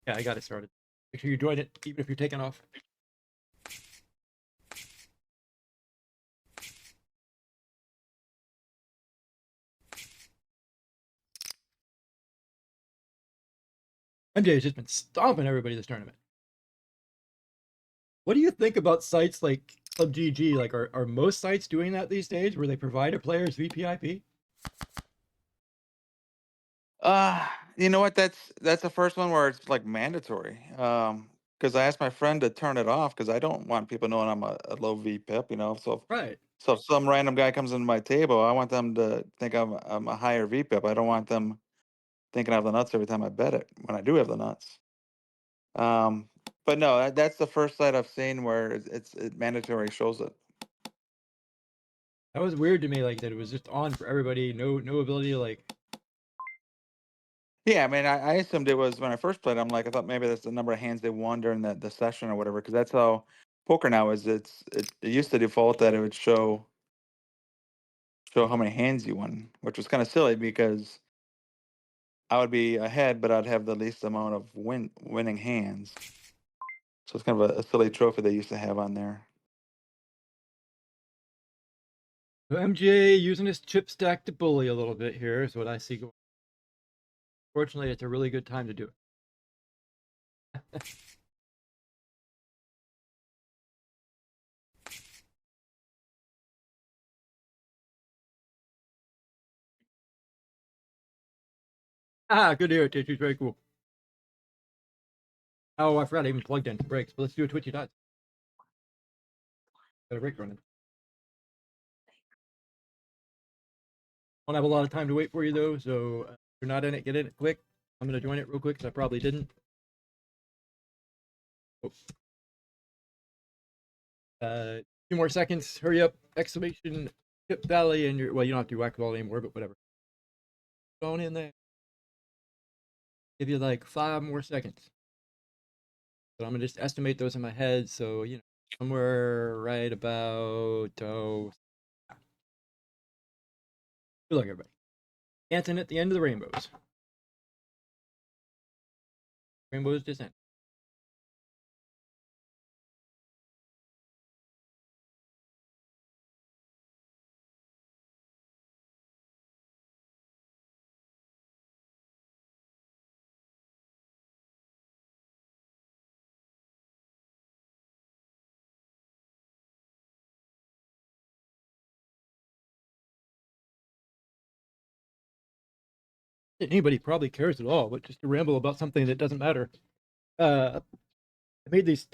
Yeah, I got it started. Make sure you join it, even if you're taking off. MJ has just been stomping everybody this tournament. What do you think about sites like Club GG? Like, are most sites doing that these days, where they provide a player's VPIP? You know what? That's the first one where it's like mandatory. Because I asked my friend to turn it off because I don't want people knowing I'm a low VPIP. Right. So if some random guy comes into my table, I want them to think I'm a higher VPIP. I don't want them thinking I have the nuts every time I bet it when I do have the nuts. But no, that's the first site I've seen where it mandatory shows it. That was weird to me, like that it was just on for everybody. No ability to like. Yeah, I mean, I assumed it was when I first played. I'm like, I thought maybe that's the number of hands they won during the session or whatever, because that's how poker now is. It used to default that it would show how many hands you won, which was kind of silly because I would be ahead, but I'd have the least amount of winning hands. So it's kind of a silly trophy they used to have on there. So MJ using his chip stack to bully a little bit here is what I see going. Fortunately, it's a really good time to do it. Good to hear it, Tissue's very cool. Oh, I forgot I even plugged in breaks, but let's do a Twitchy Dots. Got a break running. Don't have a lot of time to wait for you though, so if you're not in it, get in it quick. I'm gonna join it real quick because I probably didn't. Oh. 2 more seconds. Hurry up! Exclamation Chip Valley, and well, you don't have to do whack ball anymore, but whatever. Going in there. Give you like 5 more seconds. So I'm gonna just estimate those in my head. So somewhere right about good luck, everybody. Dancing at the end of the rainbows. Rainbows descent. Anybody probably cares at all, but just to ramble about something that doesn't matter. I made these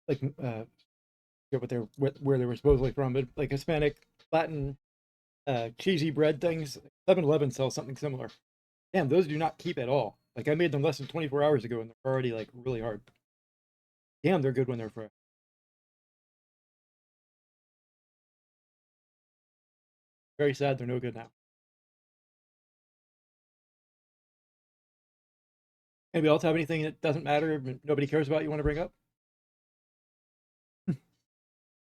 like forget what they're where they were supposedly from, but like Hispanic, Latin, cheesy bread things. 7-Eleven sells something similar. Damn, those do not keep at all. Like I made them less than 24 hours ago, and they're already like really hard. Damn, they're good when they're fresh. Very sad they're no good now. Anybody else have anything that doesn't matter, nobody cares about, you want to bring up?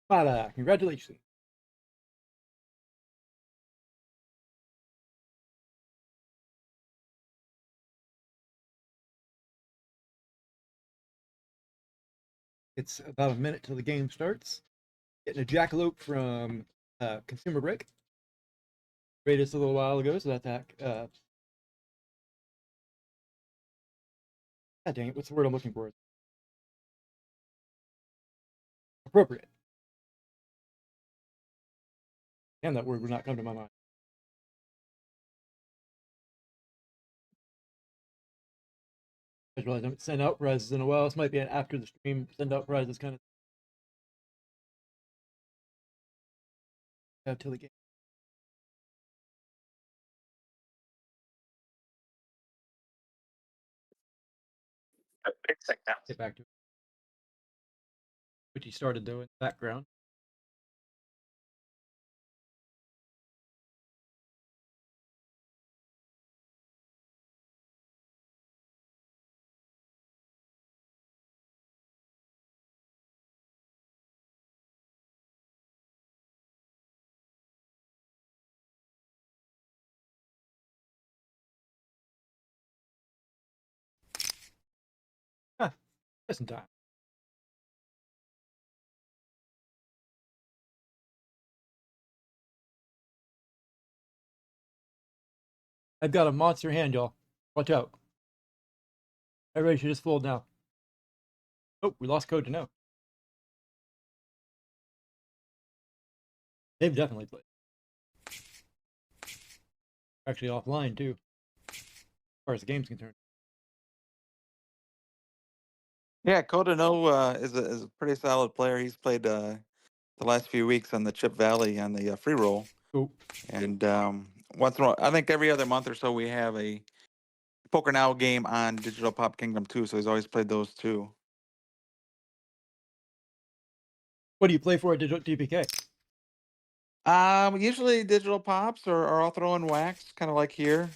Mala, congratulations. It's about a minute till the game starts. Getting a jackalope from Consumer Break. Rated us a little while ago, so that's God dang it, what's the word I'm looking for? Appropriate. Damn, that word would not come to my mind. I realize I haven't sent out prizes in a while. This might be an after the stream send out prizes kind of till the game. Get back to it. Which he started though in the background. Just in time. I've got a monster hand, y'all. Watch out. Everybody should just fold now. Oh, we lost code to know. They've definitely played. Actually offline too, as far as the game's concerned. Yeah, Codano is a pretty solid player. He's played the last few weeks on the Chip Valley on the free roll, Cool. and once in a while, I think every other month or so we have a Poker Now game on Digital Pop Kingdom too. So he's always played those too. What do you play for at Digital DPK? Usually Digital Pops, or I'll throw in Wax, kind of like here.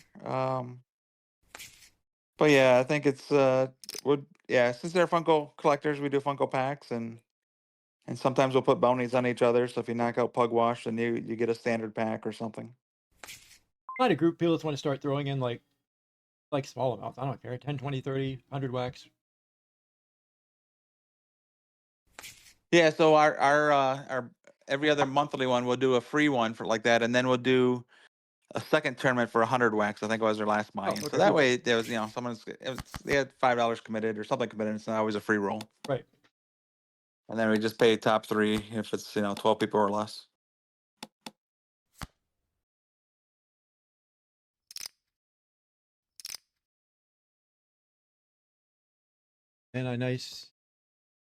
But yeah, I think it's since they're Funko collectors, we do Funko packs, and sometimes we'll put bounties on each other. So if you knock out Pugwash, then you get a standard pack or something. Find a group people just want to start throwing in like small amounts. I don't care. 10, 20, 30, 100 wax. Yeah, so our every other monthly one, we'll do a free one for like that, and then we'll do a second tournament for 100 wax. I think it was their last buy-in. okay, So that cool. way there was they had $5 committed or something committed. It's not always a free roll. Right. And then we just pay top 3 if it's 12 people or less. And a nice.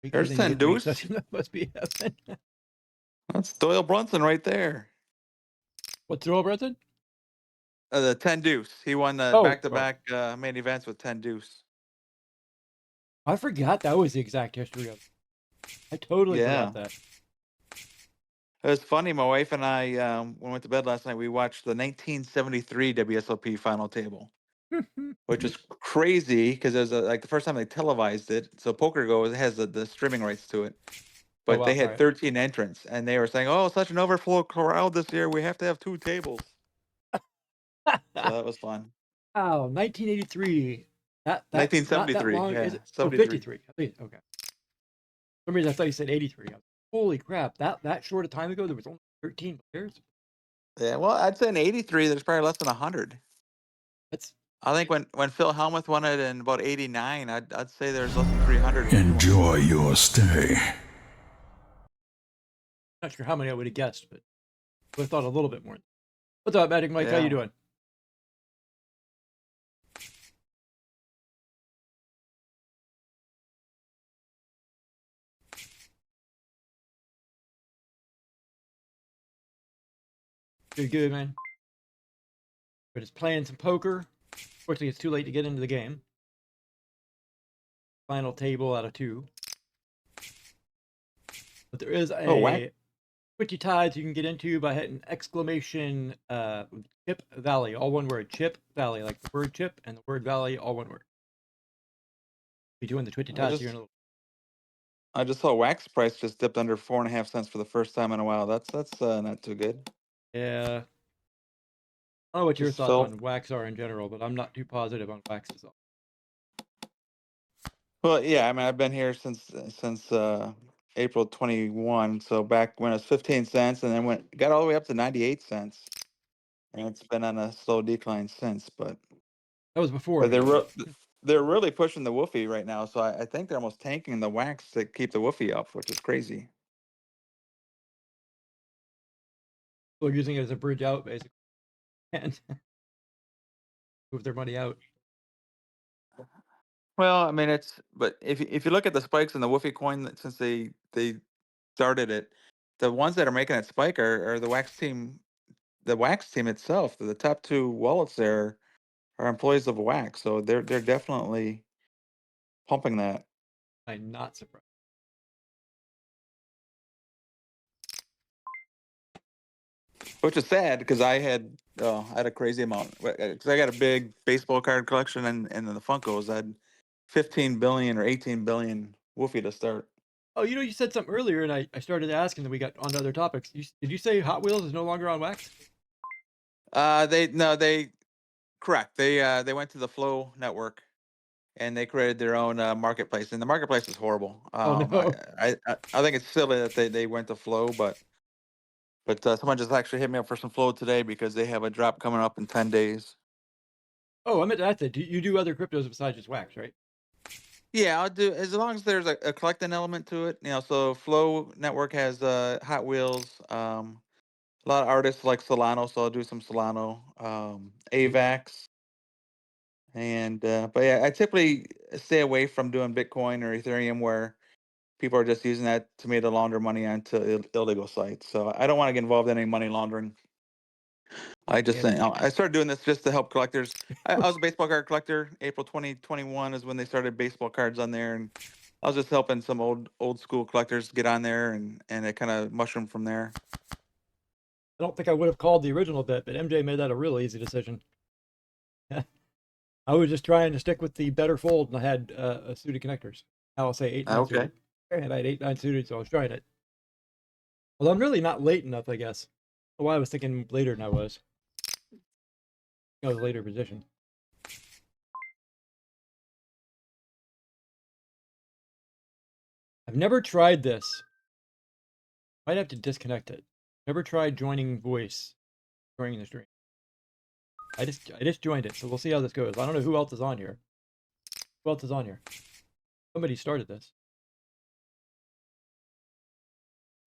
There's Then you 10 get the deuce. session. That must be heaven. That's Doyle Brunson right there. What's the roll, Brenton? The 10 deuce. He won the Oh, back-to-back main events with 10 deuce. I forgot that was the exact history of it. I totally forgot that. It was funny. My wife and I, when we went to bed last night, we watched the 1973 WSOP final table, which is crazy because it was like the first time they televised it. So Poker Go has the streaming rights to it. But wow, they had right. 13 entrants, and they were saying, "Oh, such an overflow crowd this year. We have to have 2 tables." So that was fun. Oh, 1983. That's not that 1973, long, is yeah, it? Oh, 73. 53. I think, okay. For some reason, I thought you said 83. Holy crap! That short a time ago, there was only 13 players. Yeah, well, I'd say in '83, there's probably less than 100. That's I think when Phil Hellmuth won it in about '89, I'd say there's less than 300. Enjoy your stay. not sure how many I would have guessed, but I would have thought a little bit more. What's up, Magic Mike? How Yeah. you doing? Good, man. But it's playing some poker. Fortunately, it's too late to get into the game. Final table out of 2. But there is a Twitchy Tides you can get into by hitting exclamation Chip Valley, all one word. Chip Valley, like the word chip and the word valley, all one word. Be doing the Twitchy Tides here in a little. I just saw wax price just dipped under 4.5 cents for the first time in a while. That's not too good. Yeah. I don't know what your Just thoughts fell- on wax are in general, but I'm not too positive on wax as well. Well, yeah, I mean, I've been here since April 21, so back when it was 15 cents, and then got all the way up to 98 cents, and it's been on a slow decline since. But That was before. they're really pushing the woofie right now, so I think they're almost tanking the wax to keep the woofie up, which is crazy. They're using it as a bridge out, basically, and move their money out. Well, I mean, but if you look at the spikes in the woofie coin since they started it, the ones that are making it spike are the wax team. The wax team itself, the top 2 wallets there are employees of Wax, so they're definitely pumping that, I'm not surprised. which is sad because I had a crazy amount because I got a big baseball card collection and the Funkos. I had 15 billion or 18 billion woofie to start. Oh, you said something earlier, and I started asking, and we got on to other topics. Did you say Hot Wheels is no longer on wax? They correct. They went to the Flow network, and they created their own marketplace, and the marketplace is horrible. Oh no. I think it's silly that they went to Flow, but someone just actually hit me up for some Flow today because they have a drop coming up in 10 days. Oh, I meant to ask that. You do other cryptos besides just wax, right? Yeah, I'll do as long as there's a collecting element to it. So Flow Network has Hot Wheels, a lot of artists like Solano, so I'll do some Solano, AVAX, and but yeah, I typically stay away from doing Bitcoin or Ethereum where people are just using that to me to launder money onto illegal sites. So I don't want to get involved in any money laundering. I just Understand. think I started doing this just to help collectors. I was a baseball card collector. April 2021 is when they started baseball cards on there, and I was just helping some old school collectors get on there, and it kind of mushroomed from there. I don't think I would have called the original bit, but MJ made that a real easy decision. I was just trying to stick with the better fold, and I had a suited connectors. Now I'll say 8-9 Okay. suited. And I had 8-9 suited, so I was trying it. Well, I'm really not late enough, I guess. Well, I was thinking later than I was. I was later position. I've never tried this. Might have to disconnect it. Never tried joining voice during the stream. I just joined it, so we'll see how this goes. I don't know who else is on here. Who else is on here? Somebody started this.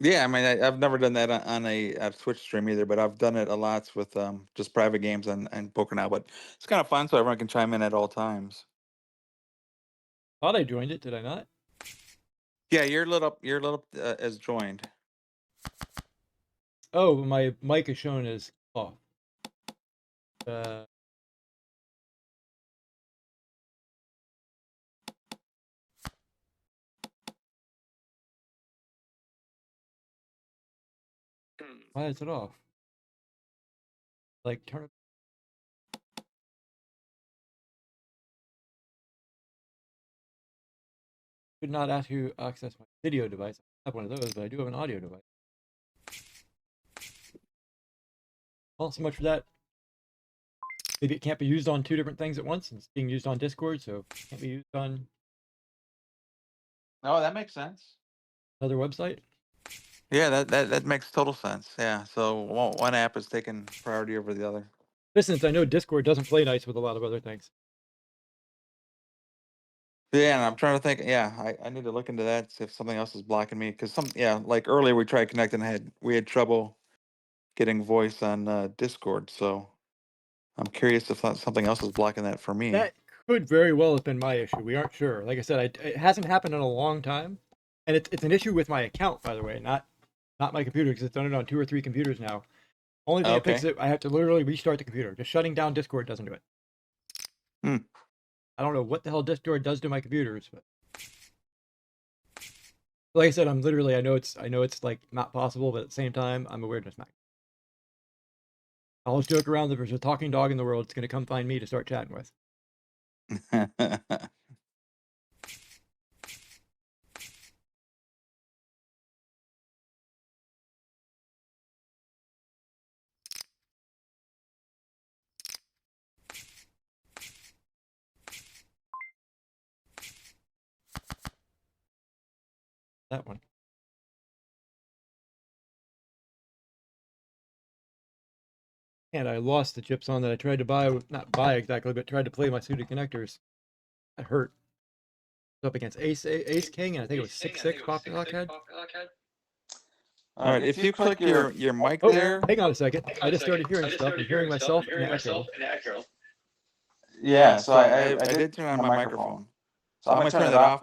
Yeah, I mean, I've never done that on a Twitch stream either, but I've done it a lot with just private games and poker now. But it's kind of fun, so everyone can chime in at all times. Thought I joined it, did I not? Yeah, you're lit up. You're lit up as joined. Oh, my mic is shown as off. Uh, why is it off? Like, turn it. Could not ask you to access my video device. I have one of those, but I do have an audio device. Well, so much for that. Maybe it can't be used on two different things at once. It's being used on Discord, so it can't be used on Oh, that makes sense. another website. Yeah, that makes total sense. Yeah, so one app is taking priority over the other. Since I know Discord doesn't play nice with a lot of other things. Yeah, and I'm trying to think. Yeah, I need to look into that, see if something else is blocking me. Because like earlier we tried connecting, we had trouble getting voice on Discord. So I'm curious if something else is blocking that for me. That could very well have been my issue. We aren't sure. Like I said, it hasn't happened in a long time, and it's an issue with my account, by the way, not my computer, because it's done it on 2 or 3 computers now. Only thing that Okay. fixes it, I have to literally restart the computer. Just shutting down Discord doesn't do it. Hmm. I don't know what the hell Discord does to my computers, but like I said, I know it's like not possible, but at the same time, I'm aware it's not. I'll just joke around that if there's a talking dog in the world, it's gonna come find me to start chatting with. That one. And I lost the chips on that I tried to buy, not buy exactly, but tried to play my suited connectors. That hurt. Up against Ace King, and I think it was 6-6 pop lock head. All right, if you click your mic Oh, there. hang on a second. I just started hearing stuff and hearing myself in echo. Yeah, so I did turn on my microphone. So I'm gonna turn it off,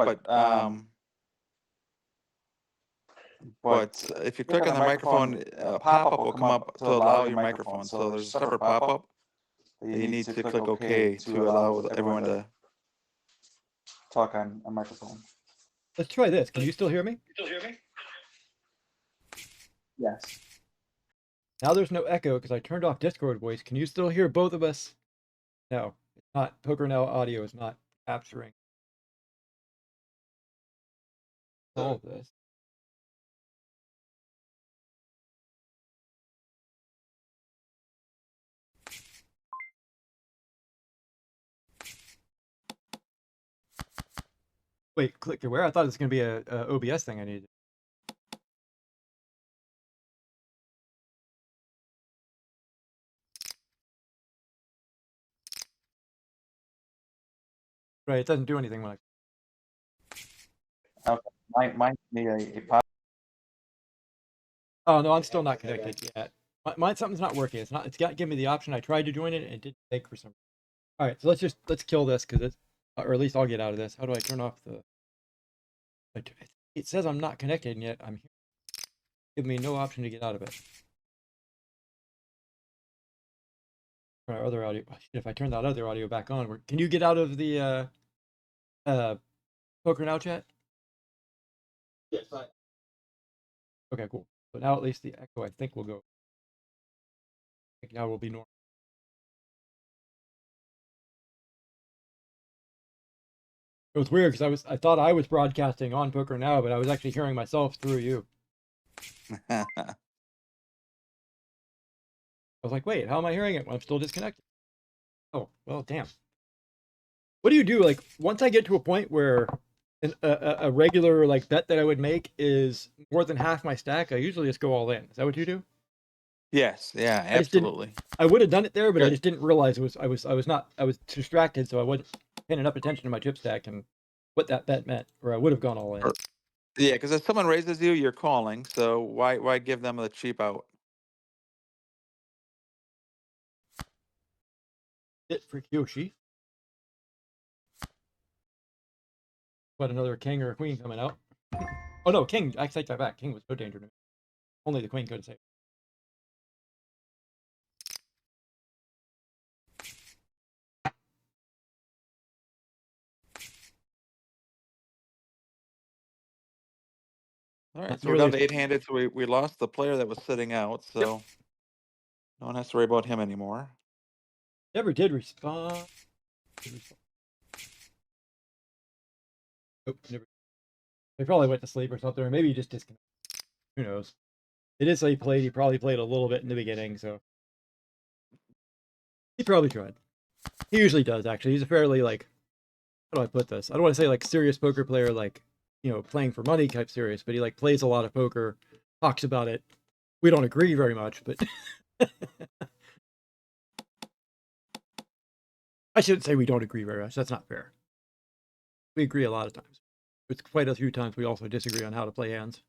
but if you click on the microphone, a pop-up will come up to allow your microphone. So there's a separate pop-up that you need to click OK to allow everyone to talk on a microphone. Let's try this. Can you still hear me? Yes. Now there's no echo because I turned off Discord voice. Can you still hear both of us? No, it's not. Poker Now audio is not capturing all of this. Wait, click to where? I thought it was going to be a OBS thing I needed. Right, it doesn't do anything when I. Okay. Mine need a pop. Oh no, I'm still not connected yet. Mine something's not working. It's not. It's got give me the option. I tried to join it and it didn't take for some. All right, so let's kill this because it's, or at least I'll get out of this. How do I turn off the? It says I'm not connected and yet I'm here. Give me no option to get out of it. Our other audio. Oh, shit, if I turn that other audio back on, can you get out of the Poker Now chat? Yes. Okay, cool. But now at least the echo I think will go. I think now will be normal. It was weird because I thought I was broadcasting on Poker Now, but I was actually hearing myself through you. I was like, wait, how am I hearing it when I'm still disconnected? Oh, well, damn. What do you do? Like, once I get to a point where a regular like bet that I would make is more than half my stack, I usually just go all in. Is that what you do? Yes. Yeah. I just didn't. Absolutely. I would have done it there, but I Good. just didn't realize it was. I was distracted, so I wasn't paying enough attention to my chip stack and what that bet meant, or I would have gone all in. Yeah, because if someone raises you, you're calling. So why give them the cheap out? It for Kyoshi. What, another king or a queen coming out? Oh no, king. I take that back. King was no danger to me. Only the queen could have saved. All right, Not so we're nearly down as to eight-handed. So we lost the player that was sitting out. So no one has to worry about him anymore. never did respond. Nope, never. He probably went to sleep or something, or maybe he just disconnected. Who knows? It is like he played. He probably played a little bit in the beginning, so he probably tried. He usually does, actually. He's a fairly like, how do I put this? I don't want to say like serious poker player, like playing for money type serious, but he like plays a lot of poker, talks about it. We don't agree very much, but I shouldn't say we don't agree very much. That's not fair. We agree a lot of times. It's quite a few times we also disagree on how to play hands.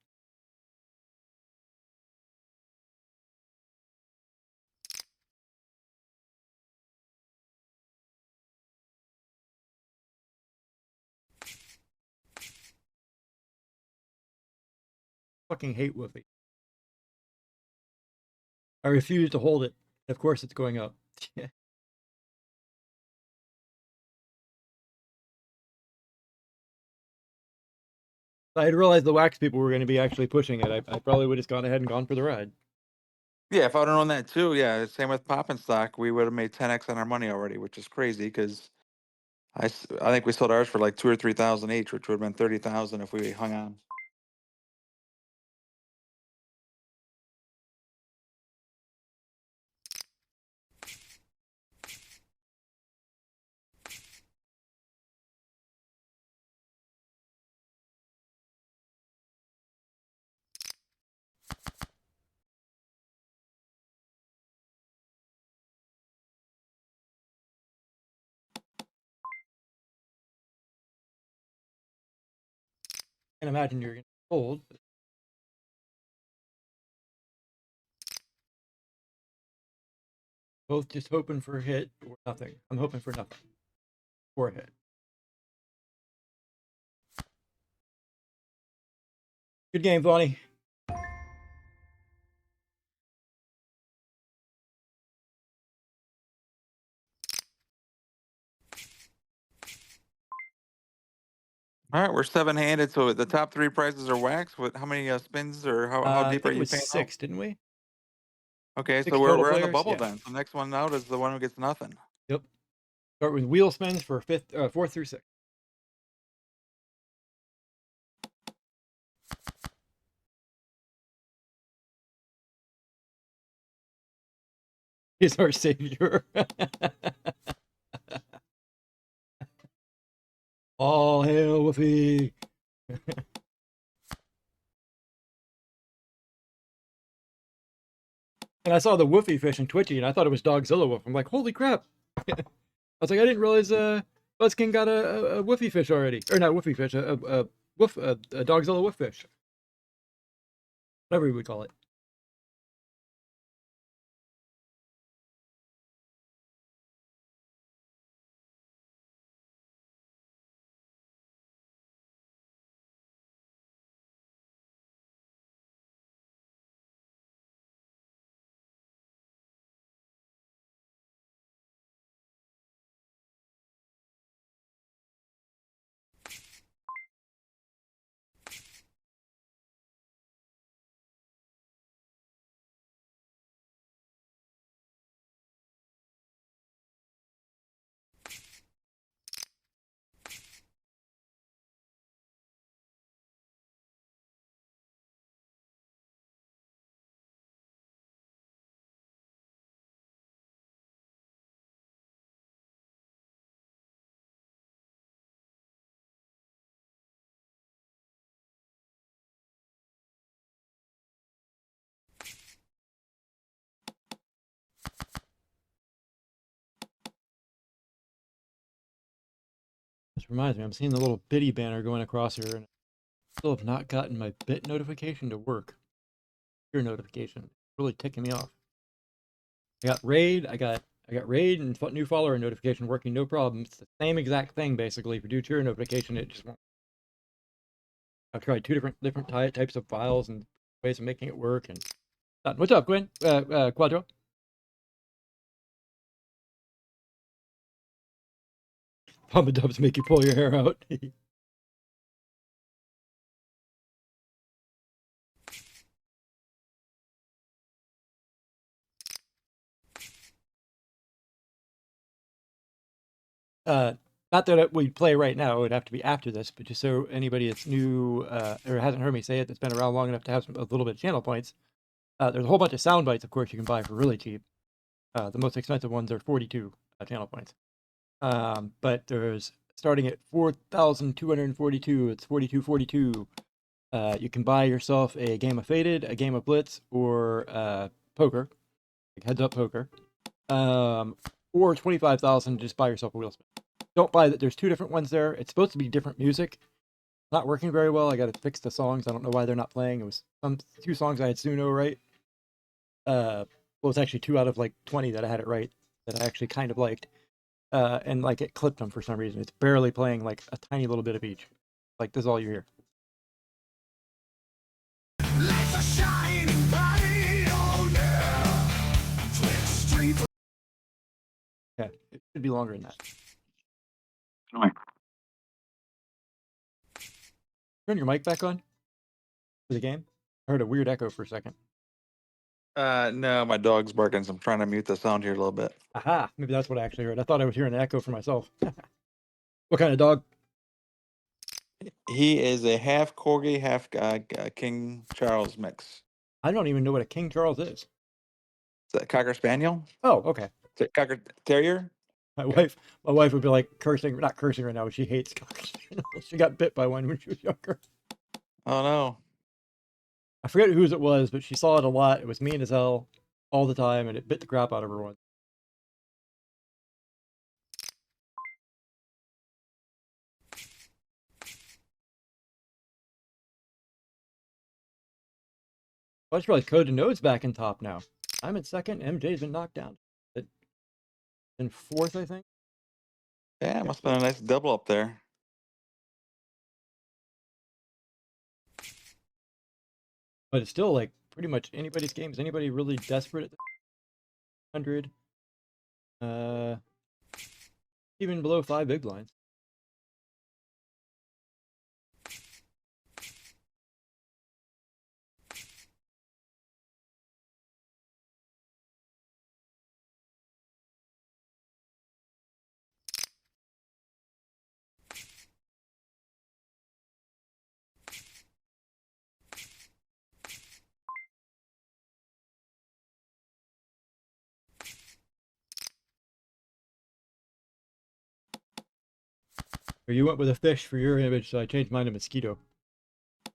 Fucking hate Woofy. I refuse to hold it. Of course it's going up. I had realized the wax people were going to be actually pushing it. I probably would have gone ahead and gone for the ride. Yeah, if I'd have known that too, yeah, same with Pop and Stock, we would have made 10x on our money already, which is crazy because I think we sold ours for like 2 or 3,000 each, which would have been 30,000 if we hung on. I can imagine you're getting old. But both just hoping for a hit or nothing. I'm hoping for nothing. Or a hit. Good game, Vonnie. All right, we're seven-handed, so the top three prizes are wax. What? How many spins or how I deep are think it you was paying out? 6, didn't we? Okay, so 6 we're total we're on the players. bubble Yeah. then. So next one out is the one who gets nothing. Yep. Start with wheel spins for 4th through 6th. Is our savior. All hail Woofy. And I saw the Woofy fish in Twitchy, and I thought it was Dogzilla Woof. I'm like, holy crap! I was like, I didn't realize Buzz King got a Woofy fish already, or not Woofy fish, a Woof, a Dogzilla Woof fish, whatever we would call it. This reminds me, I'm seeing the little bitty banner going across here, and I still have not gotten my bit notification to work. Your notification, really ticking me off. I got raid, and new follower notification working, no problem. It's the same exact thing basically. If you do tier notification, it just won't. I've tried two different types of files and ways of making it work. And what's up, Gwen? Quadro. Pumba dubs make you pull your hair out. Not that we play right now. It would have to be after this, but just so anybody that's new or hasn't heard me say it, that's been around long enough to have a little bit of channel points. There's a whole bunch of sound bites, of course, you can buy for really cheap. The most expensive ones are 42 channel points. But there's starting at 4,242. It's 4242. You can buy yourself a game of Faded, a game of Blitz, or poker, like heads up poker. Or 25,000. Just buy yourself a wheel spin. Don't buy that. There's two different ones there. It's supposed to be different music. Not working very well. I got to fix the songs. I don't know why they're not playing. It was two songs I had Suno right. Well, it's actually 2 out of like 20 that I had it right that I actually kind of liked. And like it clipped them for some reason. It's barely playing like a tiny little bit of each. Like this is all you hear. Yeah, it should be longer than that. Turn your mic back on for the game. I heard a weird echo for a second. No, my dog's barking, so I'm trying to mute the sound here a little bit. Aha, maybe that's what I actually heard. I thought I was hearing an echo for myself. What kind of dog? He is a half corgi, half King Charles mix. I don't even know what a King Charles is. Is that Cocker Spaniel? Oh, okay. Is it Cocker Terrier? My wife would be like cursing, not cursing right now, but she hates cockers. She got bit by one when she was younger. Oh no. I forget whose it was, but she saw it a lot. It was mean as hell all the time, and it bit the crap out of her once. I just realized Code to Node's back in top now. I'm in second. MJ's been knocked down. In fourth, I think. Yeah, must have been a nice double up there. But it's still like pretty much anybody's game. Is anybody really desperate at the 100? Even below 5 big blinds. Or you went with a fish for your image, so I changed mine to mosquito.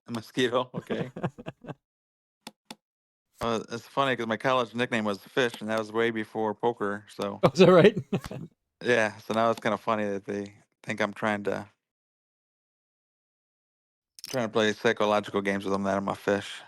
A mosquito. Okay. It's funny because my college nickname was Fish, and that was way before poker. So Oh, is that right? yeah. So now it's kind of funny that they think I'm trying to play psychological games with them that I'm a fish.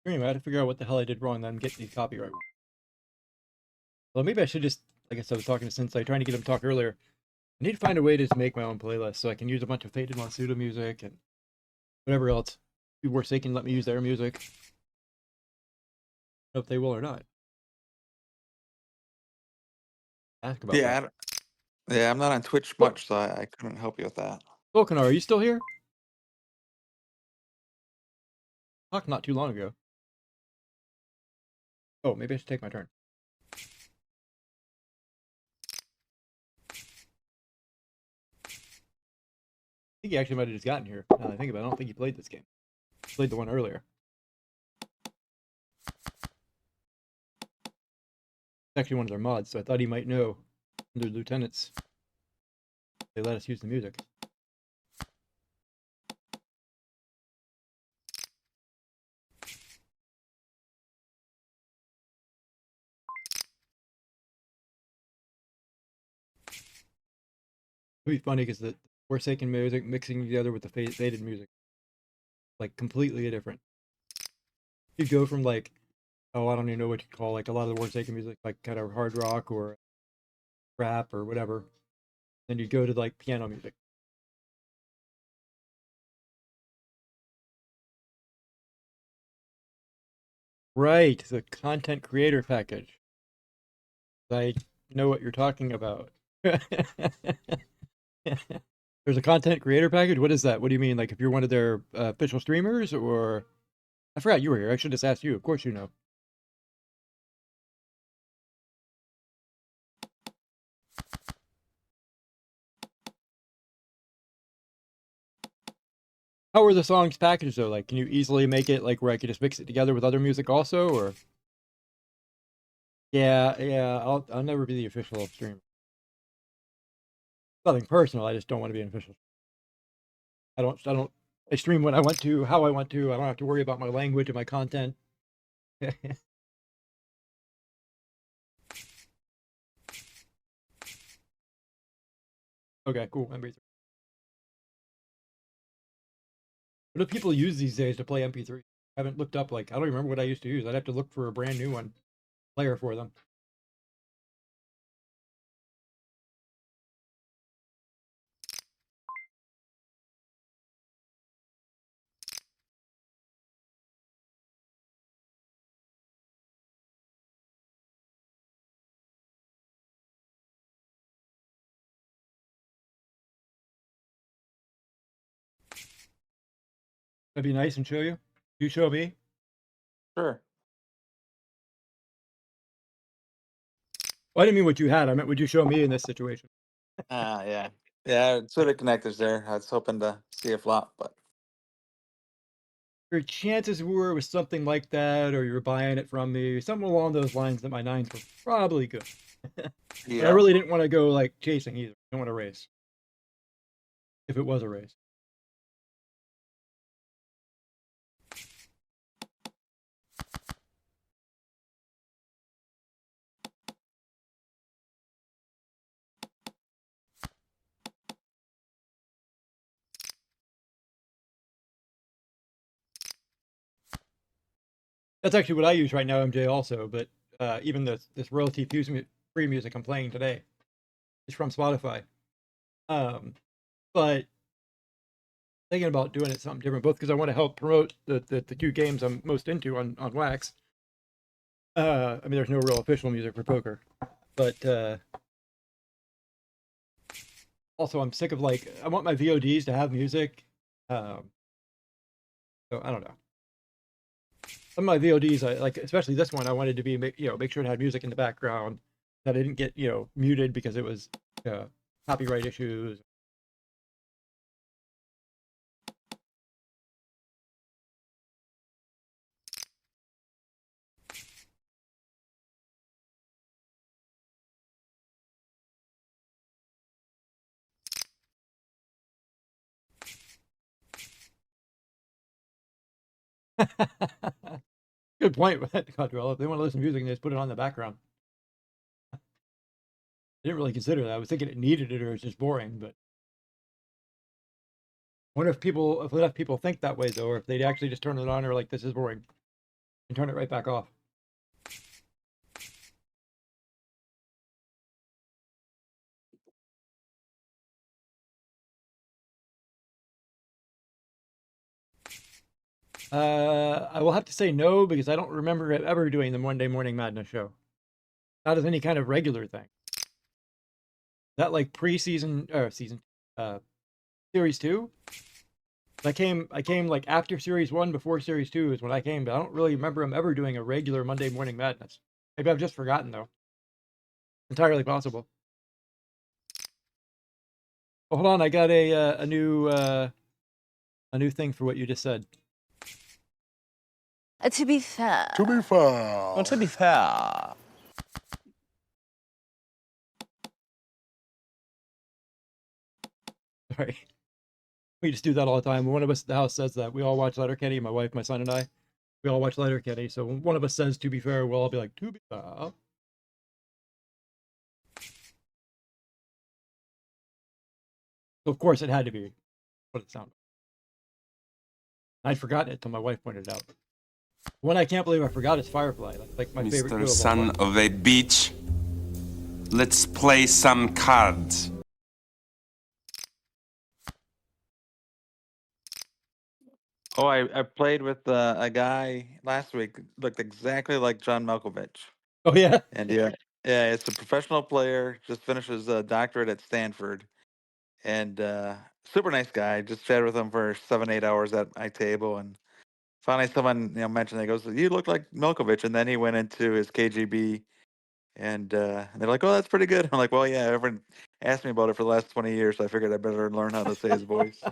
Anyway, I had to figure out what the hell I did wrong. That I'm getting these copyright. Well, maybe I should just, I guess I was talking to Sensei, trying to get him to talk earlier. I need to find a way to just make my own playlist so I can use a bunch of Faded Monsuda music and whatever else. Be worse, they can let me use their music. I don't know if they will or not. Ask about Yeah. that. Yeah. I'm not on Twitch much, so I couldn't help you with that. Volcanar, are you still here? Talked not too long ago. Oh, maybe I should take my turn. I think he actually might have just gotten here. Now that I think about it, I don't think he played this game. He played the one earlier. It's actually one of their mods, so I thought he might know. Under lieutenants, they let us use the music. It'd be funny because the Forsaken music mixing together with the faded music, like completely different. You go from like, oh, I don't even know what you call like a lot of the Forsaken music, like kind of hard rock or rap or whatever. Then you go to like piano music. Right, the content creator package. I know what you're talking about. There's a content creator package. What is that? What do you mean? Like if you're one of their official streamers, or I forgot you were here. I should just ask you. Of course you know. How are the songs packaged though? Like, can you easily make it like where I could just mix it together with other music also, or? Yeah, yeah. I'll never be the official streamer. Nothing personal. I just don't want to be an official. I stream when I want to, how I want to. I don't have to worry about my language and my content. Okay, cool. MP3. What do people use these days to play MP3? I haven't looked up, like, I don't remember what I used to use. I'd have to look for a brand new one player for them. That'd be nice and show you. You show me. Sure. Well, I didn't mean what you had. I meant would you show me in this situation? Yeah. Yeah. Sort of connectors there. I was hoping to see a flop, but Your chances were it was something like that, or you were buying it from me, something along those lines that my nines were probably good. But I yeah. really didn't want to go like chasing either. I don't want to race. If it was a race. That's actually what I use right now, MJ, also. But even this royalty free music I'm playing today is from Spotify. But thinking about doing it something different, both because I want to help promote the two games I'm most into on Wax. I mean, there's no real official music for poker, But also, I'm sick of like I want my VODs to have music. So I don't know. Some of my VODs, I like, especially this one, I wanted to be make sure it had music in the background, that I didn't get muted because it was copyright issues. Good point, Cottrell. If they want to listen to music, they just put it on the background. I didn't really consider that. I was thinking it needed it or it's just boring, but I wonder if enough people think that way though, or if they'd actually just turn it on or like this is boring and turn it right back off. I will have to say no because I don't remember ever doing the Monday Morning Madness show. Not as any kind of regular thing. That like preseason or season series 2. I came like after series 1 before series 2 is when I came, but I don't really remember him ever doing a regular Monday Morning Madness. Maybe I've just forgotten though. Entirely possible. Oh, hold on, I got a new thing for what you just said. To be fair. To be fair. Well, to be fair. Sorry. We just do that all the time. One of us at the house says that. We all watch Letterkenny, my wife, my son, and I. We all watch Letterkenny. So when one of us says, to be fair, we'll all be like, to be fair. So of course it had to be what it sounded. I'd forgotten it until my wife pointed it out. One I can't believe I forgot is Firefly. That's like my favorite. Mr. Son of a bitch, let's play some cards. Oh, I played with a guy last week, looked exactly like John Malkovich. Oh yeah. And yeah, it's a professional player, just finished his doctorate at Stanford, and super nice guy. Just chatted with him for 7-8 hours at my table, and finally someone mentioned, he goes, "You look like Malkovich," and then he went into his KGB, and they're like, "Oh, that's pretty good." I'm like, "Well, yeah, everyone asked me about it for the last 20 years, so I figured I better learn how to say his voice."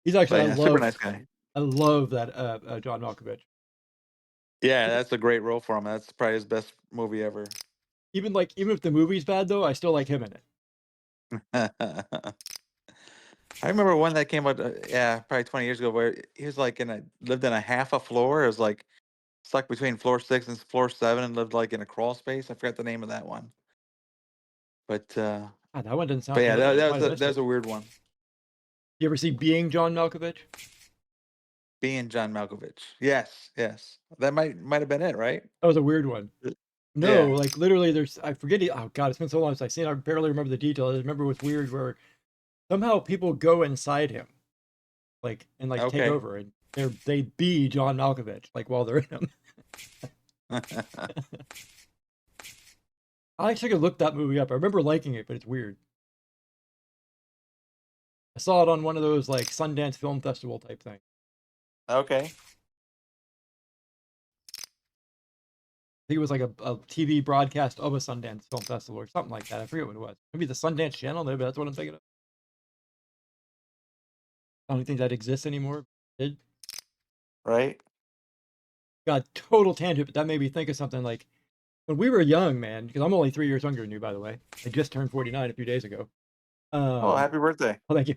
He's actually, But, yeah, super nice guy. I love that John Malkovich. Yeah, that's a great role for him. That's probably his best movie ever. Even if the movie's bad though, I still like him in it. I remember one that came out, probably 20 years ago, where he was like lived in a half a floor. It was like stuck between floor 6 and floor 7, and lived like in a crawl space. I forgot the name of that one. But God, that one doesn't sound. but yeah, familiar. that was a weird one. You ever see Being John Malkovich? Being John Malkovich. Yes. That might have been it, right? That was a weird one. No, Yeah. like literally, I forget. Oh God, it's been so long since I've seen it. I barely remember the details. I remember it was weird where somehow people go inside him, like and like take Okay. over, and they be John Malkovich, like while they're in him. I actually could look that movie up. I remember liking it, but it's weird. I saw it on one of those like Sundance Film Festival type thing. Okay. I think it was like a TV broadcast of a Sundance Film Festival or something like that. I forget what it was. Maybe the Sundance Channel. Maybe that's what I'm thinking of. I don't think that exists anymore. It Right. got total tangent, but that made me think of something like when we were young, man. Because I'm only 3 years younger than you, by the way. I just turned 49 a few days ago. Oh, happy birthday! Oh, thank you.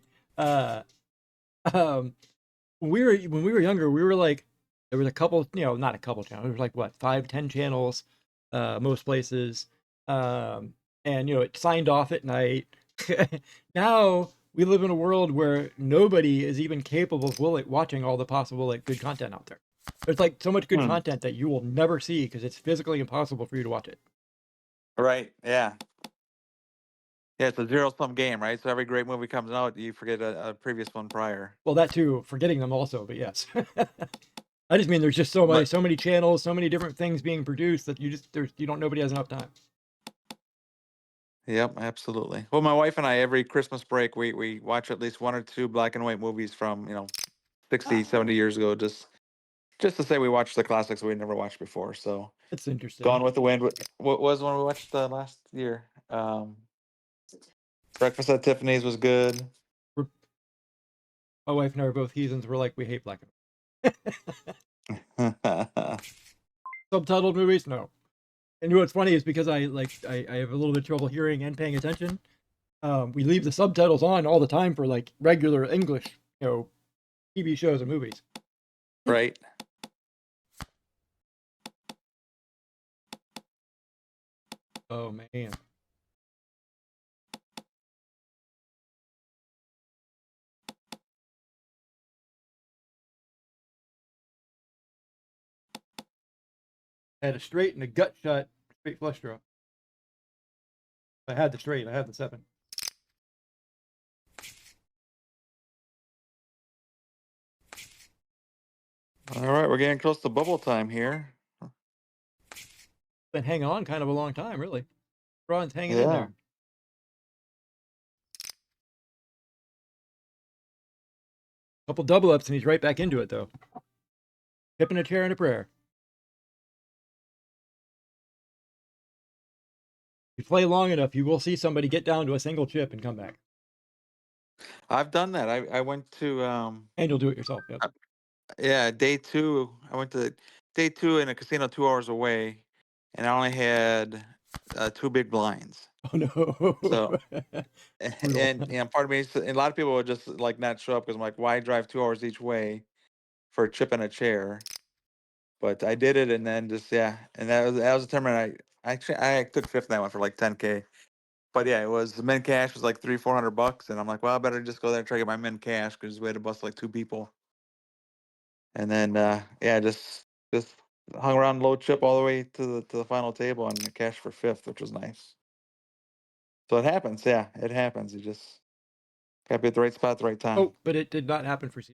When we were younger, we were like, there was a couple, not a couple channels. There was like what 5-10 channels, most places, and it signed off at night. Now we live in a world where nobody is even capable of watching all the possible like good content out there. There's like so much good content that you will never see because it's physically impossible for you to watch it. Right. Yeah. Yeah, it's a zero-sum game, right? So every great movie comes out, you forget a previous one prior. Well, that too, forgetting them also, but yes. I just mean there's just so many channels, so many different things being produced that nobody has enough time. Yep, absolutely. Well, my wife and I, every Christmas break, we watch at least 1 or 2 black and white movies from, 60, 70 years ago, just to say we watched the classics we never watched before. So That's interesting. Gone with the Wind, what was one we watched last year? Breakfast at Tiffany's was good. My wife and I are both heathens. We're like, we hate black and white. Subtitled movies, no. And you know what's funny is because I have a little bit of trouble hearing and paying attention. We leave the subtitles on all the time for like regular English, TV shows and movies. Right. Oh man. I had a straight and a gut shot, straight flush draw. I had the straight. I had the 7. All right, we're getting close to bubble time here. Been hanging on kind of a long time, really. Ron's hanging in Yeah. there. Couple double ups and he's right back into it though. Hip in a chair and a prayer. If you play long enough, you will see somebody get down to a single chip and come back. I've done that. I went to And you'll do it yourself. Yep. yeah, day 2. I went to day 2 in a casino 2 hours away, and I only had 2 big blinds. Oh no. So Brutal. and part of me, and a lot of people would just like not show up because I'm like, why drive 2 hours each way for a chip and a chair? But I did it, and then just and that was a tournament. I took fifth in that one for like 10K. But yeah, it was the min cash was like $300-400, and I'm like, well, I better just go there and try to get my min cash because we had to bust like 2 people. And then just hung around low chip all the way to the final table and cashed for fifth, which was nice. So it happens, yeah, it happens. You just gotta be at the right spot at the right time. Oh, but it did not happen for Caesar.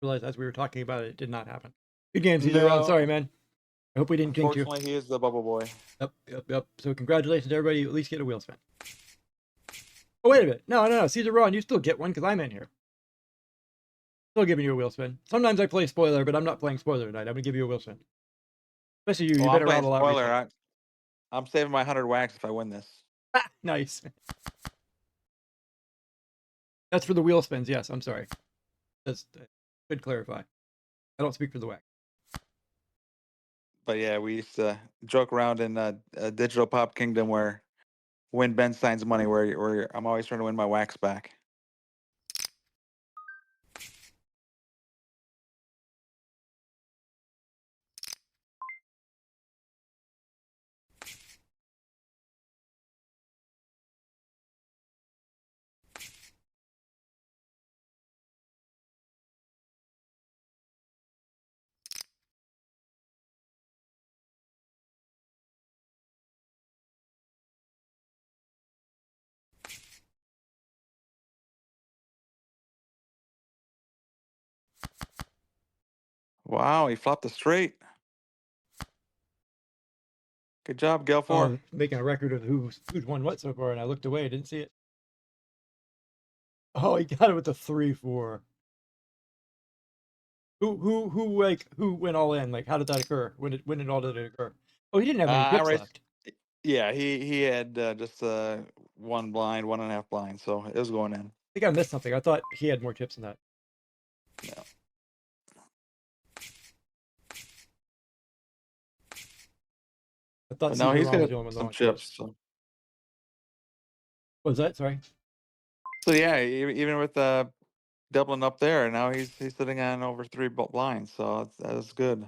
I realized as we were talking about it, it did not happen. Good game, Caesar. No. Ron. Sorry, man. I hope we didn't jinx you. Unfortunately, he is the bubble boy. Yep. So congratulations to everybody. You at least get a wheel spin. Oh, wait a minute. No. Caesar Ron, you still get one because I'm in here. Still giving you a wheel spin. Sometimes I play spoiler, but I'm not playing spoiler tonight. I'm going to give you a wheel spin. Especially you. You've Well, been I'm around playing a lot spoiler. recently. I'm saving my 100 wax if I win this. Nice. That's for the wheel spins. Yes, I'm sorry. That's should clarify. I don't speak for the wax. But yeah, we used to joke around in Digital Pop Kingdom where win Ben Stein's money, where I'm always trying to win my wax back. Wow, he flopped a straight. Good job, Gelfor. Oh, making a record of who's won what so far, and I looked away. I didn't see it. Oh, he got it with the 3-4. Who went all in? Like, how did that occur? When it all did it occur? Oh, he didn't have any chips left. Yeah, he had just one blind, 1.5 blind, so it was going in. I think I missed something. I thought he had more chips than that. No. I thought But no, Caesar he's Ron was got the only one some with chips. So. What was that? Sorry. So yeah, even with doubling up there, now he's sitting on over 3 blinds, so that's good.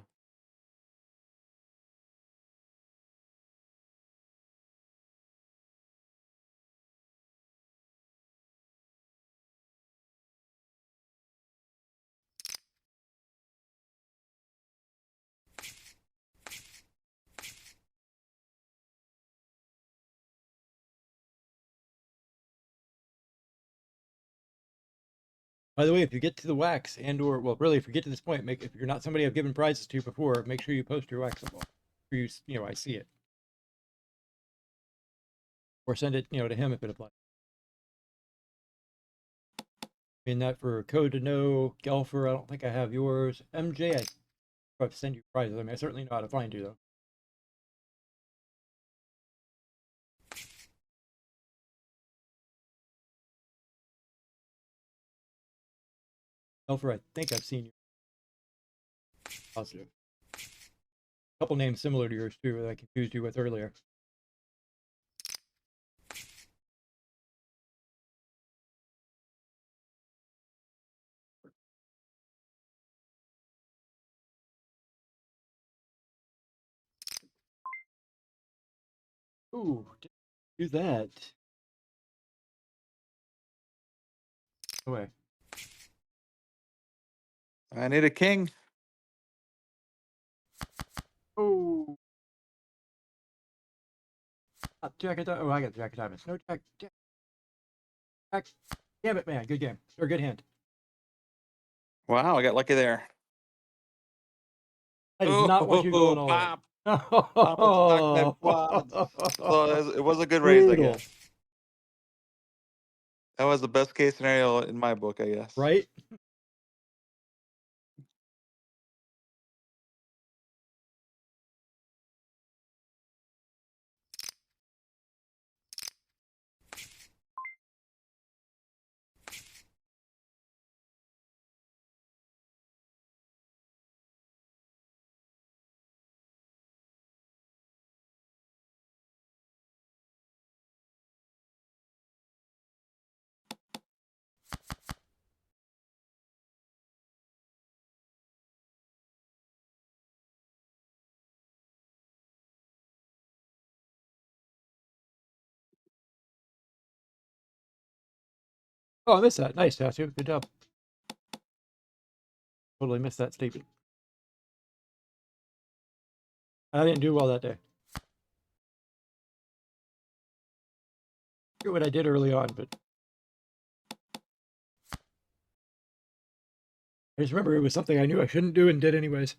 By the way, if you get to the wax and/or well, really, if you get to this point, if you're not somebody I've given prizes to before, make sure you post your wax symbol. I see it. or send it, to him if it applies. And that for Code to Know, Gelfer, I don't think I have yours. MJ, I probably send you prizes. I mean, I certainly know how to find you though. Gelfer, I think I've seen you. Positive. A couple names similar to yours too that I confused you with earlier. Ooh, do that. Away. I need a king. Oh. Jack of Oh, I got Jack of Diamonds. No Jack. Jack. Damn it, man. Good game. Or good hand. Wow, I got lucky there. I did not want you Oh, going all pop. in. Papa knocked my quads. So it was a good raise, I Brutal. guess. That was the best case scenario in my book, I guess. Right? Oh, I missed that. Nice, Tattoo. Good job. Totally missed that statement. I didn't do well that day. I forget what I did early on, but I just remember it was something I knew I shouldn't do and did anyways.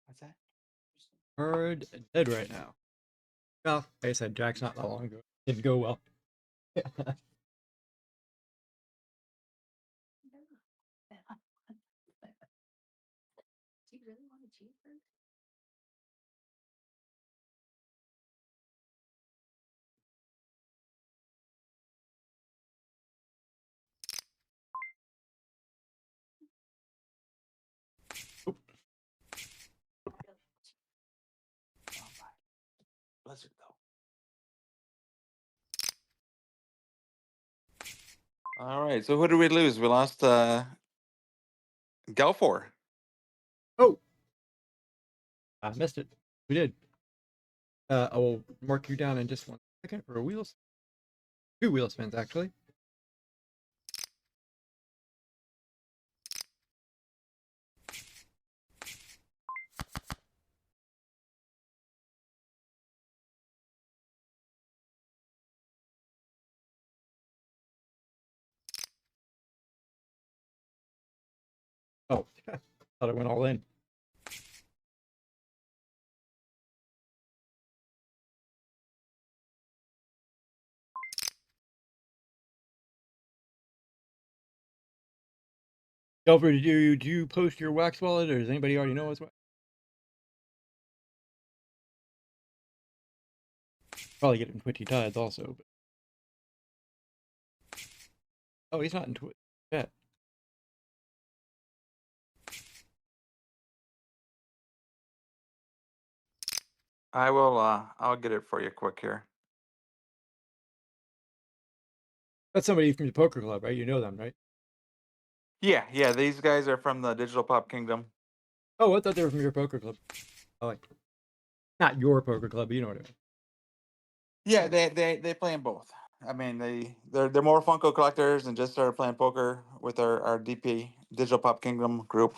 What's that? Bird dead right now. Well, like I said, Jack's not that long ago. Didn't go well. Blizzard, though. All right. So who did we lose? We lost Gelfor. Oh, I missed it. We did. I will mark you down in just 1 second for a wheel. 2 wheel spins, actually. Oh, thought it went all in. Delver, did you post your wax wallet, or does anybody already know what's what? Probably get it in Twitchy Tides also. But Oh, he's not in Twitch yet. I will. I'll get it for you quick here. That's somebody from the poker club, right? You know them, right? Yeah, yeah. These guys are from the Digital Pop Kingdom. Oh, I thought they were from your poker club. Oh, like, not your poker club, but you know what I mean. Yeah, they play in both. I mean, they're more Funko collectors and just started playing poker with our DP Digital Pop Kingdom group.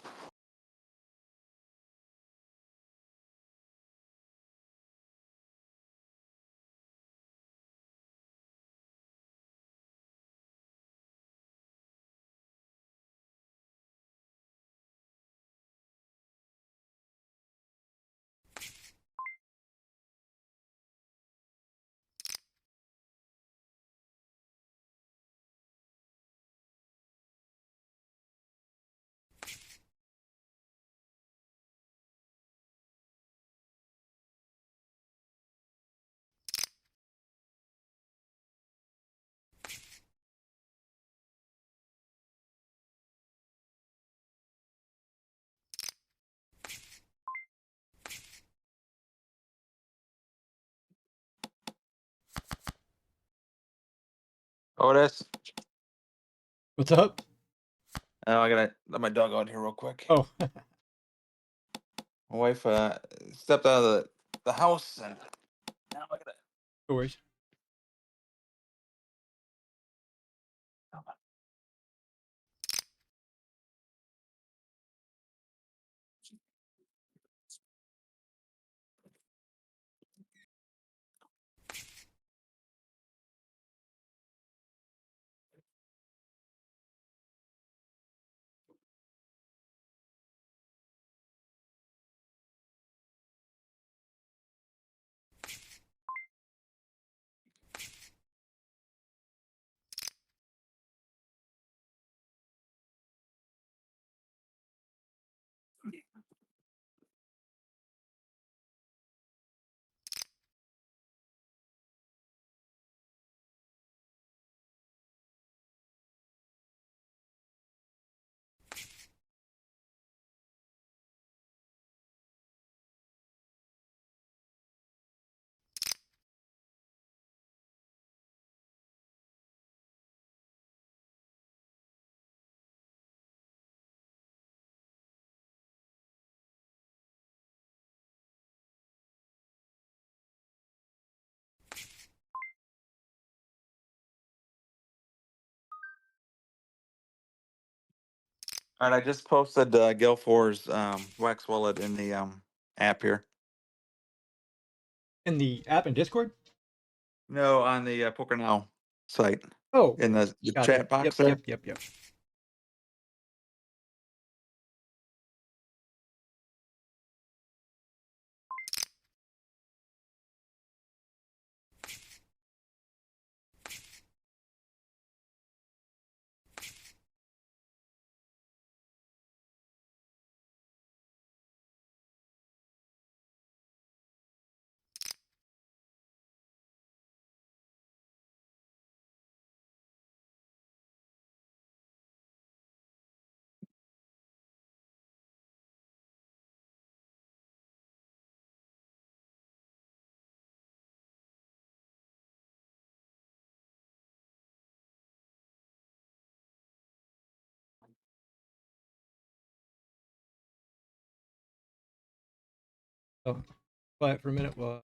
Otis. What's up? Oh, I gotta let my dog out here real quick. Oh, My wife stepped out of the house and now I gotta. no worries. All right, I just posted Gil 4's Wax wallet in the app here. In the app and Discord? No, on the Poker Now site Oh, in the gotcha. chat box Yep, there. yep. Oh, quiet for a minute. Well,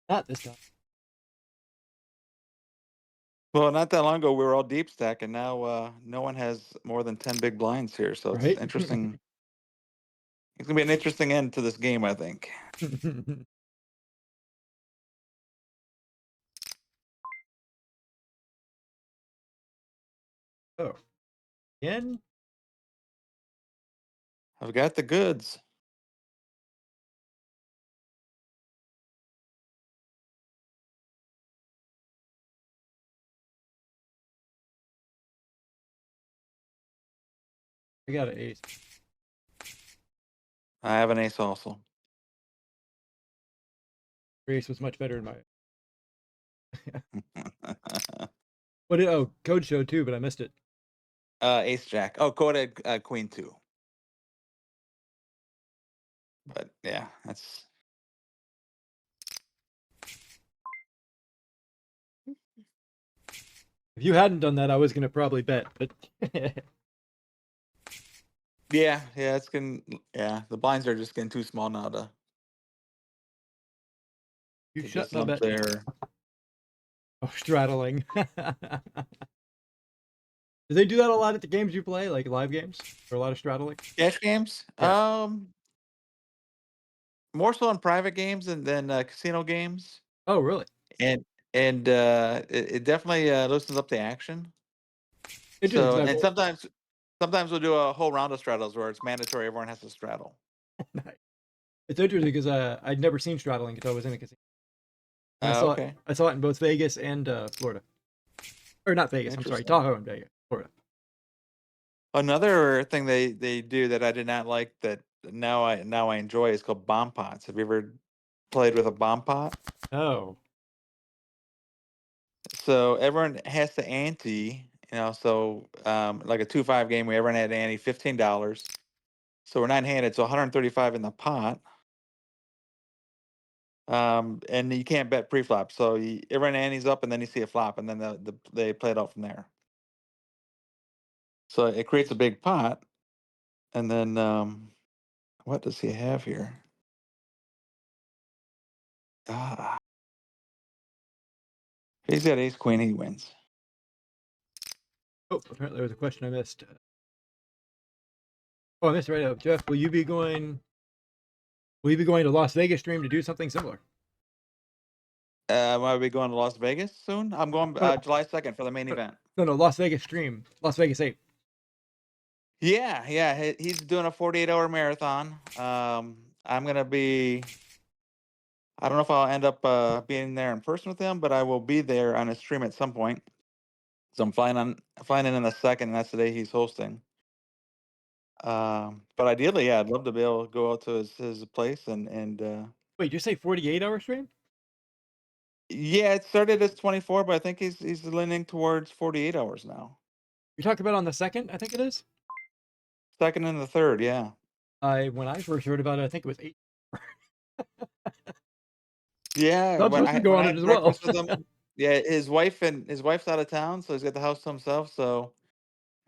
not this time, Well, not that long ago, we were all deep stack, and now no one has more than 10 big blinds here. So it's right? interesting. It's gonna be an interesting end to this game, I think. Oh, again? I've got the goods. I got an ace. I have an ace also. Your ace was much better in my. What? Oh, code showed too, but I missed it. Ace jack. Oh, code had queen two. But yeah, that's If you hadn't done that, I was gonna probably bet, but yeah. It's getting the blinds are just getting too small now you to shut just my limp bet. there. Oh, straddling. Do they do that a lot at the games you play, like live games, or a lot of straddling? Cash games? Yeah. More so in private games than casino games. Oh, really? And it definitely loosens up the action. Interesting. So 'Cause and sometimes we'll do a whole round of straddles where it's mandatory everyone has to straddle. Nice. It's interesting because I'd never seen straddling until I was in a casino, and Okay. I saw it in both Vegas and Florida, or not Vegas. I'm sorry, Interesting. Tahoe and Vegas, Florida. Another thing they do that I did not like that now I enjoy is called bomb pots. Have you ever played with a bomb pot? Oh, So everyone has to ante, so like a 2-5 game, we everyone had to ante $15. So we're not handed, so 135 in the pot. And you can't bet pre-flop. So everyone antes up and then you see a flop and then they play it out from there. So it creates a big pot. And then what does he have here? Ah, if he's got ace queen, he wins. oh, apparently there was a question I missed. Oh, I missed it right up. Jeff, will you be going? Will you be going to Las Vegas stream to do something similar? Will we going to Las Vegas soon? I'm going No, July 2nd for the main event. no, Las Vegas stream, Las Vegas 8. Yeah. He's doing a 48-hour marathon. I'm gonna be. I don't know if I'll end up being there in person with him, but I will be there on a stream at some point. So I'm flying in the second, and that's the day he's hosting. But ideally, yeah, I'd love to be able to go out to his place and Wait, did you say 48-hour stream? yeah, it started as 24, but I think he's leaning towards 48 hours now. You're talking about on the second, I think it is. Second and the third, yeah. When I first heard about it, I think it was 8. Yeah, I'm supposed to go when on I it had as well. breakfast with him, yeah, his wife's out of town, so he's got the house to himself. So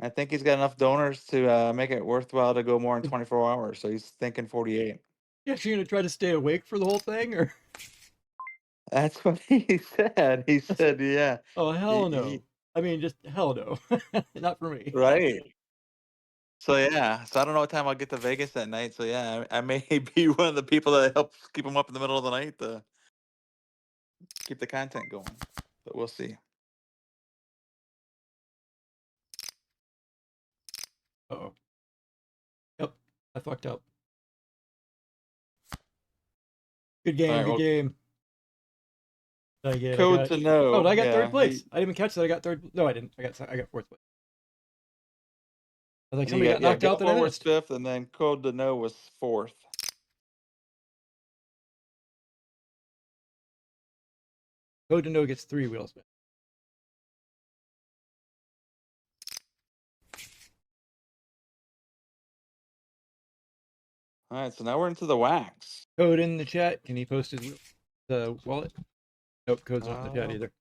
I think he's got enough donors to make it worthwhile to go more than 24 hours. So he's thinking 48. You actually gonna try to stay awake for the whole thing, or? That's what he said. He said, yeah. Oh, He, hell no. he, I mean, just hell no. Not for me. right. So yeah, so I don't know what time I'll get to Vegas that night. So yeah, I may be one of the people that helps keep him up in the middle of the night to keep the content going. But we'll see. Uh-oh. Yep, I fucked up. Good All game, right. good Well, game. Did I get? I code got. to Oh, know. I got third Yeah, place. I didn't even catch that. I got third. No, I didn't. I got fourth place. I was like, and you somebody got got knocked out that I Gilmore was missed. fifth, and then code to know was fourth. Code to know gets 3 wheel spin. All right, so now we're into the wax. Code in the chat. Can he post his the wallet? Nope, code's not in the chat either.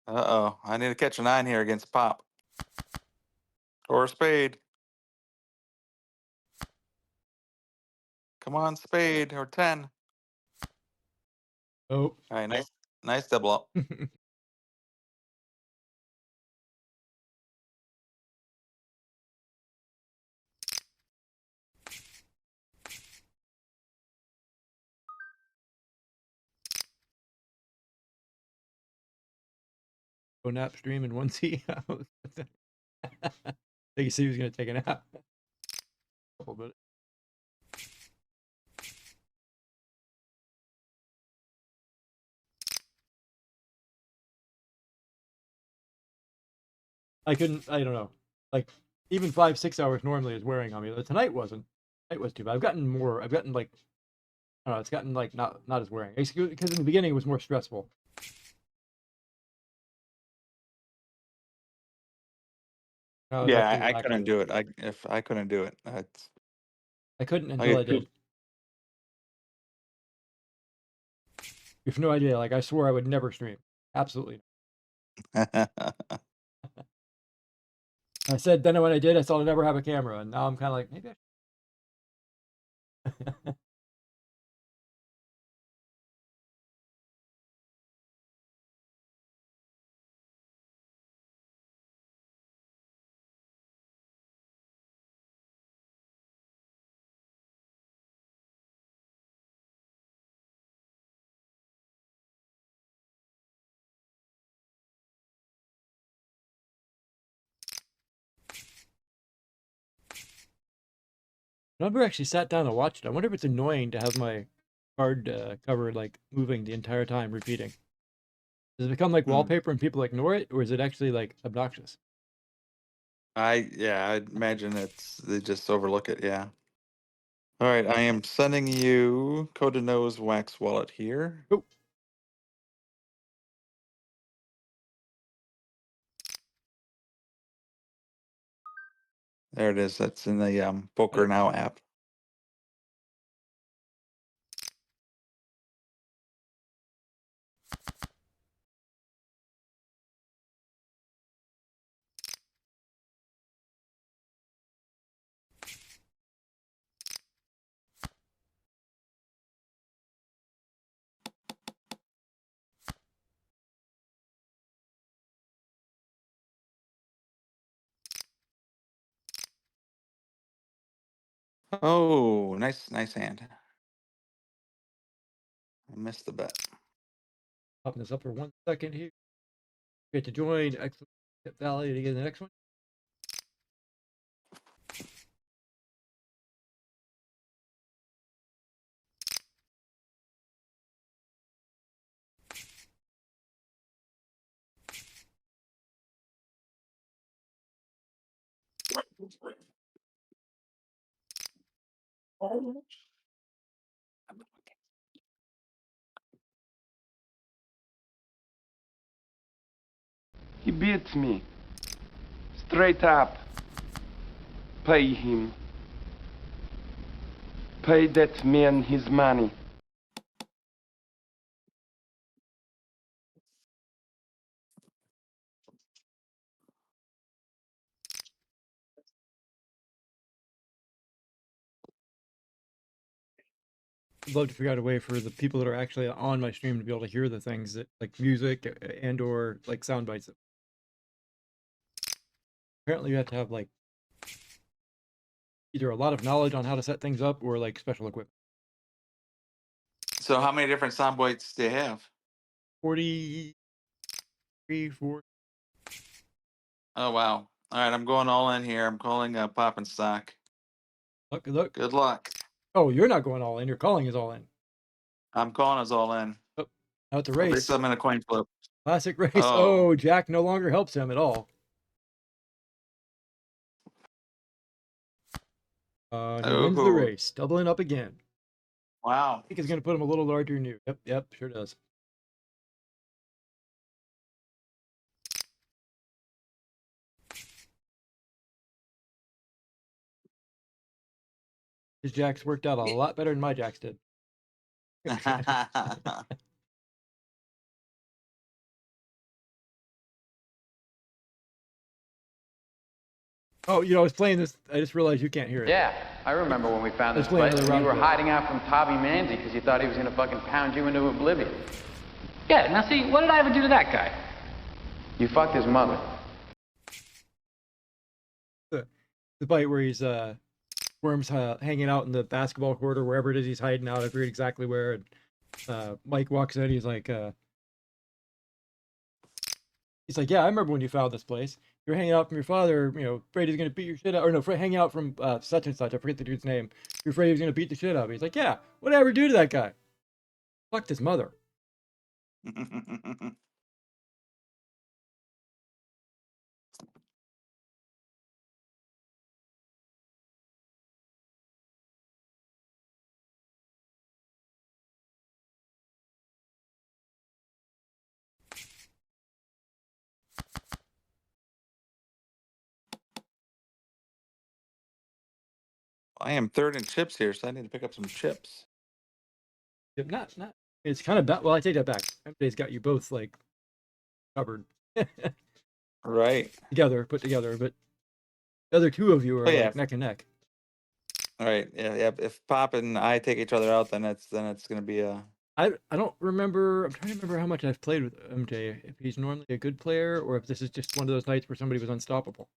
Uh-oh, I need to catch a 9 here against Pop. Or a spade. Come on, spade, or 10. Oh. All right, nice double up. Go nap stream in one seat. Think you see he was gonna take a nap. Couple minutes. I don't know. Like even 5-6 hours normally is wearing on me. Tonight wasn't. Tonight was too bad. I've gotten like, I don't know. It's gotten like not as wearing. Because in the beginning it was more stressful. Now it's Yeah, actually I couldn't relaxing. do it. I couldn't do it. I couldn't I until I get too. did. You have no idea. Like I swore I would never stream. Absolutely. I said then when I did, I said I'll never have a camera, and now I'm kind of like maybe. I never actually sat down and watched it. I wonder if it's annoying to have my card cover like moving the entire time, repeating. Does it become like Hmm. wallpaper and people ignore it, or is it actually like obnoxious? I imagine they just overlook it. Yeah. All right, I am sending you Code Nose Wax Wallet here. Oh, There it is. That's in the Poker it. Now app. Oh, nice hand. I missed the bet. Popping this up for 1 second here. Get to join. Excellent. Hit Valley to get the next one. He beats me. Straight up. Pay him. Pay that man his money. I'd love to figure out a way for the people that are actually on my stream to be able to hear the things that like music and or like sound bites. Apparently you have to have like either a lot of knowledge on how to set things up or like special equipment. So, how many different sound bites do you have? 43, 4. Oh wow! All right, I'm going all in here. I'm calling Pop and Stock. Look. Good luck. Oh, you're not going all in. Your calling is all in. I'm calling us all in. Oh, now it's a At race. least I'm in a coin flip. Classic race. Oh. Oh, Jack no longer helps him at all. He wins the Oh. race, doubling up again. Wow. I think it's going to put him a little larger than you. Yep, sure does. His jacks worked out a lot better than my jacks did. Oh, I was playing this. I just realized you can't hear it. Yeah, I remember when we found this Let's play place another and you round were for it. hiding out from Tommy Manzi because you thought he was going to fucking pound you into oblivion. Yeah, now see, what did I ever do to that guy? You fucked his mother. The bite where he's Worm's hanging out in the basketball court or wherever it is he's hiding out. I forget exactly where. And Mike walks in. He's like, He's like, yeah, I remember when you found this place. You were hanging out from your father, afraid he's gonna beat your shit up, or no, hanging out from such and such. I forget the dude's name. You're afraid he's gonna beat the shit up. He's like, yeah, what did I ever do to that guy? Fucked his mother. I am third in chips here, so I need to pick up some chips. Yep, not. It's kind of bad. Well, I take that back. MJ's got you both like covered Right. put together, but the other two of you are Oh yeah. like neck and neck. All right. Yeah. If Pop and I take each other out, then it's gonna be a. I don't remember. I'm trying to remember how much I've played with MJ. If he's normally a good player, or if this is just one of those nights where somebody was unstoppable.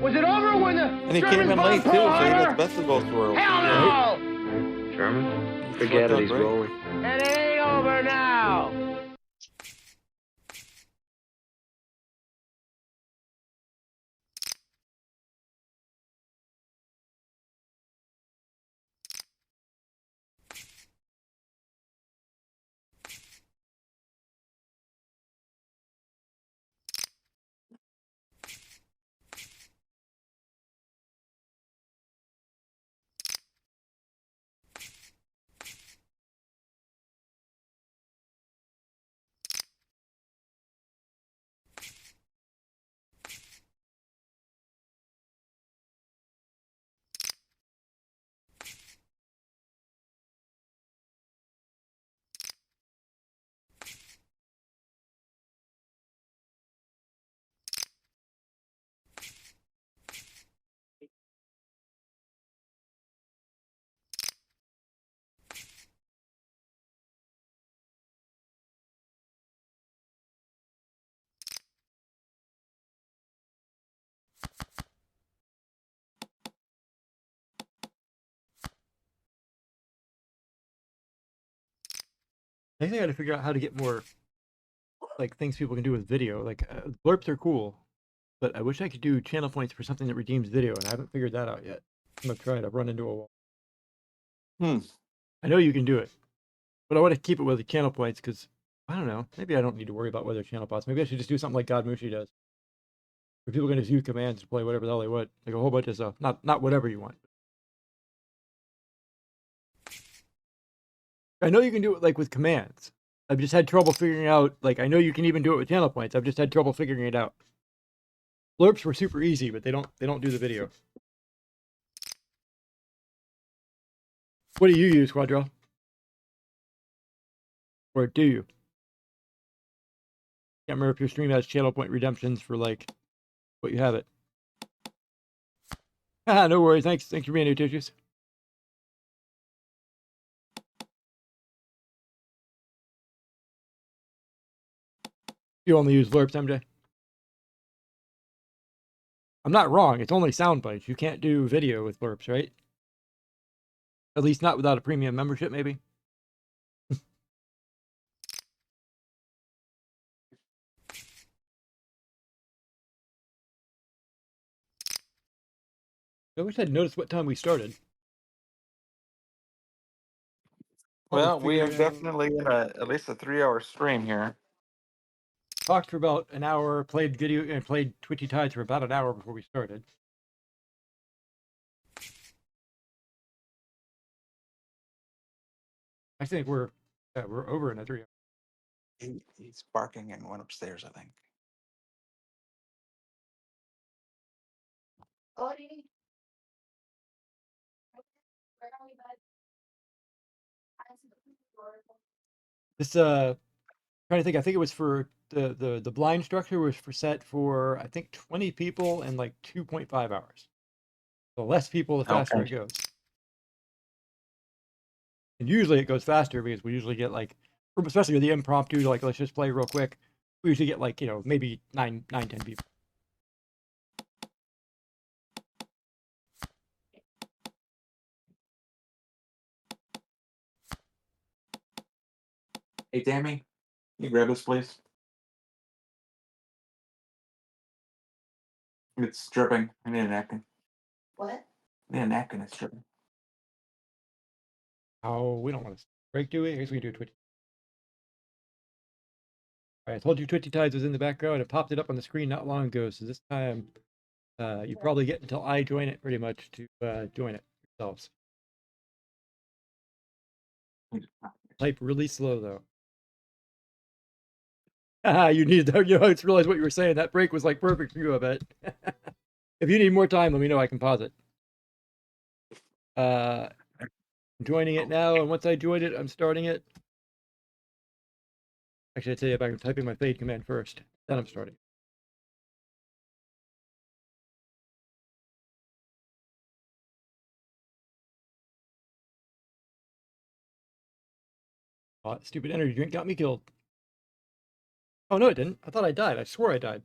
Was it over when the And he came in late too, so he got the best of both worlds. Hell no! Sherman? Forget it, he's rolling. And it ain't over now! I think I got to figure out how to get more like things people can do with video. Like blurps are cool, but I wish I could do channel points for something that redeems video, and I haven't figured that out yet. I'm gonna try it. I've run into a wall. I know you can do it, but I want to keep it with the channel points because I don't know. Maybe I don't need to worry about whether channel pots. Maybe I should just do something like God Mushi does, where people can just use commands to play whatever the hell they want, like a whole bunch of stuff. Not whatever you want. I know you can do it like with commands. I've just had trouble figuring out. Like I know you can even do it with channel points. I've just had trouble figuring it out. Blurps were super easy, but they don't do the video. What do you use, Quadro? Or do you? Can't remember if your stream has channel point redemptions for like what you have it. Haha, no worries. Thanks for being here, Tissues. You only use blurps, MJ. I'm not wrong. It's only sound bites. You can't do video with blurps, right? At least not without a premium membership, maybe. I wish I'd noticed what time we started. Well, we are definitely in at least a 3-hour stream here. Talked for about an hour, played video and played Twitchy Tides for about an hour before we started. I think we're over in a 3 hour. He's barking and went upstairs, I think. This trying to think. I think it was for the blind structure was for set for I think 20 people and like 2.5 hours. The less people, the faster it goes. And usually it goes faster because we usually get like, especially with the impromptu, like let's just play real quick. We usually get like maybe 10 people. Hey, Tammy, can you grab this, please? It's dripping. I need a napkin. What? I need a napkin. It's dripping. Oh, we don't want to break, do we? I guess we can do Twitch. All right, I told you Twitchy Tides was in the background. It popped it up on the screen not long ago, so this time you probably get until I join it pretty much to join it yourselves. Type really slow though. You needed to, I just realized what you were saying. That break was like perfect for you, I bet. If you need more time, let me know. I can pause it. I'm joining it now, and once I join it, I'm starting it. Actually, I'd say if I'm typing my fade command first, then I'm starting. Oh, that stupid energy drink got me killed. Oh, no, it didn't. I thought I died. I swore I died.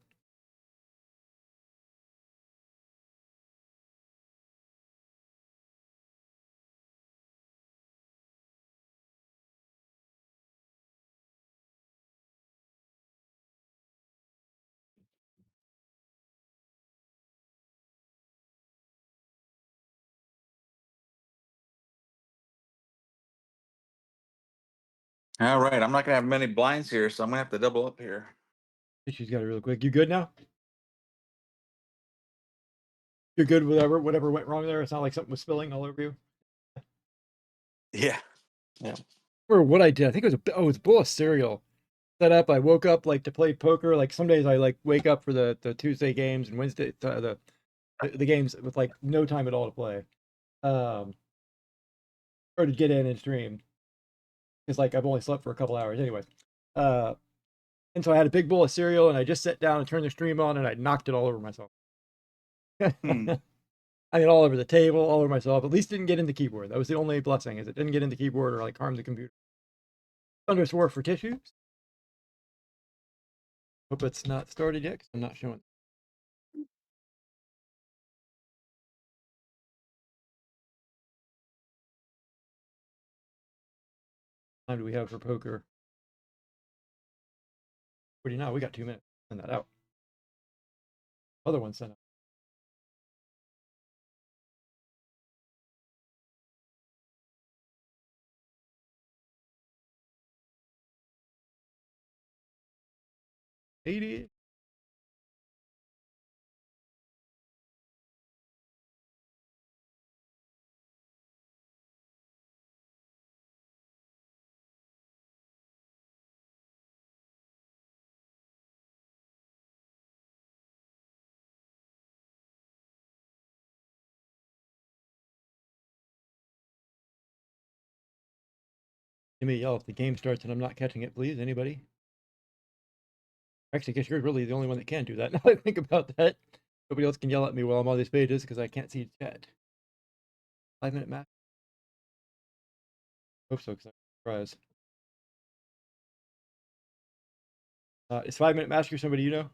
All right. I'm not gonna have many blinds here, so I'm gonna have to double up here. She's got it real quick. You good now? You're good with whatever went wrong there? It's not like something was spilling all over you? Yeah. Yeah. Or what I did. I think it was a bowl of cereal. Set up. I woke up like to play poker. Like some days I like wake up for the Tuesday games and Wednesday the games with like no time at all to play. Or to get in and stream. Because like I've only slept for a couple hours anyway. And so I had a big bowl of cereal and I just sat down and turned the stream on and I knocked it all over myself. I mean, all over the table, all over myself. At least didn't get in the keyboard. That was the only blessing, is it didn't get in the keyboard or like harm the computer. Underscore for tissues. Hope it's not started yet, because I'm not showing. How time do we have for poker? What do you know? We got 2 minutes. Send that out. Other one sent out. $80. Give me a yell if the game starts and I'm not catching it, please. Anybody? Actually, I guess you're really the only one that can do that. Now that I think about that, nobody else can yell at me while I'm on these pages because I can't see chat. 5-minute match. Hope so, because I'm surprised. Is 5-minute master somebody you know?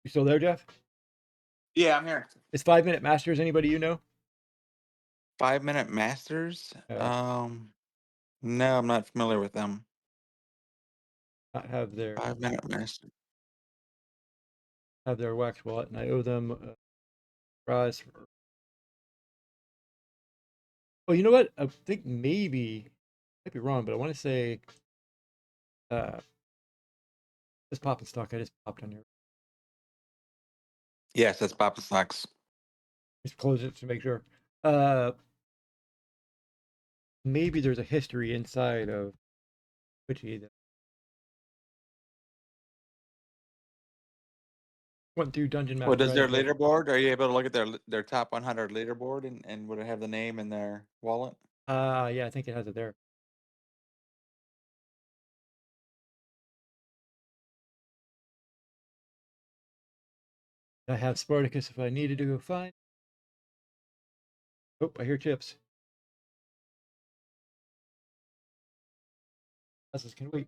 You still there, Jeff? Yeah, I'm here. Is 5-minute masters anybody you know? 5-minute masters? No, I'm not familiar with them. Not have their 5-minute master. wax wallet, and I owe them a prize for. Oh, you know what? I think maybe I might be wrong, but I want to say this popping stock I just popped on here. Yes, that's Papa Socks. Just close it to make sure. Maybe there's a history inside of Twitchy that went through Dungeon Well, Master. does I their don't know. leaderboard? Are you able to look at their top 100 leaderboard and would it have the name in their wallet? Yeah, I think it has it there. I have Spartacus if I needed to go find. Oh, I hear chips. This can wait.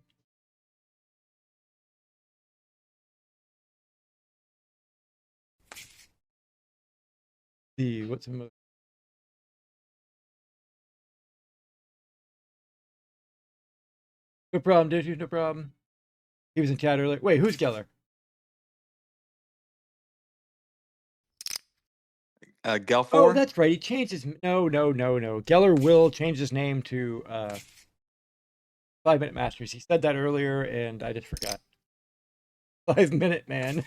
What's the No problem, dude. No problem. He was in chat earlier. Wait, who's Geller? Gelfor. Oh, that's right. He changed his. No. Geller will change his name to 5 Minute Masters. He said that earlier, and I just forgot. 5 Minute Man.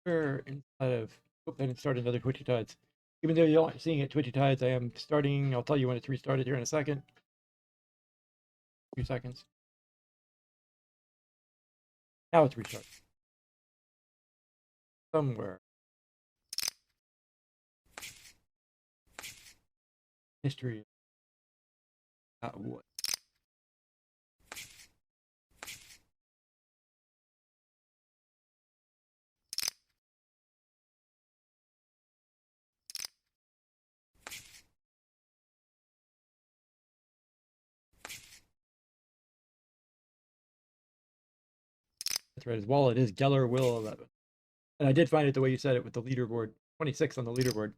Sure, inside of. Oh, I didn't start another Twitchy Tides. Even though you're not seeing it, Twitchy Tides, I am starting. I'll tell you when it's restarted here in a second. A few seconds. Now it's restarted. Somewhere. History. What? That's right. His wallet is Geller Will 11. And I did find it the way you said it with the leaderboard. 26 on the leaderboard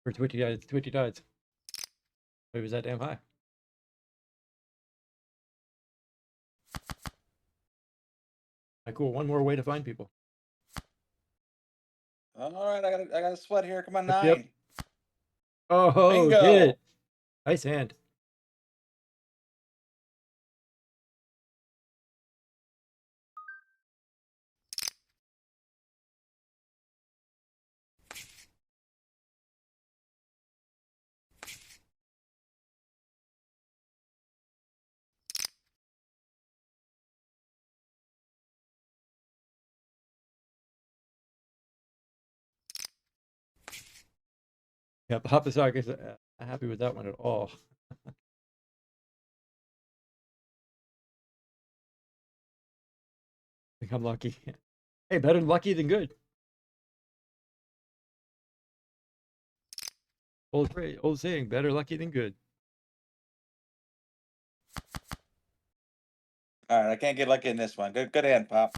for Twitchy Tides. Twitchy Tides. It was that damn high. Cool. One more way to find people. All right, I got a sweat here. Come on, Yep, 9. yep. Oh, Bingo. did it. Nice hand. Yep, Hopasok is not happy with that one at all. I think I'm lucky. Hey, better lucky than good. Old saying, better lucky than good. All right, I can't get lucky in this one. Good hand, Pop.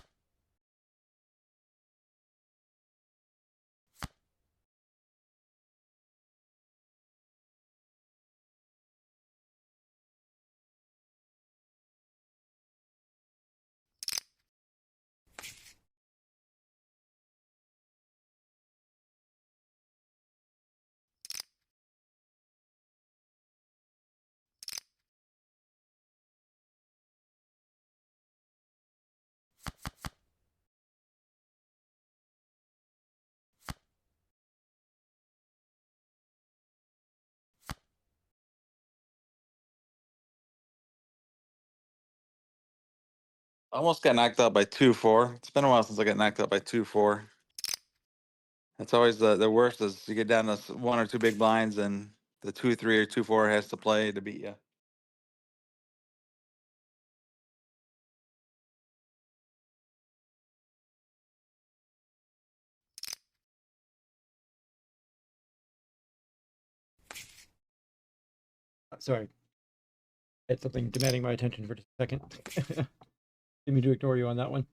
Almost got knocked out by 2-4. It's been a while since I got knocked out by 2-4. That's always the worst is you get down to 1 or 2 big blinds and the 2-3 or 2-4 has to play to beat you. Sorry. I had something demanding my attention for just a second. Didn't mean to ignore you on that one.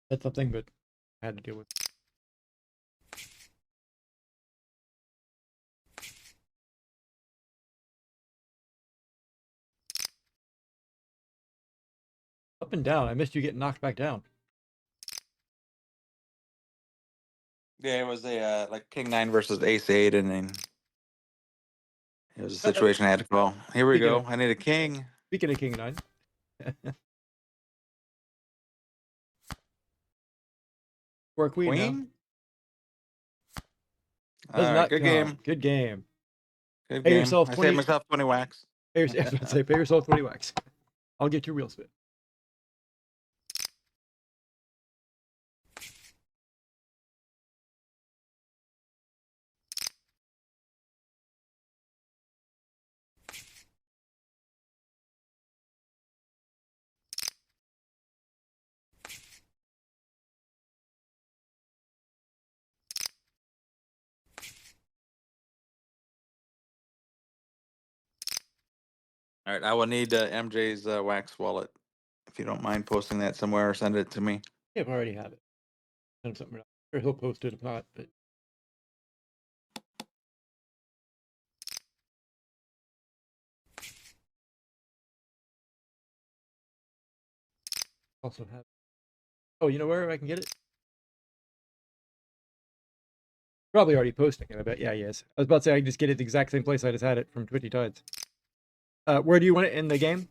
That's something, but I had to deal with. Up and down. I missed you getting knocked back down. Yeah, it was a like King 9 versus Ace 8, and then it was a situation I had to call. Here we go. I need a king. Speaking of King 9. Or a queen now. All Does right, not good come. game. Good game. Good Pay game. yourself I 20. saved myself 20 wax. I was about to say, pay yourself 20 wax. I'll get you real spit. All right, I will need MJ's wax wallet if you don't mind posting that somewhere or send it to me. Yeah, I already have it. Send him something. Or he'll post it if not. But also have. Oh, you know where I can get it? Probably already posting it. I bet. Yeah, he is. I was about to say I can just get it the exact same place I just had it from Twitchy Tides. Where do you want it in the game?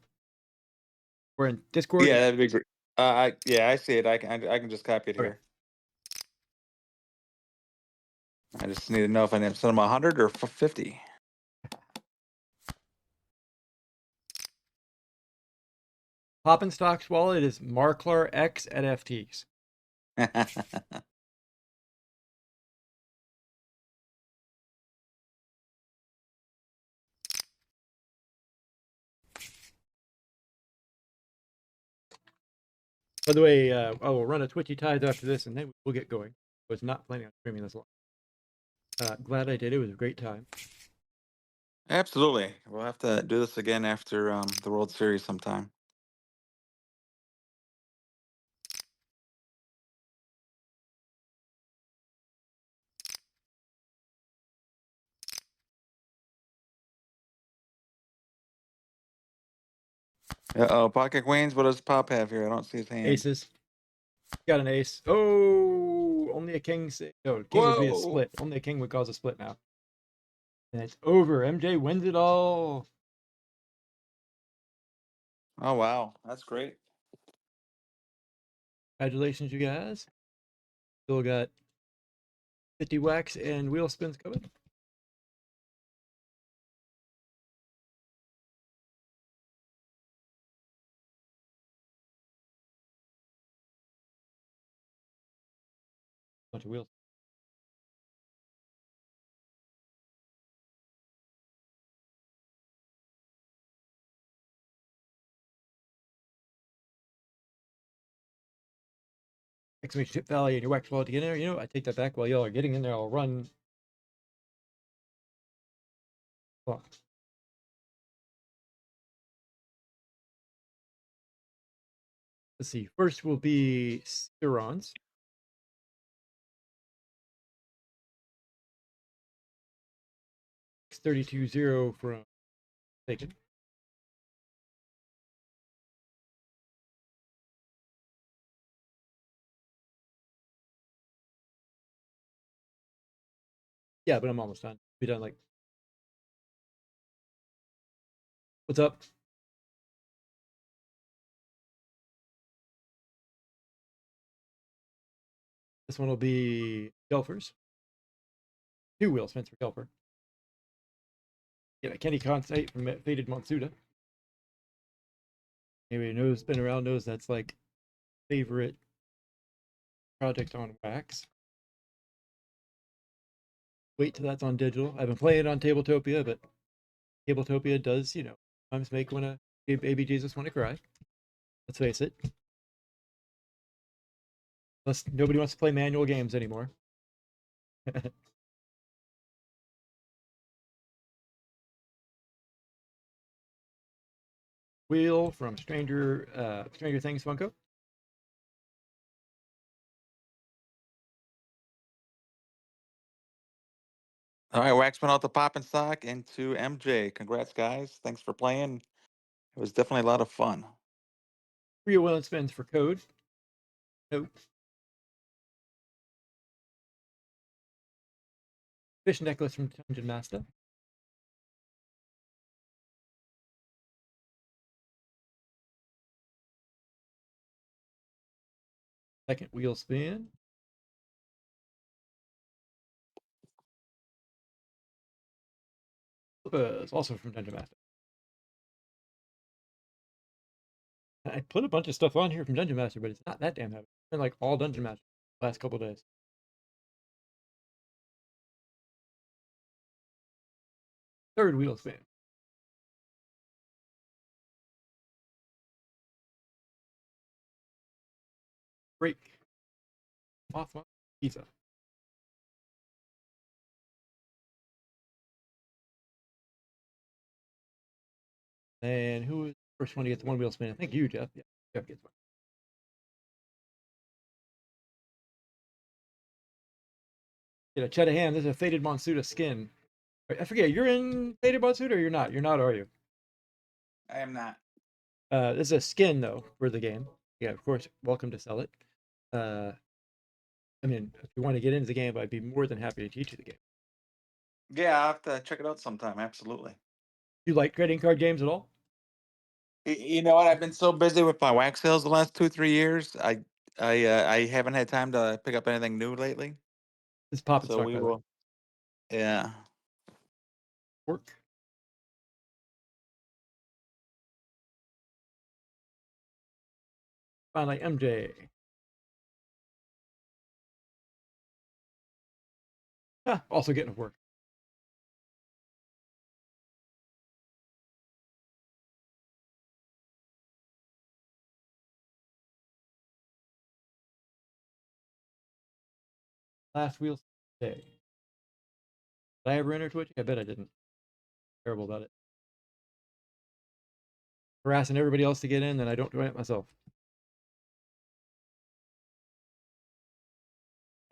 Or in Discord? Yeah, that'd be great. I see it. I can just copy it Okay. here. I just need to know if I need to send them 100 or 50. Poppin' Stock's wallet is Marklar X at FTs. By the way, I will run a Twitchy Tides after this, and then we'll get going. I was not planning on streaming this long. Glad I did. It was a great time. Absolutely. We'll have to do this again after the World Series sometime. Uh-oh, Pocket Queens, what does Pop have here? I don't see his hand. Aces. Got an ace. Oh, only a king. No, king would be a split. Only a king would cause a split now. And it's over. MJ wins it all. Oh, wow. That's great. Congratulations, you guys. Still got 50 wax and wheel spins coming. Bunch of wheels. Exclamation tip valley and your wax wallet to get in there. You know, I take that back. While y'all are getting in there, I'll run. Hold on. Let's see. First will be Sirons. X32-0 from Taken. Yeah, but I'm almost done. Be done like. What's up? This one will be Gelfers. 2 wheel spins for Gelfer. Yeah, Kenny Constate from Faded Monsuda. Anybody knows, been around, knows that's like favorite project on wax. Wait till that's on digital. I've been playing it on Tabletopia, but Tabletopia does, sometimes make a baby Jesus want to cry. Let's face it. Unless nobody wants to play manual games anymore. Wheel from Stranger Things Funko. All right, Wax went out the Pop and Stock into MJ. Congrats, guys. Thanks for playing. It was definitely a lot of fun. 3 wheel and spins for Code. Nope. Fish necklace from Dungeon Master. Second wheel spin. It's also from Dungeon Master. I put a bunch of stuff on here from Dungeon Master, but it's not that damn heavy. It's been like all Dungeon Master last couple days. Third wheel spin. Break. Off pizza. And who was the first one to get the 1 wheel spin? I think you, Jeff. Yeah. Jeff gets one. Get a Cheddar Ham. This is a Faded Monsuda skin. I forget, you're in Faded Monsuda or you're not? You're not, are you? I am not. This is a skin, though, for the game. Yeah, of course, welcome to sell it. I mean, if you want to get into the game, I'd be more than happy to teach you the game. Yeah, I'll have to check it out sometime. Absolutely. You like trading card games at all? You know what? I've been so busy with my wax sales the last 2-3 years. I haven't had time to pick up anything new lately. This pops So we will. Yeah. Work. Finally, MJ. Also getting to work. Last wheel day. Did I ever enter Twitch? I bet I didn't. Terrible about it. Harassing everybody else to get in, then I don't join it myself.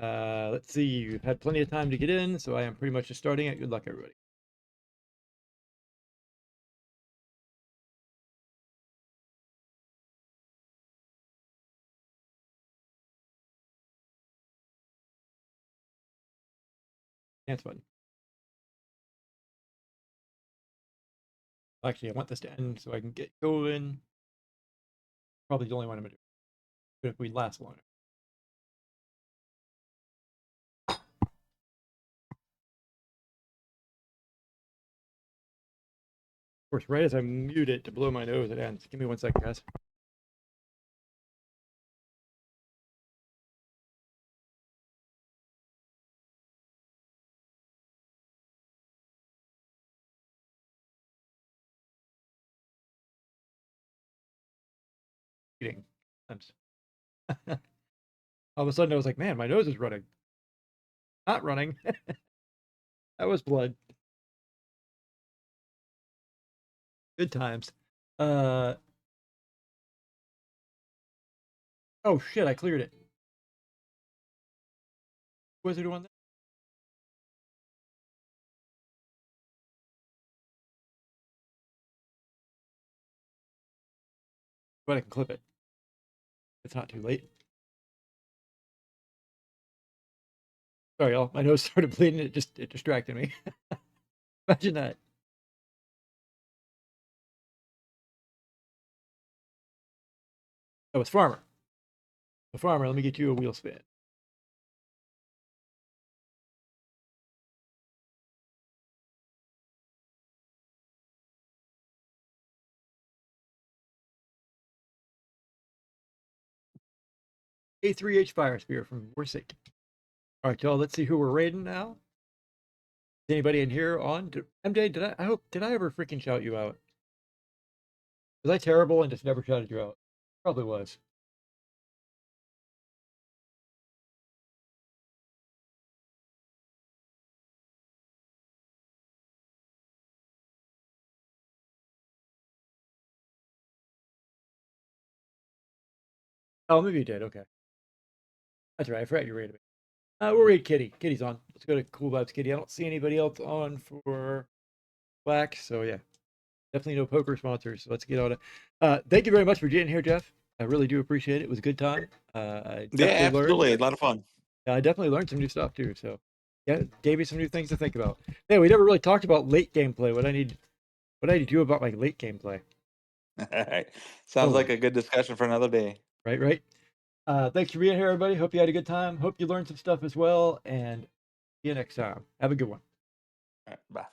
Let's see. You've had plenty of time to get in, so I am pretty much just starting it. Good luck, everybody. Dance button. Actually, I want this to end so I can get going. Probably the only one I'm going to do. But if we last long. Of course, right as I mute it to blow my nose, it ends. Give me 1 second, guys. Eating. All of a sudden, I was like, man, my nose is running. Not running. That was blood. Good times. Oh shit, I cleared it. Wizard one there. But I can clip it. It's not too late. Sorry, y'all. My nose started bleeding. It distracted me. Imagine that. Oh, it's Farmer. So Farmer, let me get you a wheel spin. A3H Fire Spear from Warsick. All right, y'all. Let's see who we're raiding now. Is anybody in here on? MJ, did I ever freaking shout you out? Was I terrible and just never shouted you out? Probably was. Oh, maybe you did. Okay. That's right. I forgot you rated me. We'll raid Kitty. Kitty's on. Let's go to Cool Vibes Kitty. I don't see anybody else on for Black, so yeah. Definitely no poker sponsors. So let's get on it. Thank you very much for being here, Jeff. I really do appreciate it. It was a good time. I Yeah, absolutely. learned. A lot of fun. I definitely learned some new stuff too. So yeah, gave me some new things to think about. Yeah, we never really talked about late gameplay. What I need to do about my late gameplay. All right. Sounds like a good discussion for another day. Right. Thanks for being here, everybody. Hope you had a good time. Hope you learned some stuff as well. And see you next time. Have a good one. All right, bye.